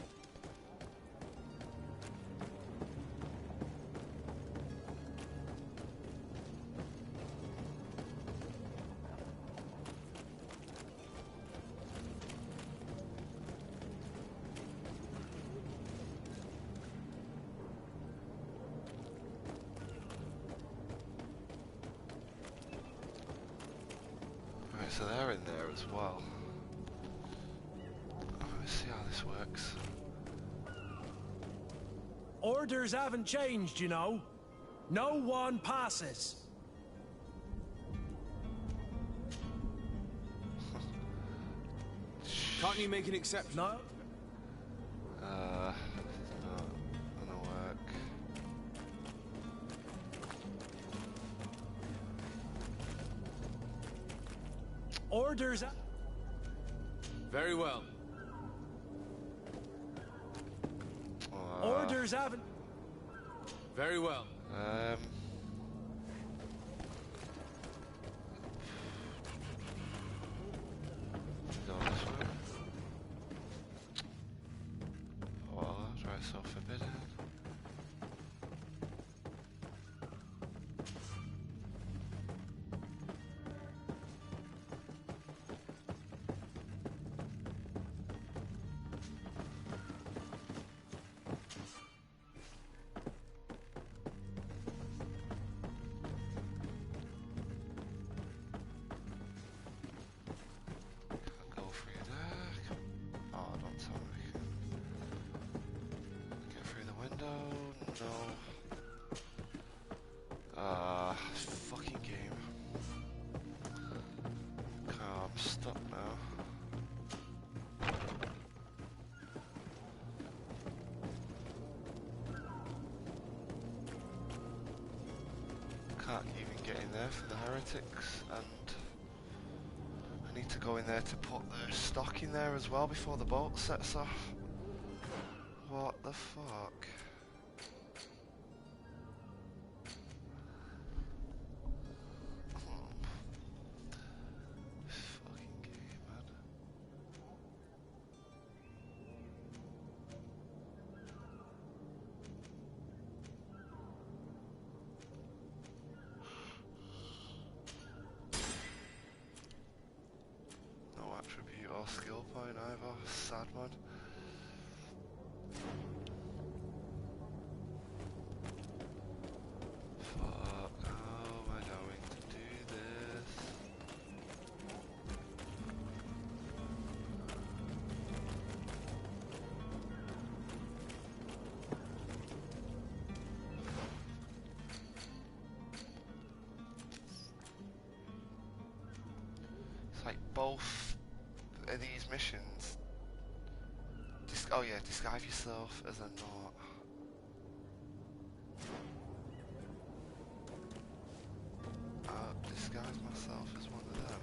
Right, so they're in there as well. Let's see how this works. Orders haven't changed, you know. No one passes. Can't you make an exception? No. Not gonna work. Orders. Very well. Orders haven't. Very well. Go this way. Oh, try so forbidden. Fucking game. Okay, I'm stuck now. Can't even get in there for the heretics, and I need to go in there to put the stock in there as well before the boat sets off. What the fuck? Skill point either, sad one. Fuck, how am I going to do this? It's like both these missions. Oh yeah, disguise yourself as a knot. Disguise myself as one of them.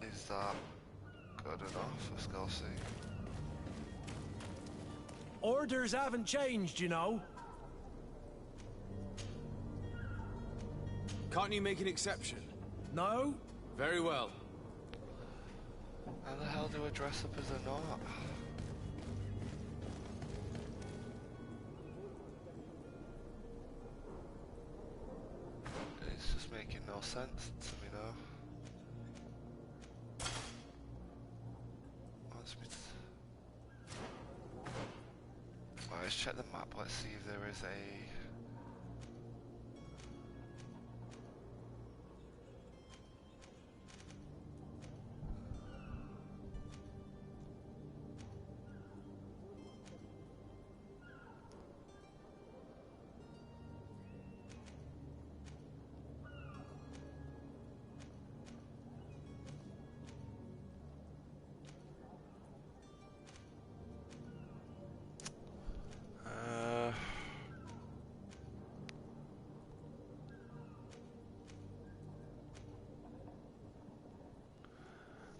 Is that good enough? Let's go see. Orders haven't changed, you know. Can't you make an exception? No. Very well. How the hell do I dress up as a knot? It's just making no sense to me now. Let's check the map, let's see if there is a...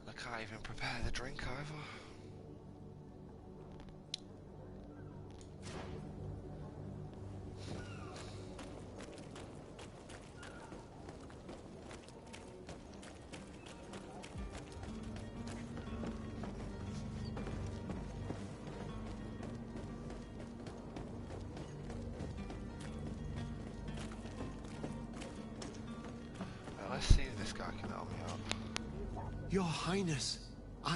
I can't even prepare the drink either. Let's see if this guy can help me out. Your Highness,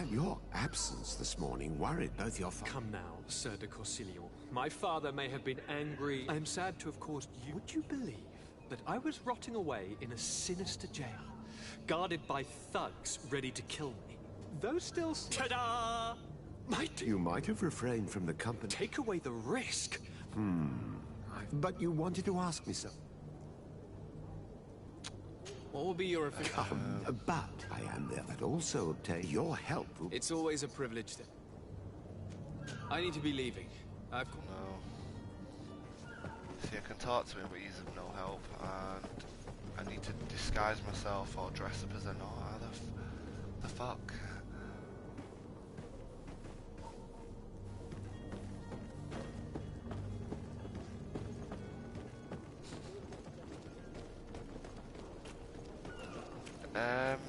your absence this morning worried both your Come now, Sir de Corsilio. My father may have been angry. I am sad to have caused you. Would you believe that I was rotting away in a sinister jail, guarded by thugs ready to kill me. Those still... Ta-da! You might have refrained from the company. Take away the risk. But you wanted to ask me so. What will be your official... But I am there that also obtain your help. It's always a privilege then. I need to be leaving. I've... No. See, I can talk to him, but he's of no help, and I need to disguise myself or dress up as a not. How the fuck?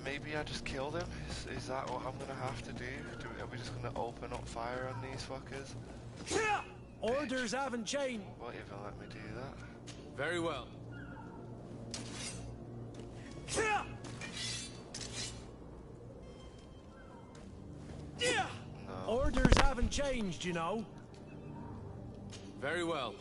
Maybe I just kill them? Is that what I'm gonna have to do? Are we just gonna open up fire on these fuckers? Orders haven't changed. What, you gonna let me do that? Very well. No. Orders haven't changed, you know. Very well.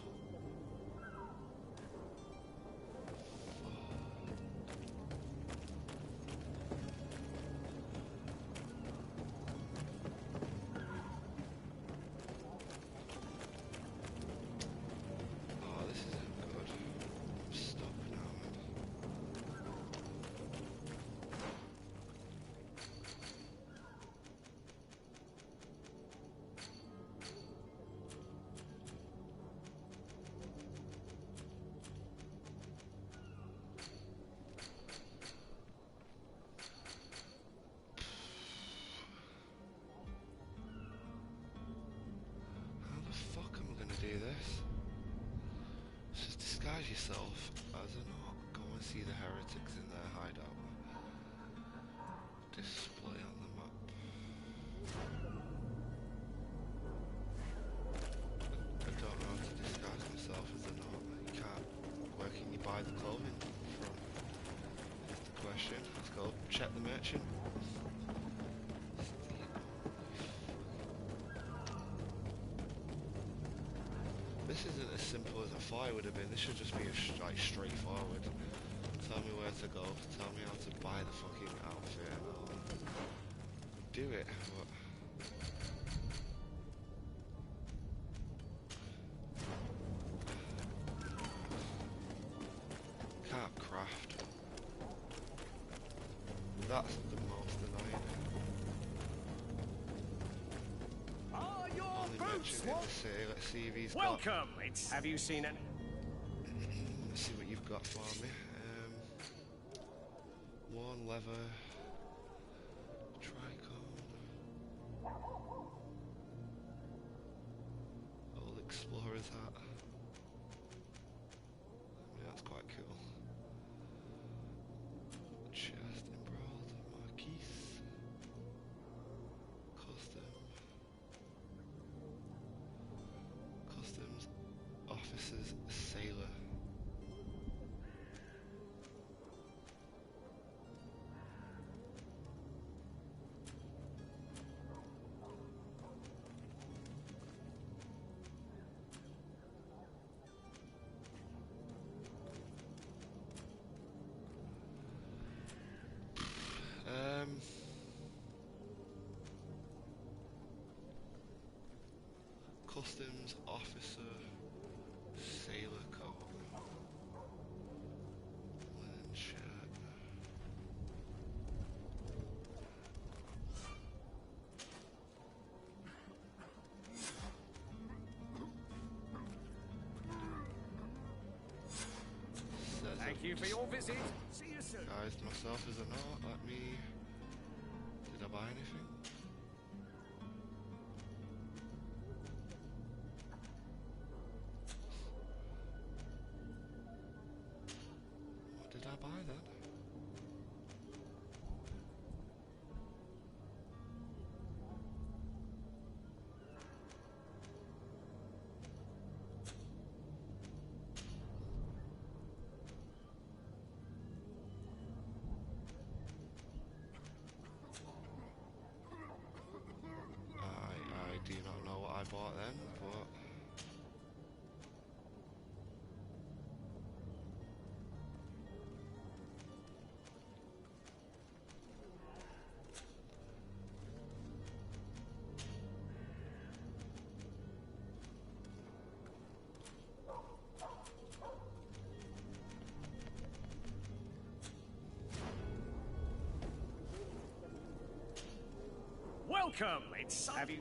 Yourself as a not. Go and see the heretics in their hideout. Display on the map. I don't know how to disguise myself as a not. You can't. Where can you buy the clothing from? Is the question. Let's go check the merchant. This isn't as simple as a fight would have been. This should just be like straightforward. Tell me where to go. Tell me how to buy the fucking outfit, and I'll do it. But can't craft. That's the most annoying. Let's see if he's Welcome! Have you seen it? Let's see what you've got for me. One leather. Tricone. Old explorer's hat. Yeah, that's quite cool. Chest embroiled. Marquise. Customs officers sailor. Customs officer sailor coat, linen shirt. Thank you for your visit. See you soon. Disguised myself as a knot. Let me. Did I buy anything? Did I buy that? I do not know what I bought then, but Welcome! Have you...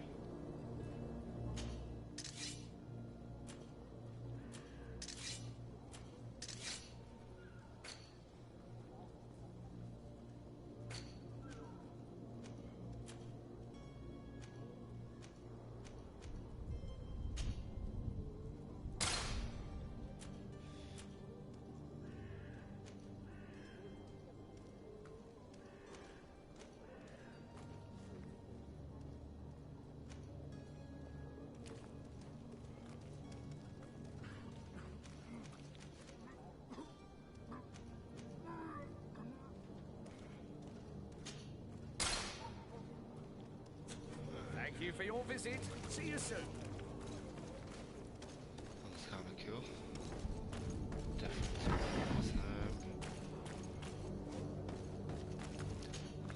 Thank you for your visit. See you soon. That's kind of cool. Definitely.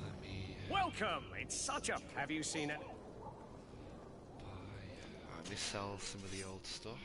Let me... Welcome! It's such a... Have you seen it? Let me sell some of the old stuff.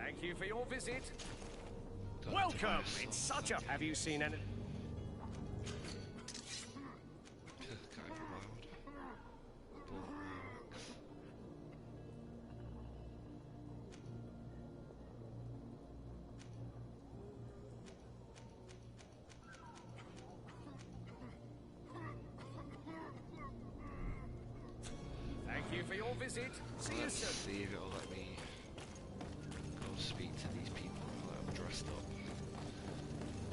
Thank you for your visit. Welcome! It's such a... Have you seen any... Thank you for your visit. See you soon. See if it'll let me go speak to these people that I'm dressed up.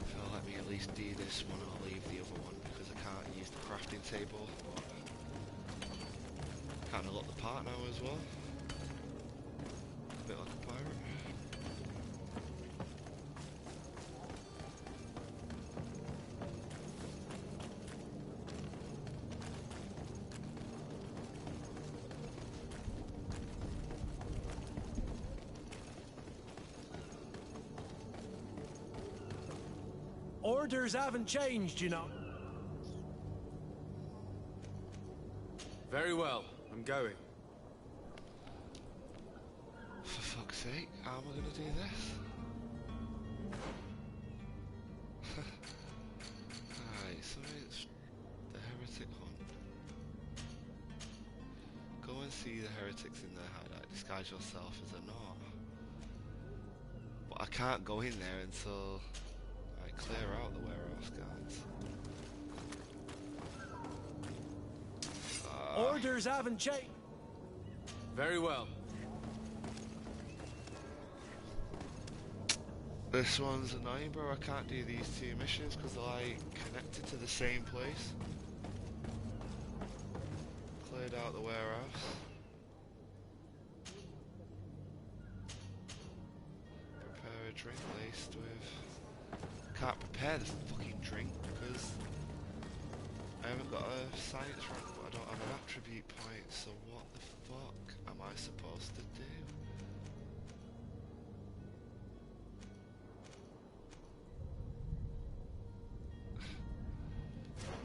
If it'll let me at least do this one, I'll leave the other one because I can't use the crafting table. But kind of look the part now as well. A bit like a pirate. Orders haven't changed, you know. Very well. I'm going. For fuck's sake, how am I going to do this? Alright, so it's the heretic hunt. Go and see the heretics in their hideout. Disguise yourself as a Nor. But I can't go in there until I clear out the warehouse guards. Orders haven't changed. Very well. This one's annoying, bro. I can't do these two missions because they're like connected to the same place. Cleared out the warehouse. Prepare a drink laced with... Can't prepare this fucking drink because I haven't got a science rank, but I don't have an attribute point, so what the fuck am I supposed to do?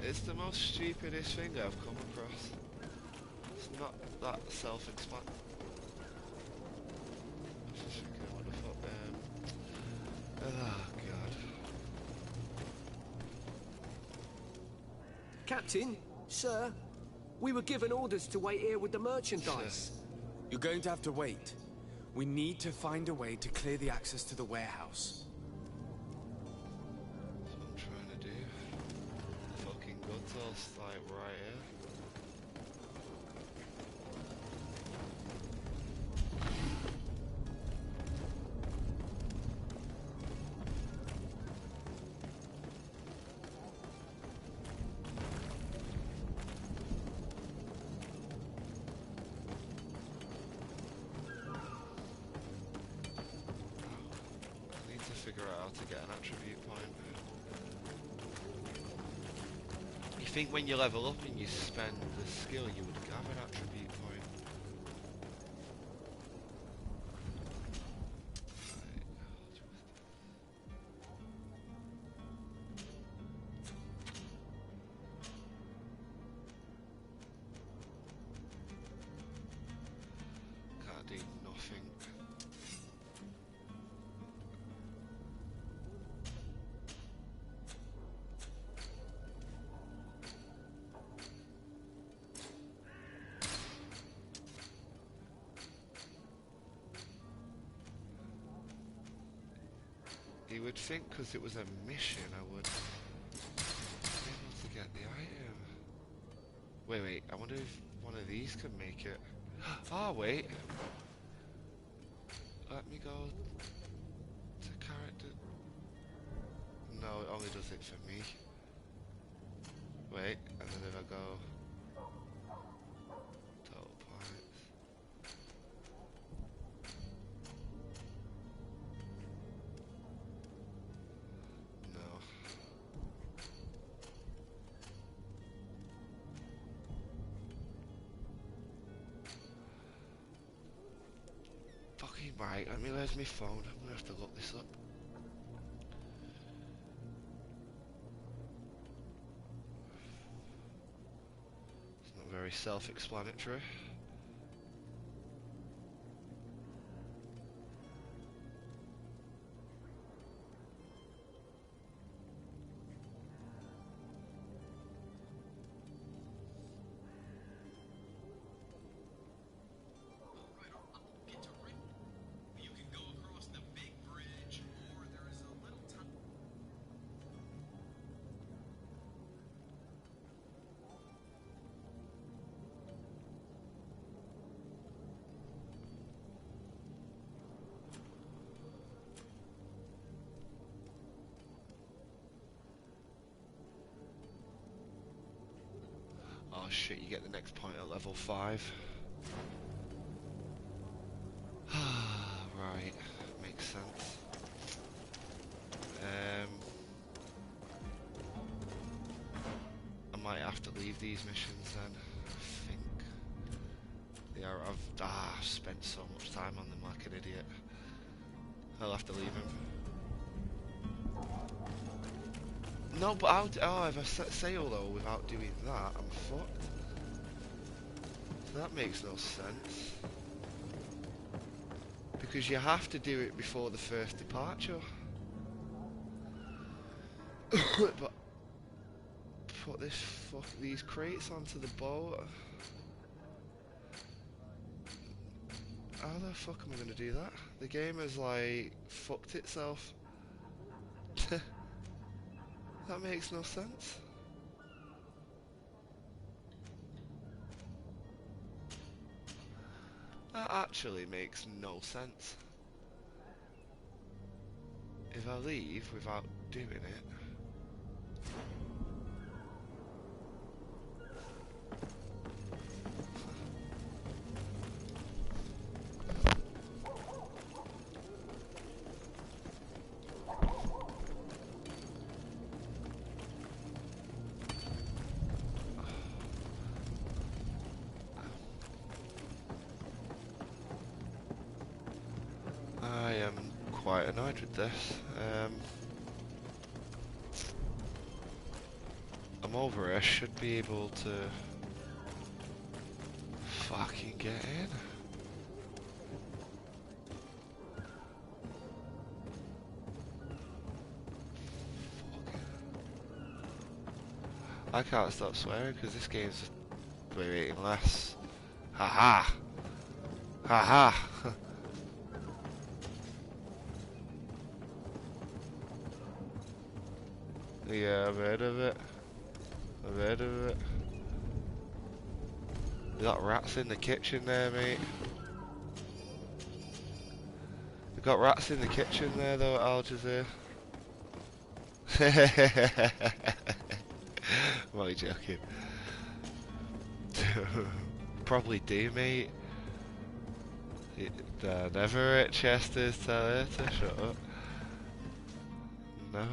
It's the most stupidest thing I've come across. It's not that self-explanatory. What the fuck, oh god. Captain, sir, we were given orders to wait here with the merchandise. You're going to have to wait. We need to find a way to clear the access to the warehouse. That's what I'm trying to do. The fucking guts all was like right here. Figure out how to get an attribute point. You think when you level up and you spend the skill you would have an attribute point. Can't do nothing. You would think because it was a mission I would be able to get the item. Wait, I wonder if one of these can make it. Ah, wait. Let me go to character. No, it only does it for me. Wait, and then if I go total points. No. Fucking right, let me where's my phone? I'm gonna have to look this up. It's not very self-explanatory. Oh shit, you get the next point at level 5. Right, makes sense. I might have to leave these missions then, I think. Yeah, I've spent so much time on them like an idiot. I'll have to leave them. No, but if I set sail though without doing that, I'm fucked. So that makes no sense. Because you have to do it before the first departure. But put these crates onto the boat. How the fuck am I gonna do that? The game has like fucked itself. That makes no sense. That actually makes no sense. If I leave without doing it. I am quite annoyed with this. I'm over it. I should be able to fucking get in. I can't stop swearing because this game's way rating less. Haha! Haha! Yeah, I've heard of it. I've heard of it. You got rats in the kitchen there, mate. You got rats in the kitchen there, though, at Al Jazeera. I'm only joking. Probably do, mate. Never at Chester's, tell her to shut up. No.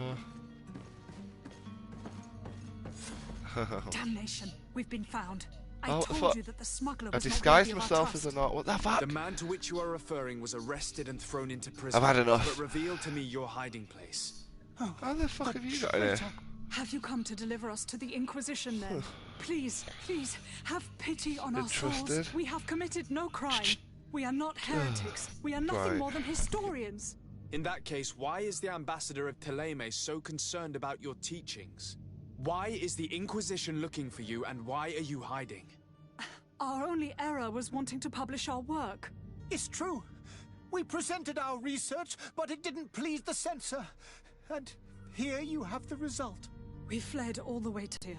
Damnation, we've been found. I told you that the smuggler was I disguised not myself as a not. What the fuck? The man to which you are referring was arrested and thrown into prison. I've had enough. But revealed to me your hiding place. How the fuck have you got in here? Have you come to deliver us to the Inquisition then? Please, please, have pity on our souls. We have committed no crime. We are not heretics. We are nothing more than historians. In that case, why is the ambassador of Teleme so concerned about your teachings? Why is the Inquisition looking for you, and why are you hiding? Our only error was wanting to publish our work. It's true. We presented our research, but it didn't please the censor. And here you have the result. We fled all the way to here.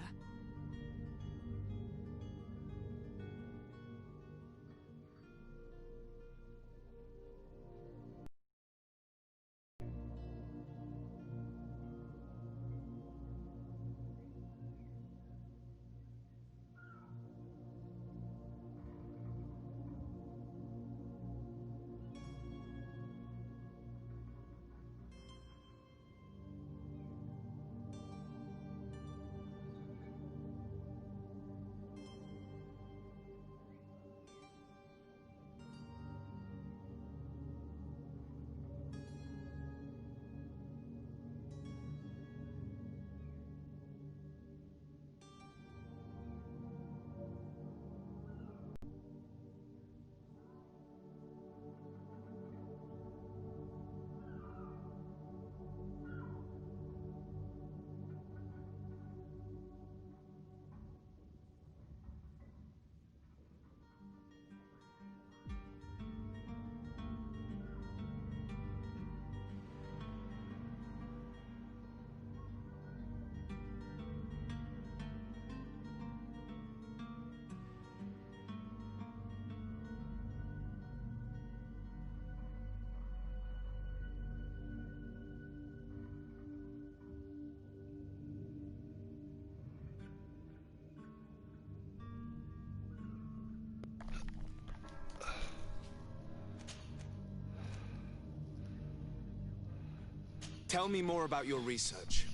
Tell me more about your research.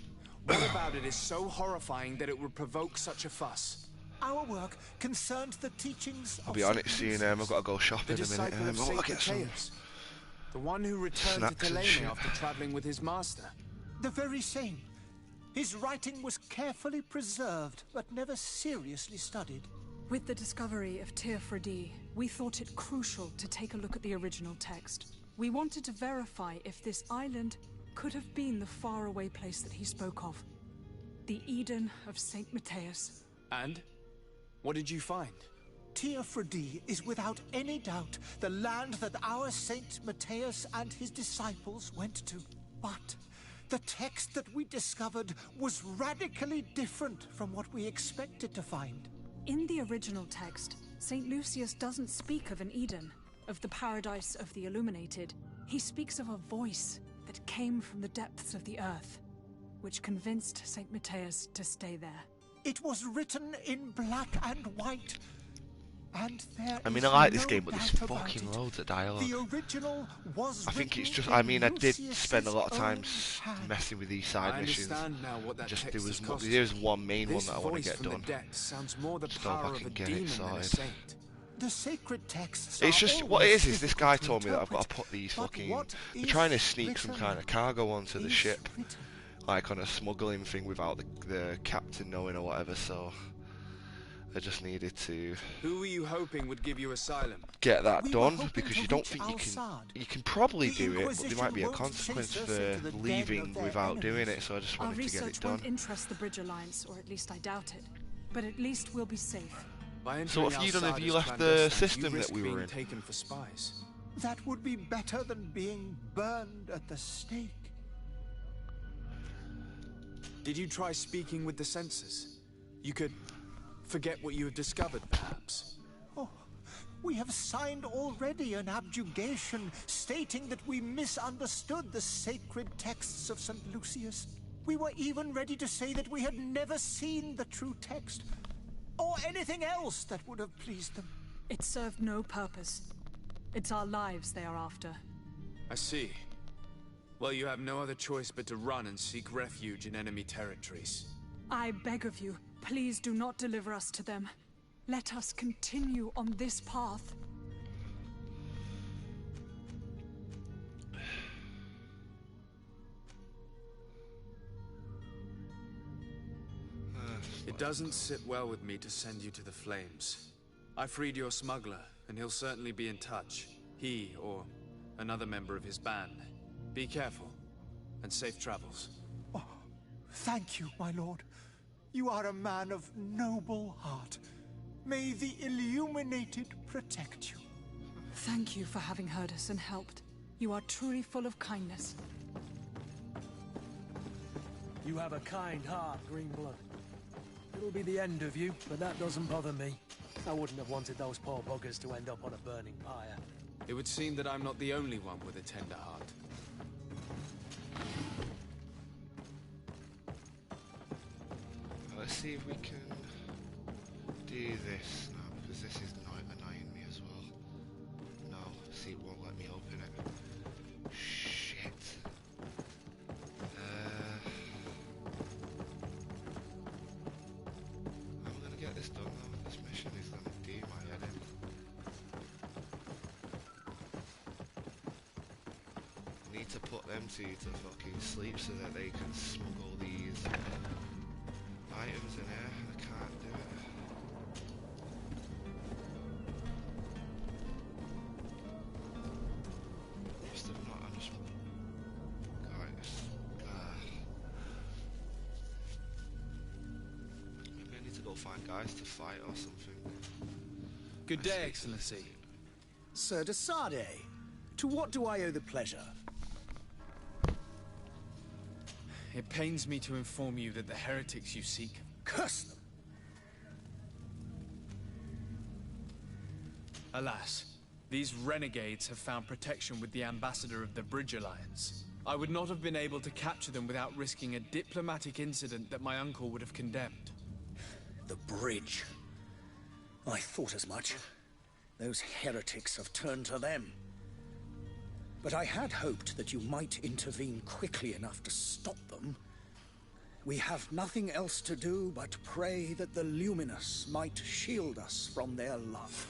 What about it is so horrifying that it would provoke such a fuss? Our work concerned the teachings I'll be honest, seeing I've got to go shopping in a minute. I'll get some. The one who returned to Teleme after traveling with his master. The very same. His writing was carefully preserved, but never seriously studied. With the discovery of Tir Fredi, we thought it crucial to take a look at the original text. We wanted to verify if this island could have been the faraway place that he spoke of. The Eden of St. Matthias. And? What did you find? Tir Fredi is without any doubt the land that our Saint Matthias and his disciples went to. But the text that we discovered was radically different from what we expected to find. In the original text, St. Lucius doesn't speak of an Eden, of the paradise of the illuminated. He speaks of a voice that came from the depths of the earth, which convinced St. Matthias to stay there. It was written in black and white, and there I mean, I like this game, but there's fucking loads of dialogue. The original was I think it's just, I mean, I did spend a lot of time messing with these side missions. Now what that just text there's one main one that I want to get from done. The depths sounds more the Just power hope I of can a get demon it than a sorted. saint. The sacred texts It's just, what it is this guy difficult told me that I've got to put these fucking, they're trying to sneak some kind of cargo onto the ship, like on a smuggling thing without the captain knowing or whatever, so I just needed to Who were you hoping would give you asylum? get that done, because you don't think you can probably do it, but there might be a consequence for leaving without doing it, so I just Our wanted to get it research done. won't interest the Bridge Alliance, or at least I doubt it. But at least we'll be safe. So what have you done if you left the system that we were in? Taken for spies. That would be better than being burned at the stake. Did you try speaking with the censors? You could forget what you have discovered, perhaps. Oh, we have signed already an abjugation stating that we misunderstood the sacred texts of St. Lucius. We were even ready to say that we had never seen the true text, or anything else that would have pleased them. It served no purpose. It's our lives they are after. I see. Well, you have no other choice but to run and seek refuge in enemy territories. I beg of you, please do not deliver us to them. Let us continue on this path. It doesn't sit well with me to send you to the flames. I freed your smuggler, and he'll certainly be in touch. He, or another member of his band. Be careful, and safe travels. Oh, thank you, my lord. You are a man of noble heart. May the Illuminated protect you. Thank you for having heard us and helped. You are truly full of kindness. You have a kind heart, Greenblood. It'll be the end of you, but that doesn't bother me. I wouldn't have wanted those poor buggers to end up on a burning pyre. It would seem that I'm not the only one with a tender heart. Let's see if we can do this now, because this is annoying me as well. No, see, it won't let me open it. Shit. I'm gonna get this done though. This mission is gonna do my head in. I need to put them two to fucking sleep so that they can smuggle these items in here. I can't do it. Must have not. I just. Guys. Maybe I need to go find guys to fight or something. Good day, Excellency. Sir de Sardet, to what do I owe the pleasure? It pains me to inform you that the heretics you seek... Curse them! Alas, these renegades have found protection with the ambassador of the Bridge Alliance. I would not have been able to capture them without risking a diplomatic incident that my uncle would have condemned. The bridge. I thought as much. Those heretics have turned to them. But I had hoped that you might intervene quickly enough to stop them. We have nothing else to do but pray that the Luminous might shield us from their love.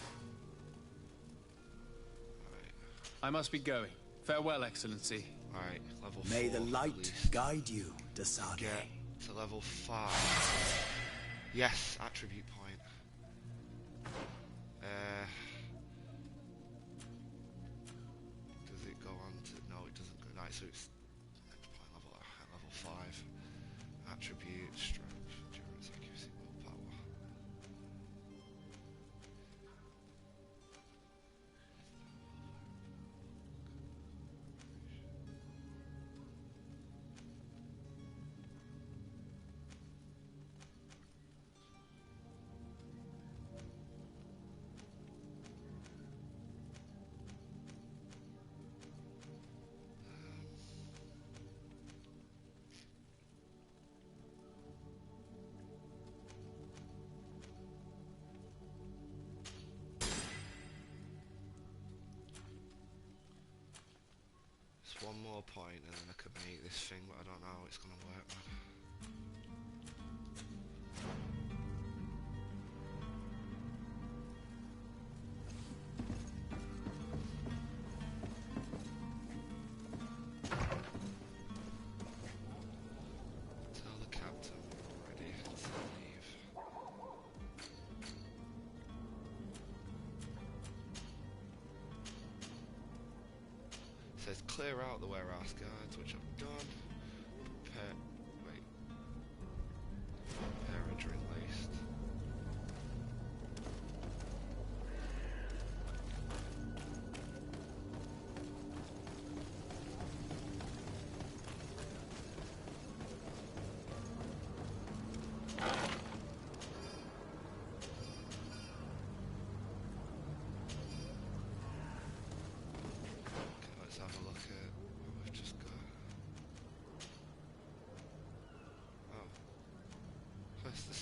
I must be going. Farewell, Excellency. Alright, level 4. May the light guide you, de Sardet. Get to level 5. Yes, attribute point. Does it go on to... No, it doesn't go... Right, so it's... Level 5. Attribute, strength, endurance, accuracy, willpower. One more point and then I could make this thing, but I don't know how it's gonna work, man. Tell the captain we're ready to leave. Says clear out the warehouse guards, which I've done. Prepare a drink list.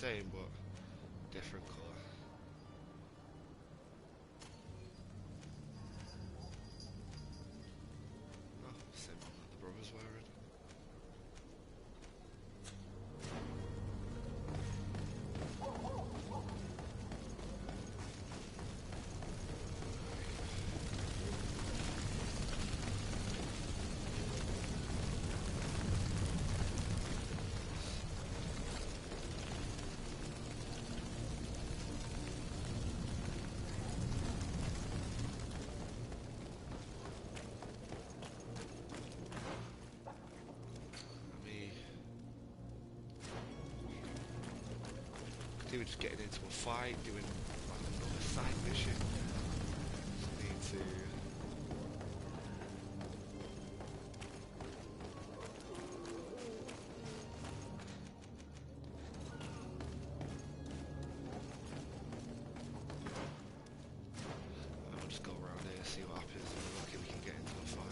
same but different colour. Oh, same one that the brother's wearing. They were just getting into a fight, doing another side mission. Just need to... I'll just go around here, see what happens, and we're lucky we can get into a fight.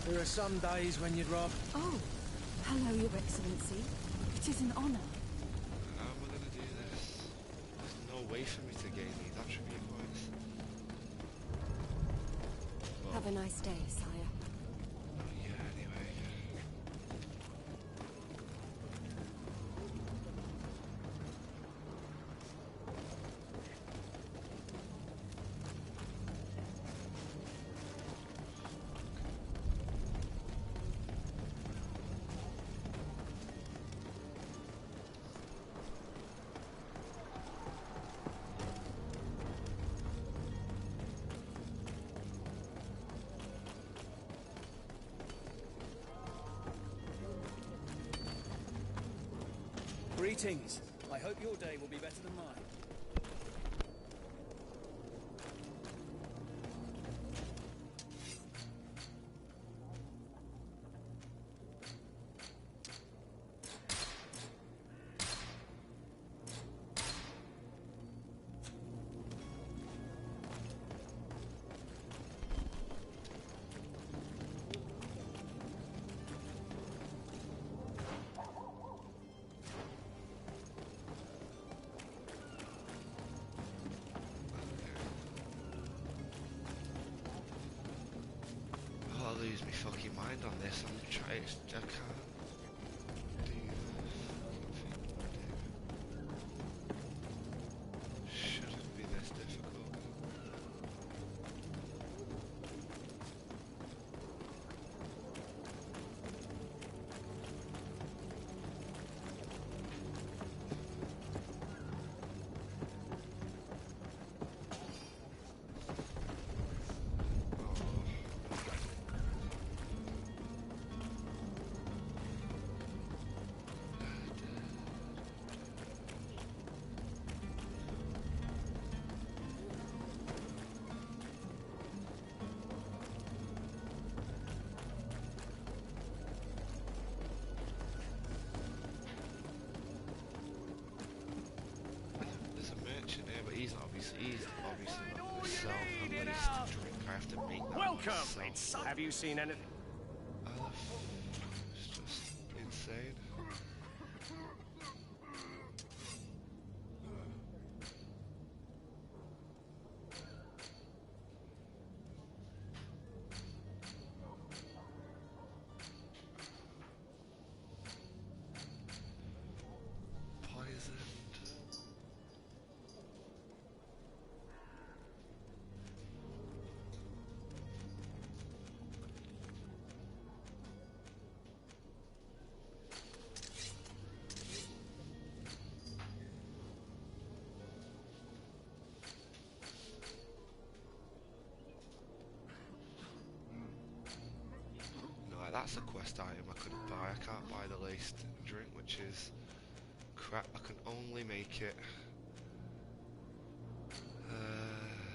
There are some days when you'd rather... Oh, hello, Your Excellency. It is an honor. How am I going to do this? There's no way for me to gain these attribute points. Well, Have a nice day, sire. yeah, anyway. Greetings. I hope your day will be better than mine. I'll lose my fucking mind on this. I'm trying. I can't do the fucking thing I do. Shouldn't be this difficult. He's obviously not going to sell at least drink. I have to make that Welcome! Have you seen anything? It's just insane. that's a quest item I couldn't buy. I can't buy the laced drink, which is crap. I can only make it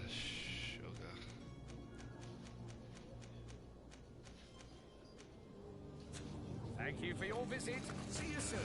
sugar. Thank you for your visit. See you soon.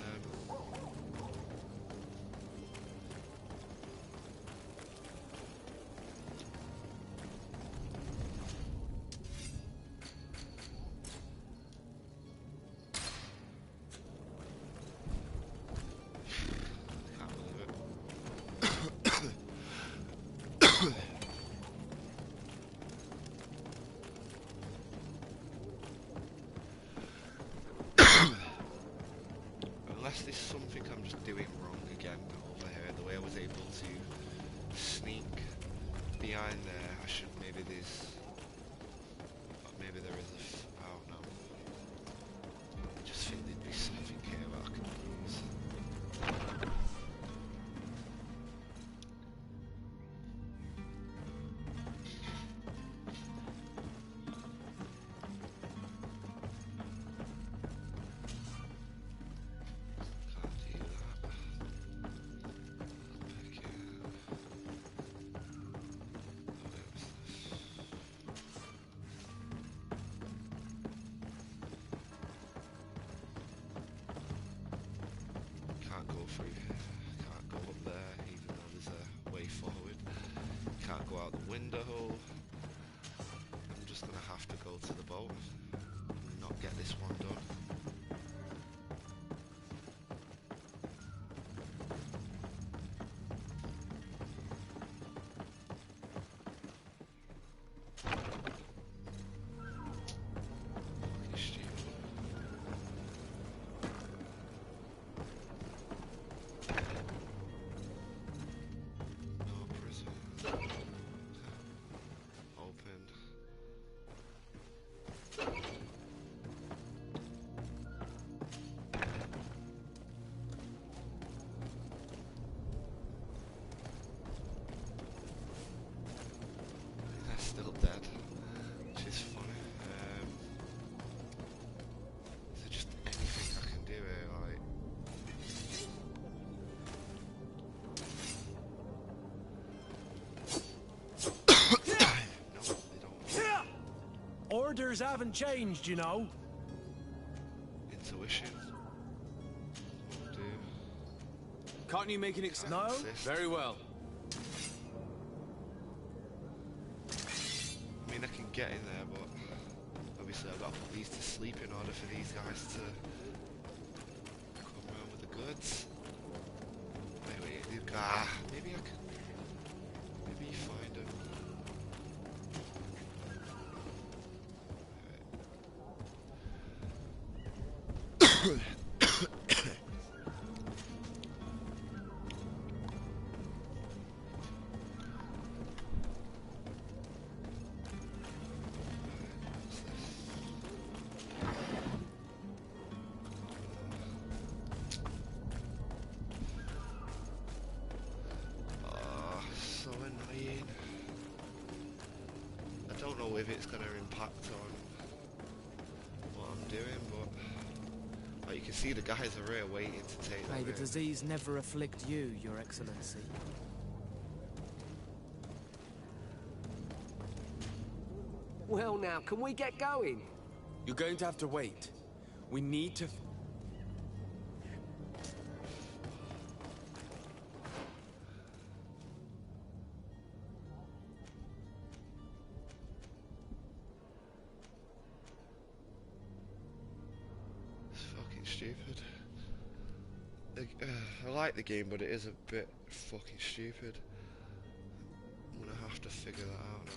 Unless there's something I'm just doing wrong again over here, the way I was able to sneak behind there, I should, maybe there is I don't know. I just think there'd be something here that I could use. Can't go through here, can't go up there, even though there's a way forward. Can't go out the window hole. I'm just gonna have to go to the boat and not get this one done. Still dead, which is funny. Is there just anything I can do here, like? No, they don't. Orders haven't changed, you know. Intuition. Will do. Can't you make an exception? No? Very well. I mean, I can get in there, but obviously I've got to put these to sleep in order for these guys to come around with the goods. Wait, maybe I can. Maybe find them. So annoying. I don't know if it's going to impact on what I'm doing, but like, you can see the guys are here waiting to take May them the in. disease never afflict you, Your Excellency. Well now, can we get going? You're going to have to wait. We need to... It's fucking stupid. I like the game, but it is a bit fucking stupid. I'm gonna have to figure that out now.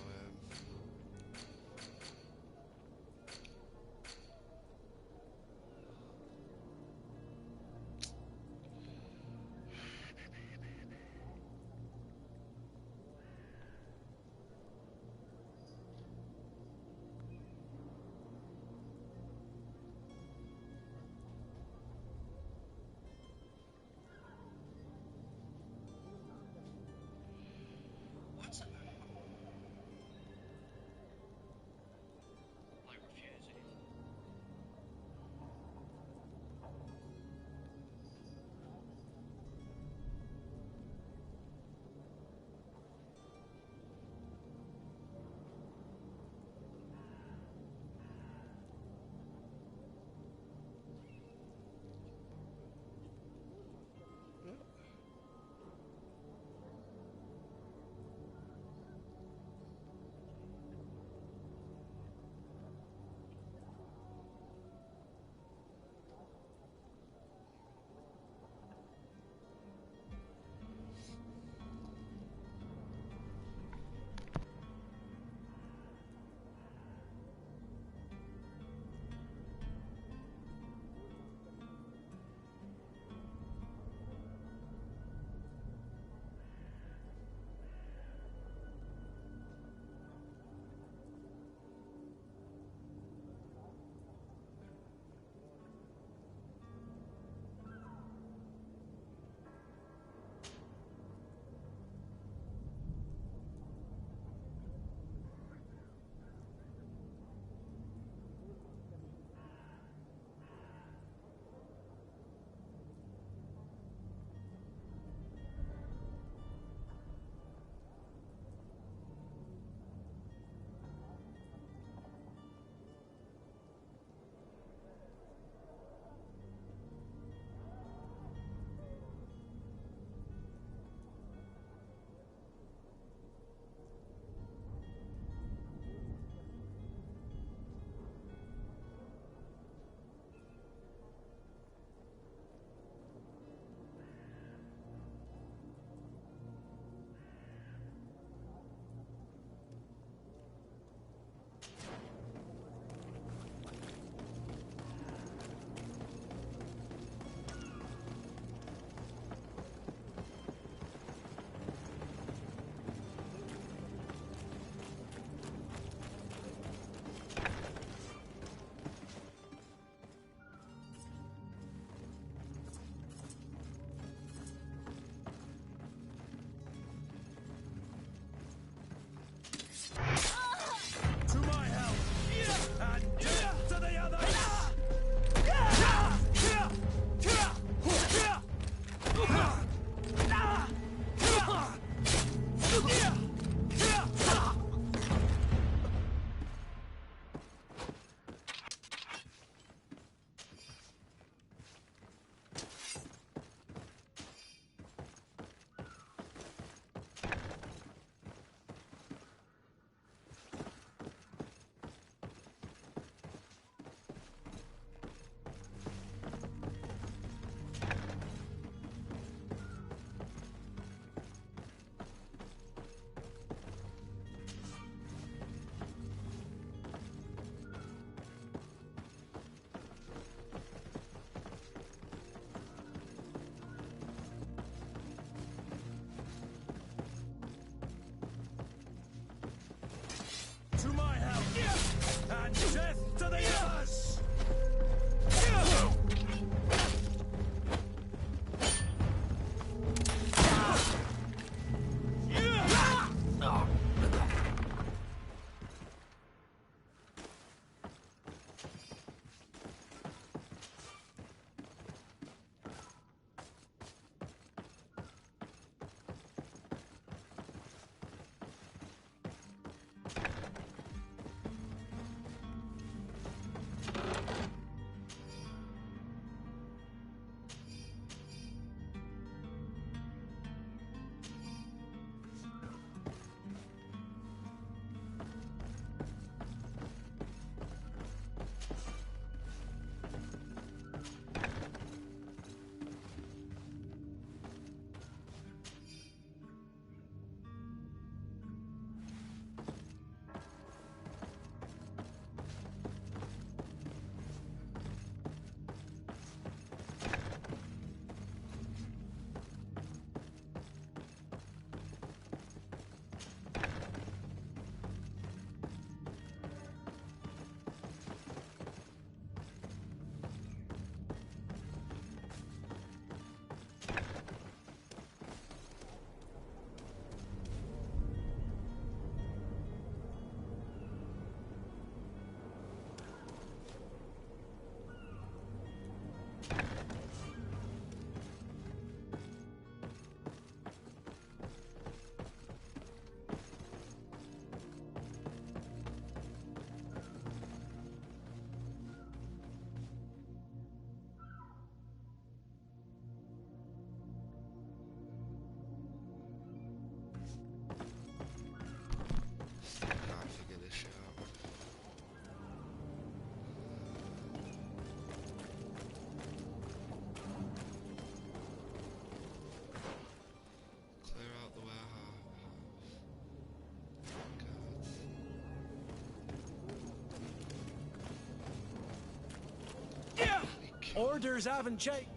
Orders haven't changed.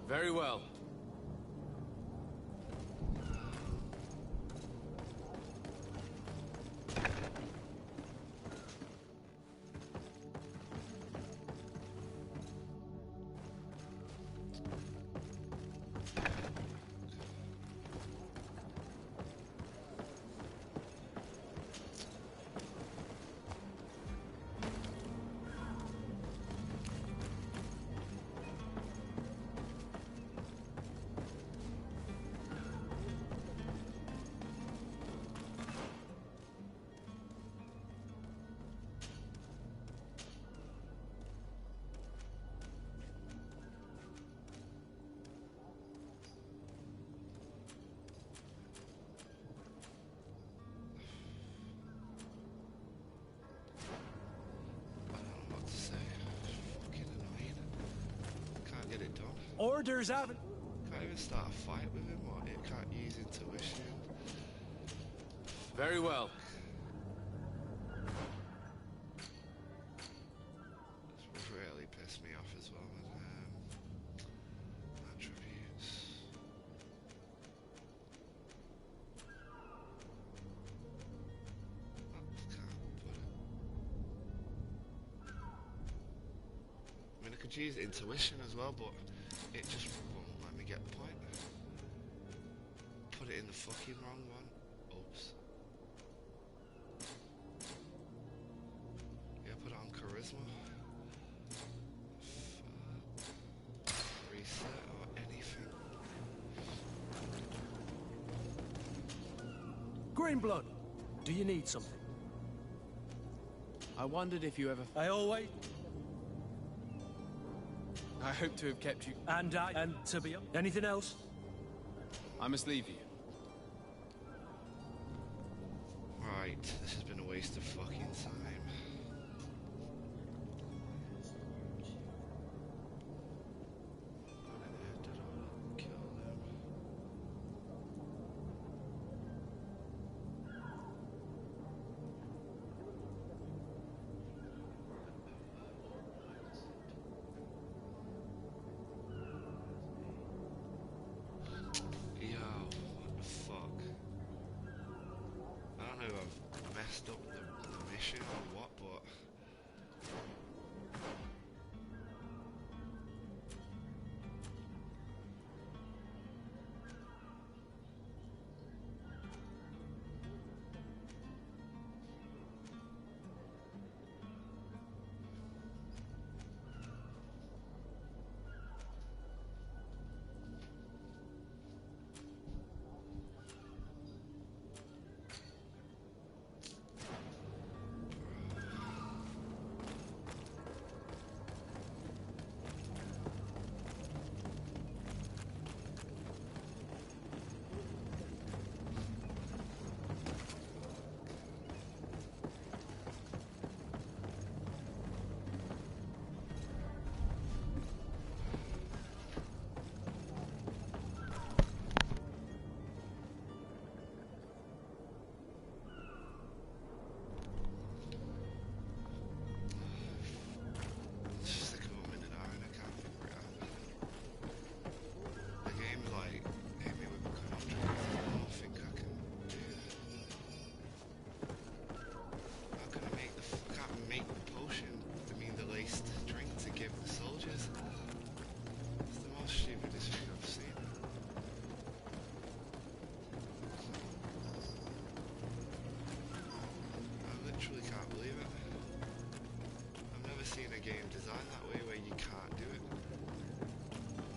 Very well. Orders haven't. Can't even start a fight with him, or it can't use intuition. Very well. This really pissed me off as well. Attributes. I mean, I could use intuition as well, but it just won't let me get the point. Put it in the fucking wrong one. Oops. Yeah, put it on charisma. Reset or anything. Greenblood, do you need something? I wondered if you ever... I always... I hope to have kept you... And to be... Anything else? I must leave you. Right, this has been a waste of fucking time.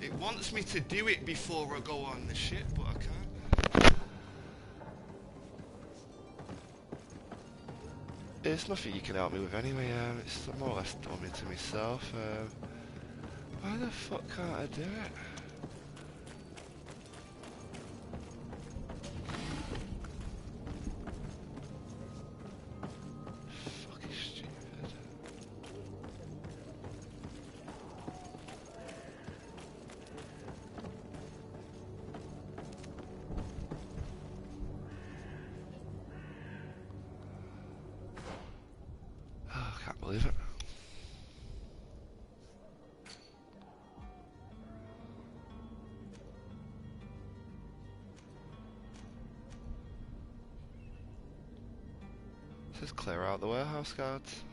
It wants me to do it before I go on the ship, but I can't. There's nothing you can help me with anyway, it's more or less done it to myself. Why the fuck can't I do it? Believe it. Just clear out the warehouse guards.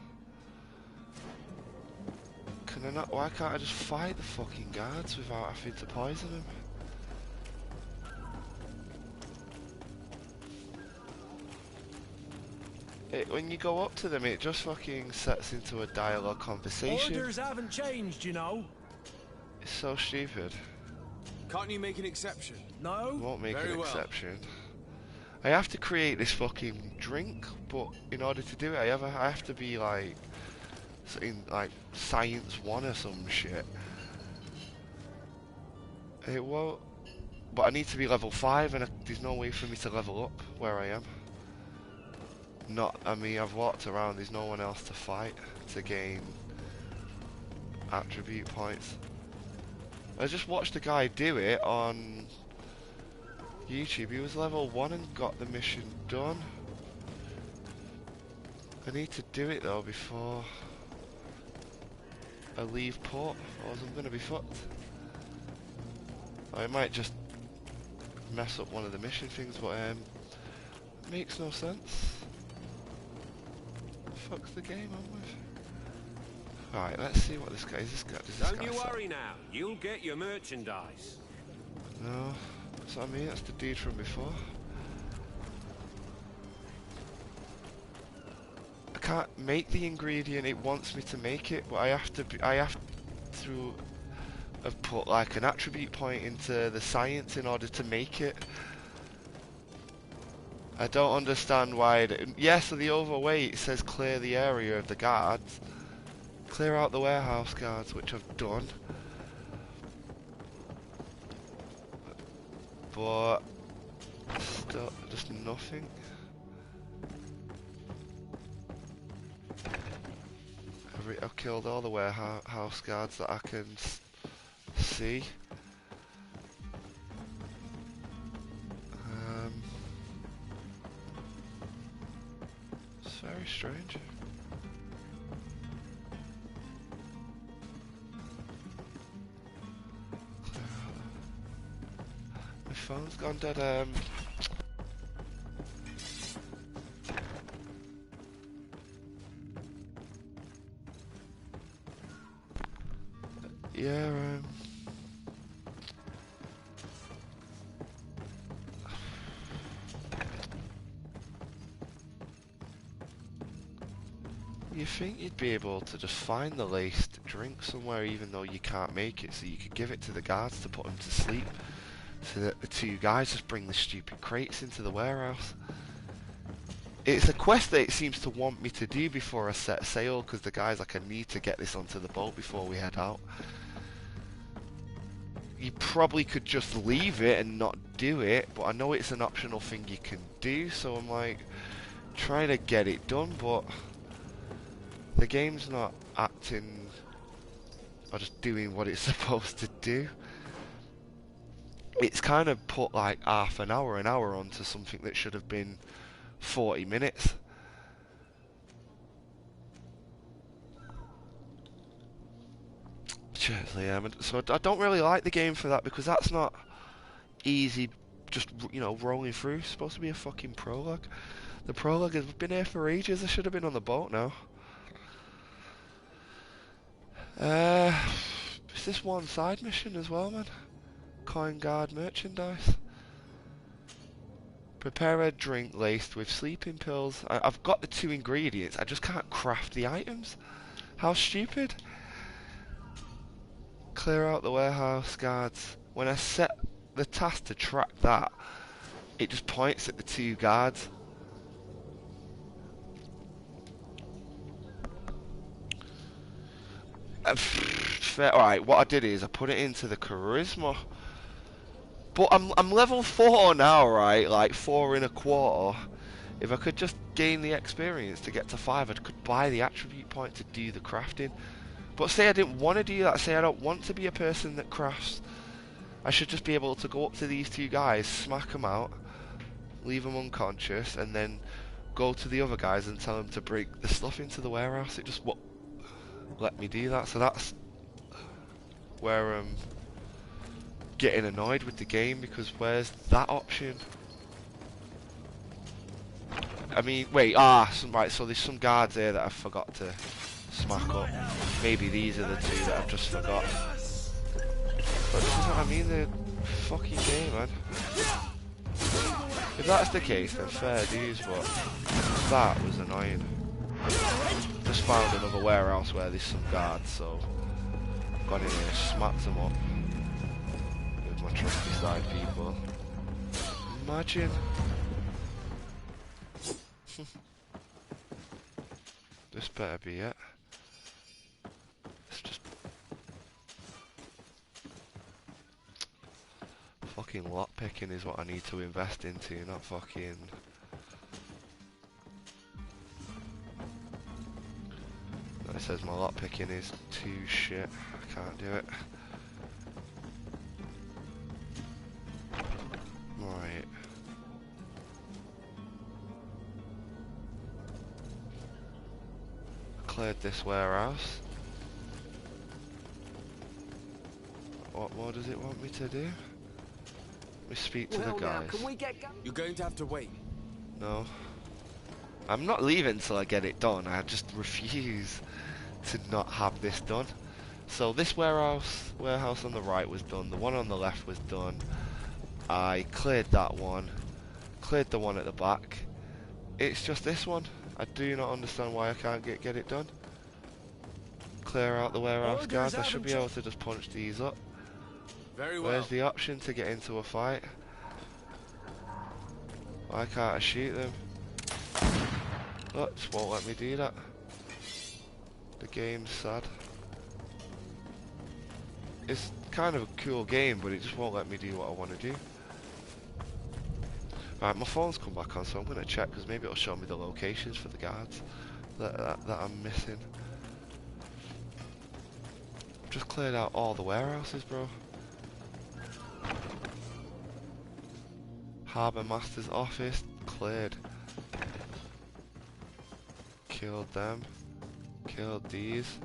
Can I not? Why can't I just fight the fucking guards without having to poison them? When you go up to them, it just fucking sets into a dialogue conversation. Orders haven't changed, you know. It's so stupid. Can't you make an exception? No. Won't make an exception. I have to create this fucking drink, but in order to do it, I have to be like in like Science 1 or some shit. It won't. But I need to be level 5, and there's no way for me to level up where I am. I mean, I've walked around, there's no one else to fight to gain attribute points. I just watched a guy do it on YouTube. He was level 1 and got the mission done. I need to do it though before I leave port, or else I'm going to be fucked. I might just mess up one of the mission things, but it makes no sense. Fuck's the game I'm with. Alright, let's see what this guy is. Don't you worry now, you'll get your merchandise. No, that's not me, that's the dude from before. I can't make the ingredient it wants me to make it, but I have to have put like an attribute point into the science in order to make it. I don't understand why. So the overweight says clear the area of the guards. Clear out the warehouse guards, which I've done. But still, just nothing. I've killed all the warehouse guards that I can see. It's very strange. My phone's gone dead. Yeah, you think you'd be able to just find the laced drink somewhere even though you can't make it, so you could give it to the guards to put them to sleep, so that the two guys just bring the stupid crates into the warehouse. It's a quest that it seems to want me to do before I set sail, because the guy's like, I need to get this onto the boat before we head out. You probably could just leave it and not do it, but I know it's an optional thing you can do, so I'm like trying to get it done, but the game's not acting or just doing what it's supposed to do. It's kind of put like half an hour onto something that should have been 40 minutes. Seriously, so I don't really like the game for that, because that's not easy, just, you know, rolling through. It's supposed to be a fucking prologue. The prologue has been here for ages. I should have been on the boat now. Is this one side mission as well, man? Coin guard merchandise. Prepare a drink laced with sleeping pills. I've got the 2 ingredients, I just can't craft the items. How stupid. Clear out the warehouse guards. When I set the task to track that, it just points at the 2 guards. Alright, what I did is I put it into the charisma. But I'm level 4 now, right? Like 4 1/4. If I could just gain the experience to get to 5, I could buy the attribute point to do the crafting. But say I didn't want to do that, say I don't want to be a person that crafts, I should just be able to go up to these 2 guys, smack them out, leave them unconscious, and then go to the other guys and tell them to bring the stuff into the warehouse. It just won't let me do that, so that's where I'm getting annoyed with the game, because where's that option? I mean, wait, right, so there's some guards here that I forgot to smack up. Maybe these are the two that I've just forgot. But this is what I mean, the fucking game, man. If that's the case, then fair dues, but that was annoying. Just found another warehouse where there's some guards, so got in here, smacked them up with my trusty side people. Imagine. This better be it. It's just fucking lockpicking is what I need to invest into, not fucking. It says my lockpicking is too shit. I can't do it. Right. Cleared this warehouse. What more does it want me to do? Let me speak to the guys. You're going to have to wait. No. I'm not leaving until I get it done. I just refuse to not have this done. So this warehouse on the right was done. The one on the left was done. I cleared that one. Cleared the one at the back. It's just this one. I do not understand why I can't get it done. Clear out the warehouse guards. I should be able to just punch these up. Very well. Where's the option to get into a fight? Why can't I shoot them? Look, just won't let me do that. The game's sad. It's kind of a cool game, but it just won't let me do what I want to do. Right, my phone's come back on, so I'm going to check, because maybe it'll show me the locations for the guards that I'm missing. Just cleared out all the warehouses, bro. Harbour Master's office, cleared. Killed them. Killed these.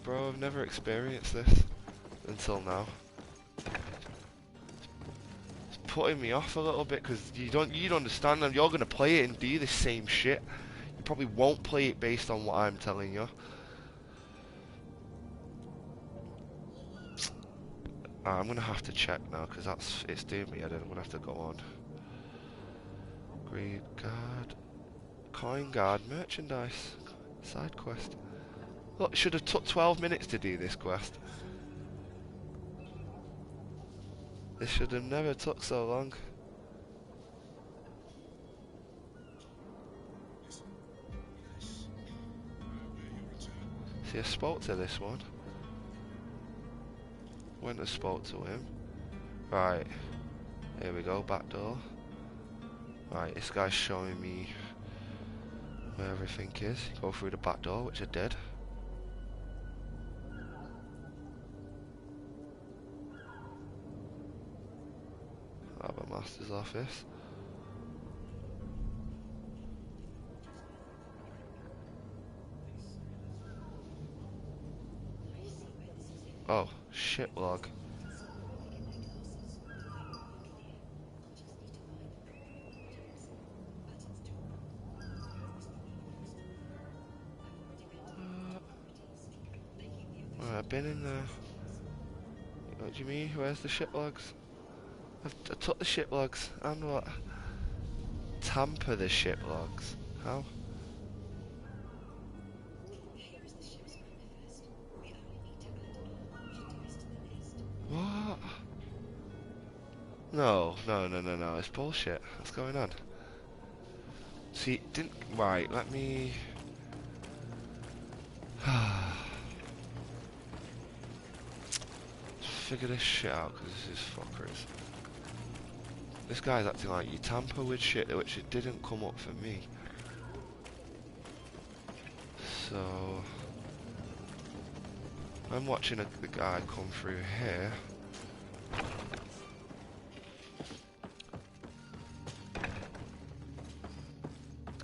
Bro, I've never experienced this until now. It's putting me off a little bit because you'd understand them. You're gonna play it and do the same shit. You probably won't play it based on what I'm telling you. I'm gonna have to check now because it's doing me. I'm gonna have to go on. Greed guard, coin guard, merchandise, side quest. Look, should have took 12 minutes to do this quest. This should have never took so long. See, I spoke to this one. Went and spoke to him. Right. Here we go, back door. Right, this guy's showing me where everything is. Go through the back door, which I did. Harbour Master's office. Oh, shit log. I've been in there. What do you mean? Where's the ship logs? I took the ship logs. And what? Tamper the ship logs. How? What? No, it's bullshit. What's going on? See, didn't... Right, let me... figure this shit out, because this is fuckers. This guy's acting like you tamper with shit, which it didn't come up for me. So... I'm watching the guy come through here.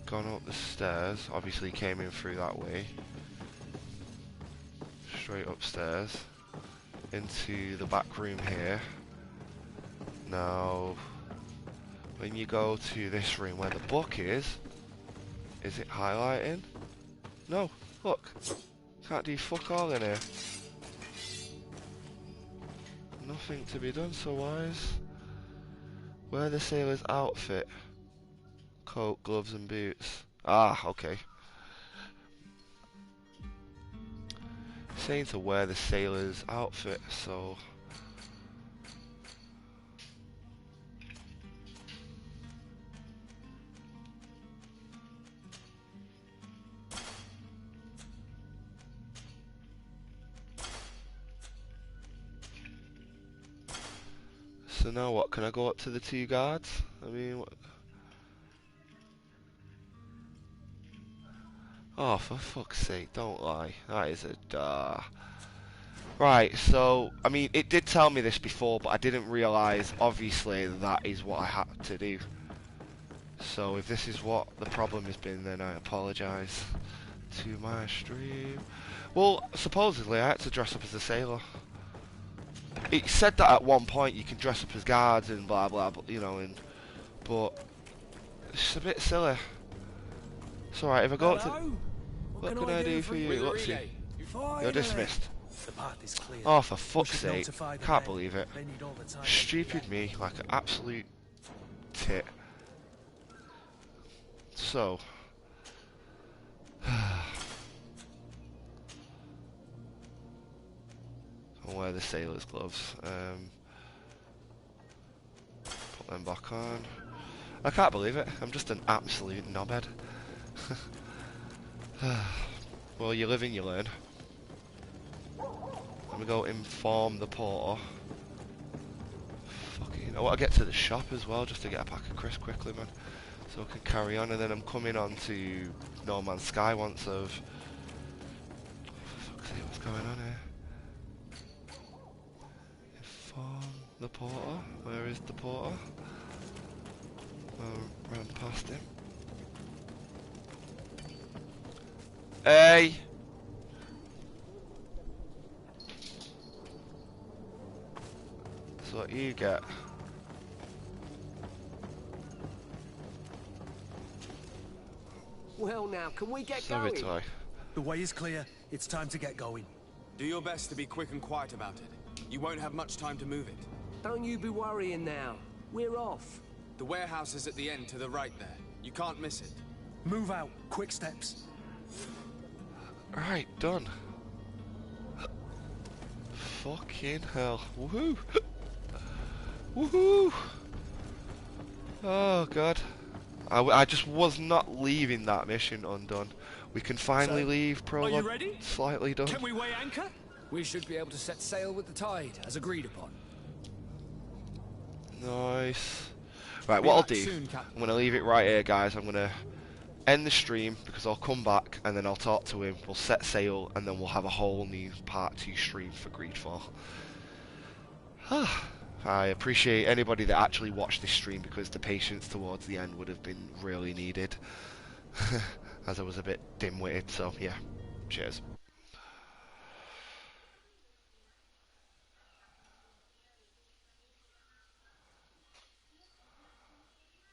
Gone up the stairs, obviously came in through that way. Straight upstairs. Into the back room here. Now, when you go to this room where the book is it highlighting? No, look. Can't do fuck all in here. Nothing to be done, so wise. Wear the sailor's outfit. Coat, gloves and boots. Ah, okay. Saying to wear the sailor's outfit, so... So now what? Can I go up to the 2 guards? I mean, what? Oh, for fuck's sake, don't lie. That is a... Right, so, I mean, it did tell me this before, but I didn't realise, obviously, that is what I had to do. So, if this is what the problem has been, then I apologise to my stream. Well, supposedly, I had to dress up as a sailor. It said that at one point you can dress up as guards and blah blah, you know, but it's a bit silly. It's alright, if I go up to... What can I do for you? Let's see. You're dismissed. Oh, for fuck's sake. Can't believe it. Stupid me, like an absolute tit. So... I'll wear the sailor's gloves. Put them back on. I can't believe it. I'm just an absolute knobhead. Well, you live and you learn. Let me go inform the porter. Fucking, I want to get to the shop as well, just to get a pack of crisps quickly, man. So I can carry on, and then I'm coming on to No Man's Sky once of... Fuck's sake, what's going on here? Inform the porter. Where is the porter? I'll run past him. Hey! That's what you get. Well now, can we get Sorry, going? Toy. The way is clear. It's time to get going. Do your best to be quick and quiet about it. You won't have much time to move it. Don't you be worrying now. We're off. The warehouse is at the end to the right there. You can't miss it. Move out. Quick steps. Right, done. Fucking hell. Woohoo! Woohoo! Oh god. I just was not leaving that mission undone. We can finally leave prologue. Are you ready? Slightly done. Can we weigh anchor? We should be able to set sail with the tide, as agreed upon. Nice. Right, what I'll do, I'm going to leave it right here, guys. I'm going to end the stream, because I'll come back, and then I'll talk to him. We'll set sail, and then we'll have a whole new Part 2 stream for Greedfall. I appreciate anybody that actually watched this stream, because the patience towards the end would have been really needed. As I was a bit dim-witted, so yeah, cheers.